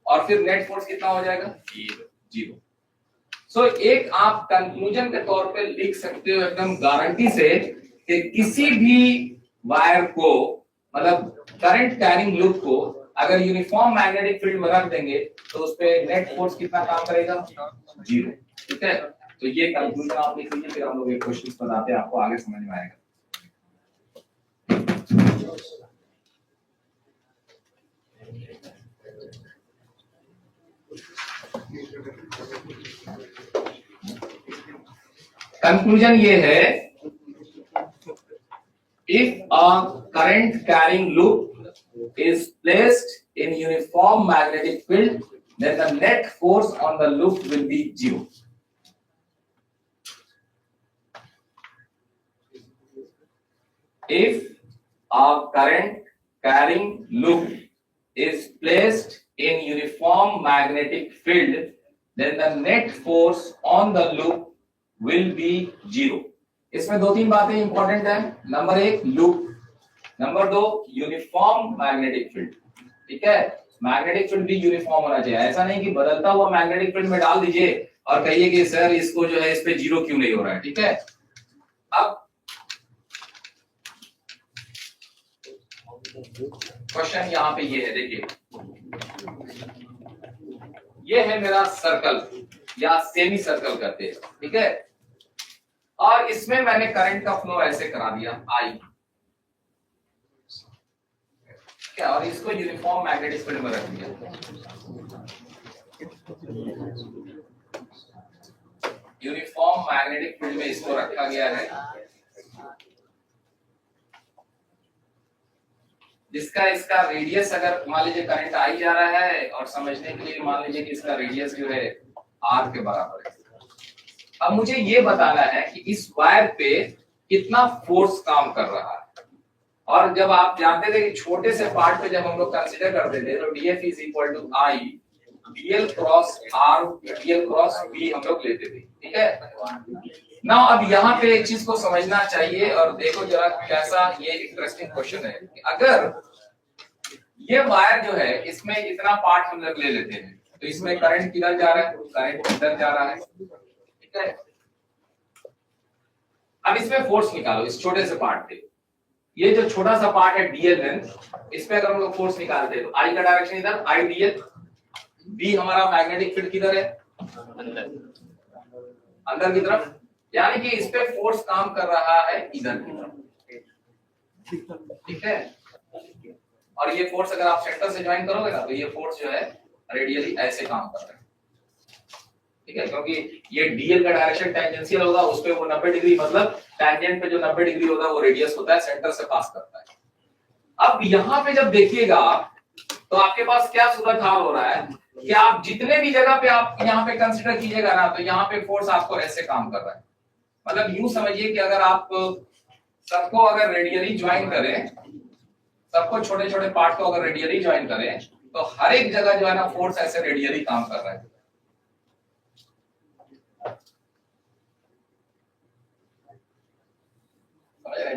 और फिर नेट फोर्स कितना हो जाएगा? 0। सो एक आप कंक्लूजन के तौर पे लिख सकते हो एकदम गारंटी से कि किसी भी वायर को, मतलब करंट कैरिंग लूप को अगर यूनिफॉर्म मैग्नेटिक फील्ड में रख देंगे तो उस पे नेट फोर्स कितना काम करेगा? 0, ठीक है। तो ये कंक्लूजन आप लिख लीजिए, फिर हम लोग एक क्वेश्चन बताते हैं, आपको आगे समझ में आएगा। कंक्लूजन ये है, if a current carrying loop is placed in uniform magnetic field, then the net force on the loop will be 0. If a current carrying loop is placed in uniform magnetic field, then the net force on the loop will be 0. इसमें 2-3 बातें important है। Number 1 loop, number 2 uniform magnetic field, ठीक है। Magnetic field भी uniform होना चाहिए, ऐसा नहीं कि बदलता हुआ मैग्नेटिक फील्ड में डाल दीजिए और कहिए कि सर इसको जो है इस पे 0 क्यों नहीं हो रहा है, ठीक है। अब क्वेश्चन यहाँ पे ये है, देखिए ये है मेरा सर्कल या सेमी सर्कल कहते हैं, ठीक है। और इसमें मैंने करंट का फ्लो ऐसे करा दिया I, क्या, और इसको यूनिफॉर्म मैग्नेटिक फील्ड में रख दिया। यूनिफॉर्म मैग्नेटिक फील्ड में इसको रखा गया है, जिसका इसका रेडियस अगर मान लीजिए करंट आई जा रहा है और समझने के लिए मान लीजिए कि इसका रेडियस जो है R के बराबर है। अब मुझे ये बताना है कि इस वायर पे कितना फोर्स काम कर रहा है। और जब आप जानते थे कि छोटे से पार्ट पे जब हम लोग कंसीडर करते थे तो DF is equal to I DL cross R DL cross B हम लोग लेते थे, ठीक है ना। अब यहाँ पे एक चीज को समझना चाहिए और देखो जरा कैसा ये इंटरेस्टिंग क्वेश्चन है कि अगर ये वायर जो है इसमें इतना पार्ट हम लोग ले लेते हैं तो इसमें करंट किधर जा रहा है? करंट इधर जा रहा है, ठीक है। अब इसमें फोर्स निकालो इस छोटे से पार्ट पे। ये जो छोटा सा पार्ट है DL लेंथ, इस पे अगर हम लोग फोर्स निकालते हैं तो I का डायरेक्शन इधर I DL, B हमारा मैग्नेटिक फील्ड किधर है? अंदर की तरफ, यानी कि इस पे फोर्स काम कर रहा है इधर की तरफ, ठीक है। और ये फोर्स अगर आप सेंटर से ज्वाइन करोगे ना तो ये फोर्स जो है रेडियली ऐसे काम कर रहा है, ठीक है। क्योंकि ये DL का डायरेक्शन टेंजेंशियल होगा, उस पे वो 90 डिग्री, मतलब टेंजेंट पे जो 90 डिग्री होता है वो रेडियस होता है, सेंटर से पास करता है। अब यहाँ पे जब देखिएगा तो आपके पास क्या सूरत-हाल हो रहा है कि आप जितने भी जगह पे आप यहाँ पे कंसीडर कीजिएगा ना तो यहाँ पे फोर्स आपको ऐसे काम कर रहा है। मतलब यूं समझिए कि अगर आप सबको अगर रेडियली ज्वाइन करें, सबको छोटे छोटे पार्ट को अगर रेडियली ज्वाइन करें तो हर एक जगह जो है ना फोर्स ऐसे रेडियली काम कर रहा है।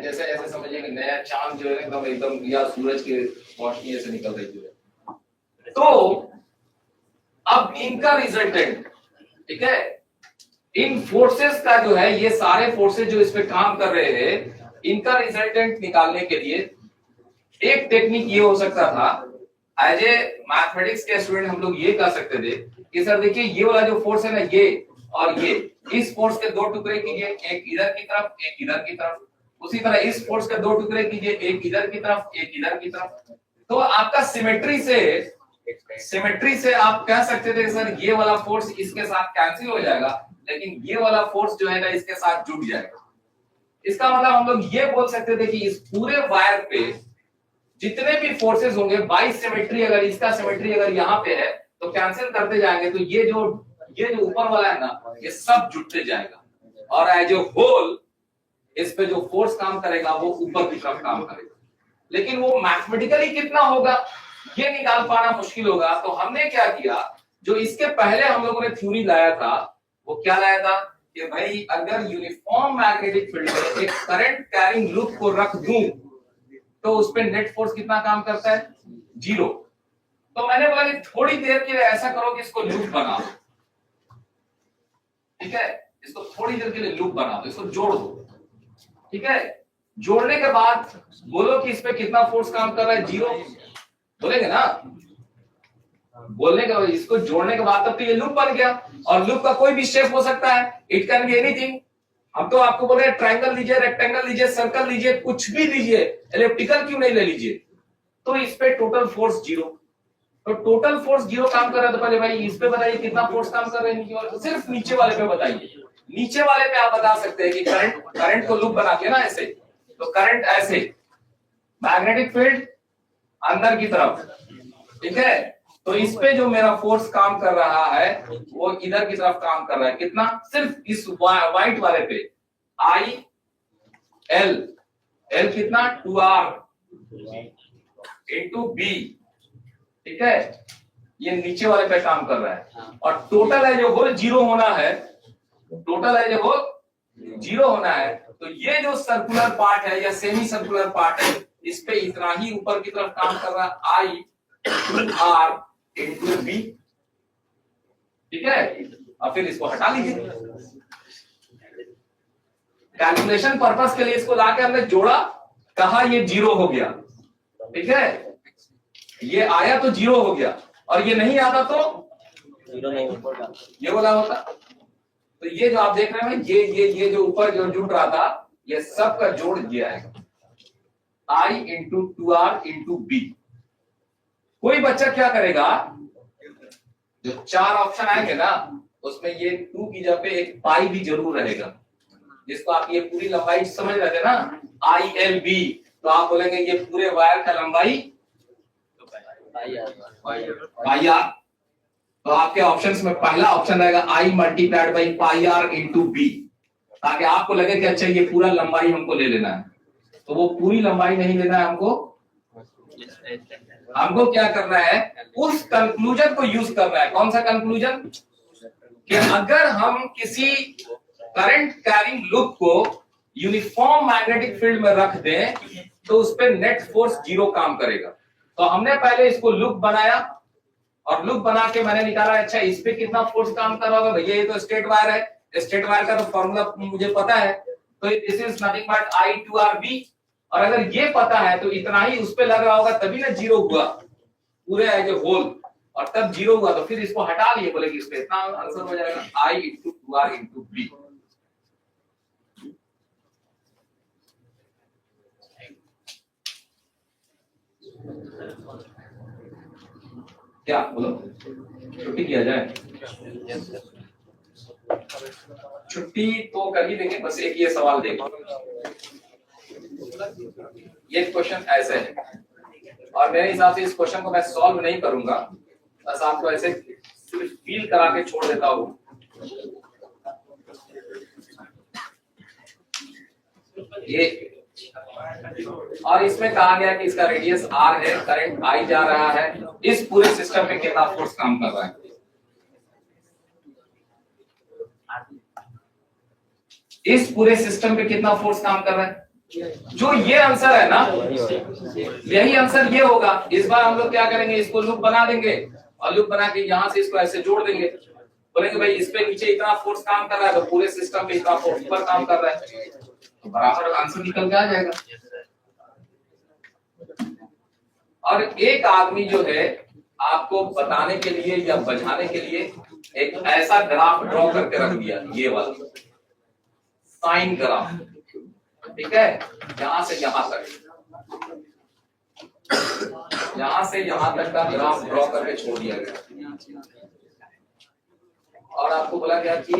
जैसे ऐसे समझिए कि नया चांद जो है एकदम एकदम या सूरज के रोशनी से निकल रही है। तो अब इनका रिजल्टेंट, ठीक है, इन फोर्सेस का जो है, ये सारे फोर्सेस जो इस पे काम कर रहे हैं, इनका रिजल्टेंट निकालने के लिए एक टेक्निक ये हो सकता था, एज ए मैथमेटिक्स के स्टूडेंट हम लोग ये कह सकते थे कि सर देखिए ये वाला जो फोर्स है ना, ये और ये इस फोर्स के दो टुकड़े कीजिए, एक इधर की तरफ एक इधर की तरफ। उसी तरह इस फोर्स के दो टुकड़े कीजिए, एक इधर की तरफ एक इधर की तरफ। तो आपका सिमेट्री से आप कह सकते थे सर ये वाला फोर्स इसके साथ कैंसिल हो जाएगा, लेकिन ये वाला फोर्स जो है ना इसके साथ जुड़ जाएगा। इसका मतलब हम लोग ये बोल सकते थे कि इस पूरे वायर पे जितने भी फोर्सेस होंगे बाई सिमेट्री, अगर इसका सिमेट्री अगर यहाँ पे है तो कैंसिल करते जाएंगे, तो ये जो ऊपर वाला है ना ये सब जुड़ते जाएगा, और एज ए होल इस पे जो फोर्स काम करेगा वो ऊपर की तरफ काम करेगा। लेकिन वो मैथमेटिकली कितना होगा ये निकाल पाना मुश्किल होगा। तो हमने क्या किया, जो इसके पहले हम लोगों ने थ्योरी लाया था वो क्या लाया था कि भाई अगर यूनिफॉर्म मैग्नेटिक फील्ड में एक करंट कैरिंग लूप को रख दूं तो उस पे नेट फोर्स कितना काम करता है, 0। तो मैंने बोला कि थोड़ी देर के लिए ऐसा करो कि इसको लूप बनाओ, ठीक है, इसको थोड़ी देर के लिए लूप बना दो, इसको जोड़ दो, ठीक है। जोड़ने के बाद बोलो कि इस पे कितना फोर्स काम कर रहा है, 0 बोलेंगे ना। बोलने के बाद इसको जोड़ने के बाद तब तो ये लूप बन गया, और लूप का कोई भी शेप हो सकता है, इट कैन बी एनीथिंग। हम तो आपको बोल रहे हैं ट्रायंगल लीजिए, रेक्टेंगल लीजिए, सर्कल लीजिए, कुछ भी लीजिए, एलिप्टिकल क्यों नहीं ले लीजिए। तो इस पे टोटल फोर्स 0। तो टोटल फोर्स 0 काम कर रहा है, तो पहले भाई इस पे बताइए कितना फोर्स काम कर रहे हैं नीचे वाले, सिर्फ नीचे वाले पे बताइए। नीचे वाले पे आप बता सकते हैं कि करंट को लूप बना के ना ऐसे, तो करंट ऐसे, मैग्नेटिक फील्ड अंदर की तरफ, ठीक है। तो इस पे जो मेरा फोर्स काम कर रहा है वो इधर की तरफ काम कर रहा है, कितना, सिर्फ इस व्हाइट वाले पे आई एल, एल कितना 2r इंटू बी, ठीक है, ये नीचे वाले पे काम कर रहा है। और टोटल है जो वो 0 होना है, टोटल है जो वो 0 होना है। तो ये जो सर्कुलर पार्ट है या सेमी सर्कुलर पार्ट है इस पे इतना ही ऊपर की तरफ काम कर रहा है, आई r इंटू बी, ठीक है। और फिर इसको हटा लीजिए, कैलकुलेशन पर्पस के लिए इसको लाके हमने जोड़ा, कहा ये 0 हो गया, ठीक है। ये आया तो 0 हो गया, और ये नहीं आता तो 0 नहीं होगा, ये वाला होता। तो ये जो आप देख रहे हैं ये जो ऊपर जो जुड़ रहा था ये सब का जोड़ दिया है, I into 2r into B. कोई बच्चा क्या करेगा, जो 4 ऑप्शन आएंगे ना उसमें ये 2 की जगह पे एक पाई भी जरूर रहेगा, जिसको आप ये पूरी लंबाई समझ रहे थे ना, ILB, तो आप बोलेंगे ये पूरे वायर का लंबाई पाई आर। तो आपके ऑप्शंस में पहला ऑप्शन रहेगा I multiplied by pi R into B, ताकि आपको लगे कि अच्छा ये पूरा लंबाई हमको ले लेना है। तो वो पूरी लंबाई नहीं लेना है हमको क्या करना है, उस कंक्लूजन को यूज करना है। कौन सा कंक्लूजन, कि अगर हम किसी करंट कैरिंग लूप को यूनिफॉर्म मैग्नेटिक फील्ड में रख दें तो उस पर नेट फोर्स 0 काम करेगा। तो हमने पहले इसको लूप बनाया, और लूप बना के मैंने निकाला अच्छा इस पे कितना फोर्स काम कर रहा होगा, भैया ये तो स्ट्रेट वायर है, स्ट्रेट वायर का तो फॉर्मूला मुझे पता है, तो this is nothing but I2RB। और अगर ये पता है तो इतना ही उस पे लग रहा होगा, तभी ना 0 हुआ पूरे एज ए होल, और तब 0 हुआ तो फिर इसको हटा लिए, बोले कि इस पे इतना आंसर हो जाएगा I into 2R into B. क्या बोलो, छुट्टी किया जाए? छुट्टी तो कर ही देंगे, बस एक ये सवाल देखो, ये क्वेश्चन ऐसे है, और मेरे हिसाब से इस क्वेश्चन को मैं सॉल्व नहीं करूंगा, बस आपको ऐसे सिर्फ फील करा के छोड़ देता हूं। ये और इसमें कहा गया कि इसका रेडियस r है, करंट I जा रहा है, इस पूरे सिस्टम पे कितना फोर्स काम कर रहा है। इस पूरे सिस्टम पे कितना फोर्स काम कर रहा है, जो ये आंसर है ना यही आंसर ये होगा। इस बार हम लोग क्या करेंगे, इसको लूप बना देंगे, और लूप बना के यहाँ से इसको ऐसे जोड़ देंगे, बोलेंगे भाई इस पे नीचे इतना फोर्स काम कर रहा है तो पूरे सिस्टम पे इतना फोर्स ऊपर काम कर रहा है, तो बराबर आंसर निकल के आ जाएगा। और एक आदमी जो है आपको बताने के लिए या बजाने के लिए एक ऐसा ग्राफ ड्रॉ करके रख दिया, ये वाला साइन ग्राफ, ठीक है, यहां से यहां तक, यहां से यहां तक का ग्राफ ड्रॉ करके छोड़ दिया गया और आपको बोला गया कि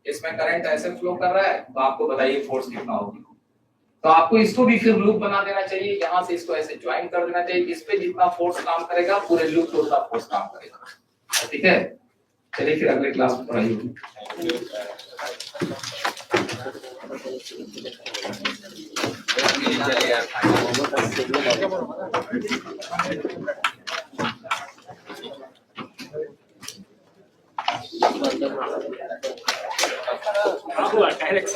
इसमें करंट ऐसे फ्लो कर रहा है, तो आपको बताइए फोर्स कितना होगी। तो आपको इसको भी फिर लूप बना देना चाहिए, यहां से इसको ऐसे ज्वाइन कर देना चाहिए, इस पे जितना फोर्स काम करेगा पूरे लूप पे उतना फोर्स काम करेगा, ठीक है। चलिए फिर अगले क्लास में पढ़ाई होगी। चलिए यार डायरेक्ट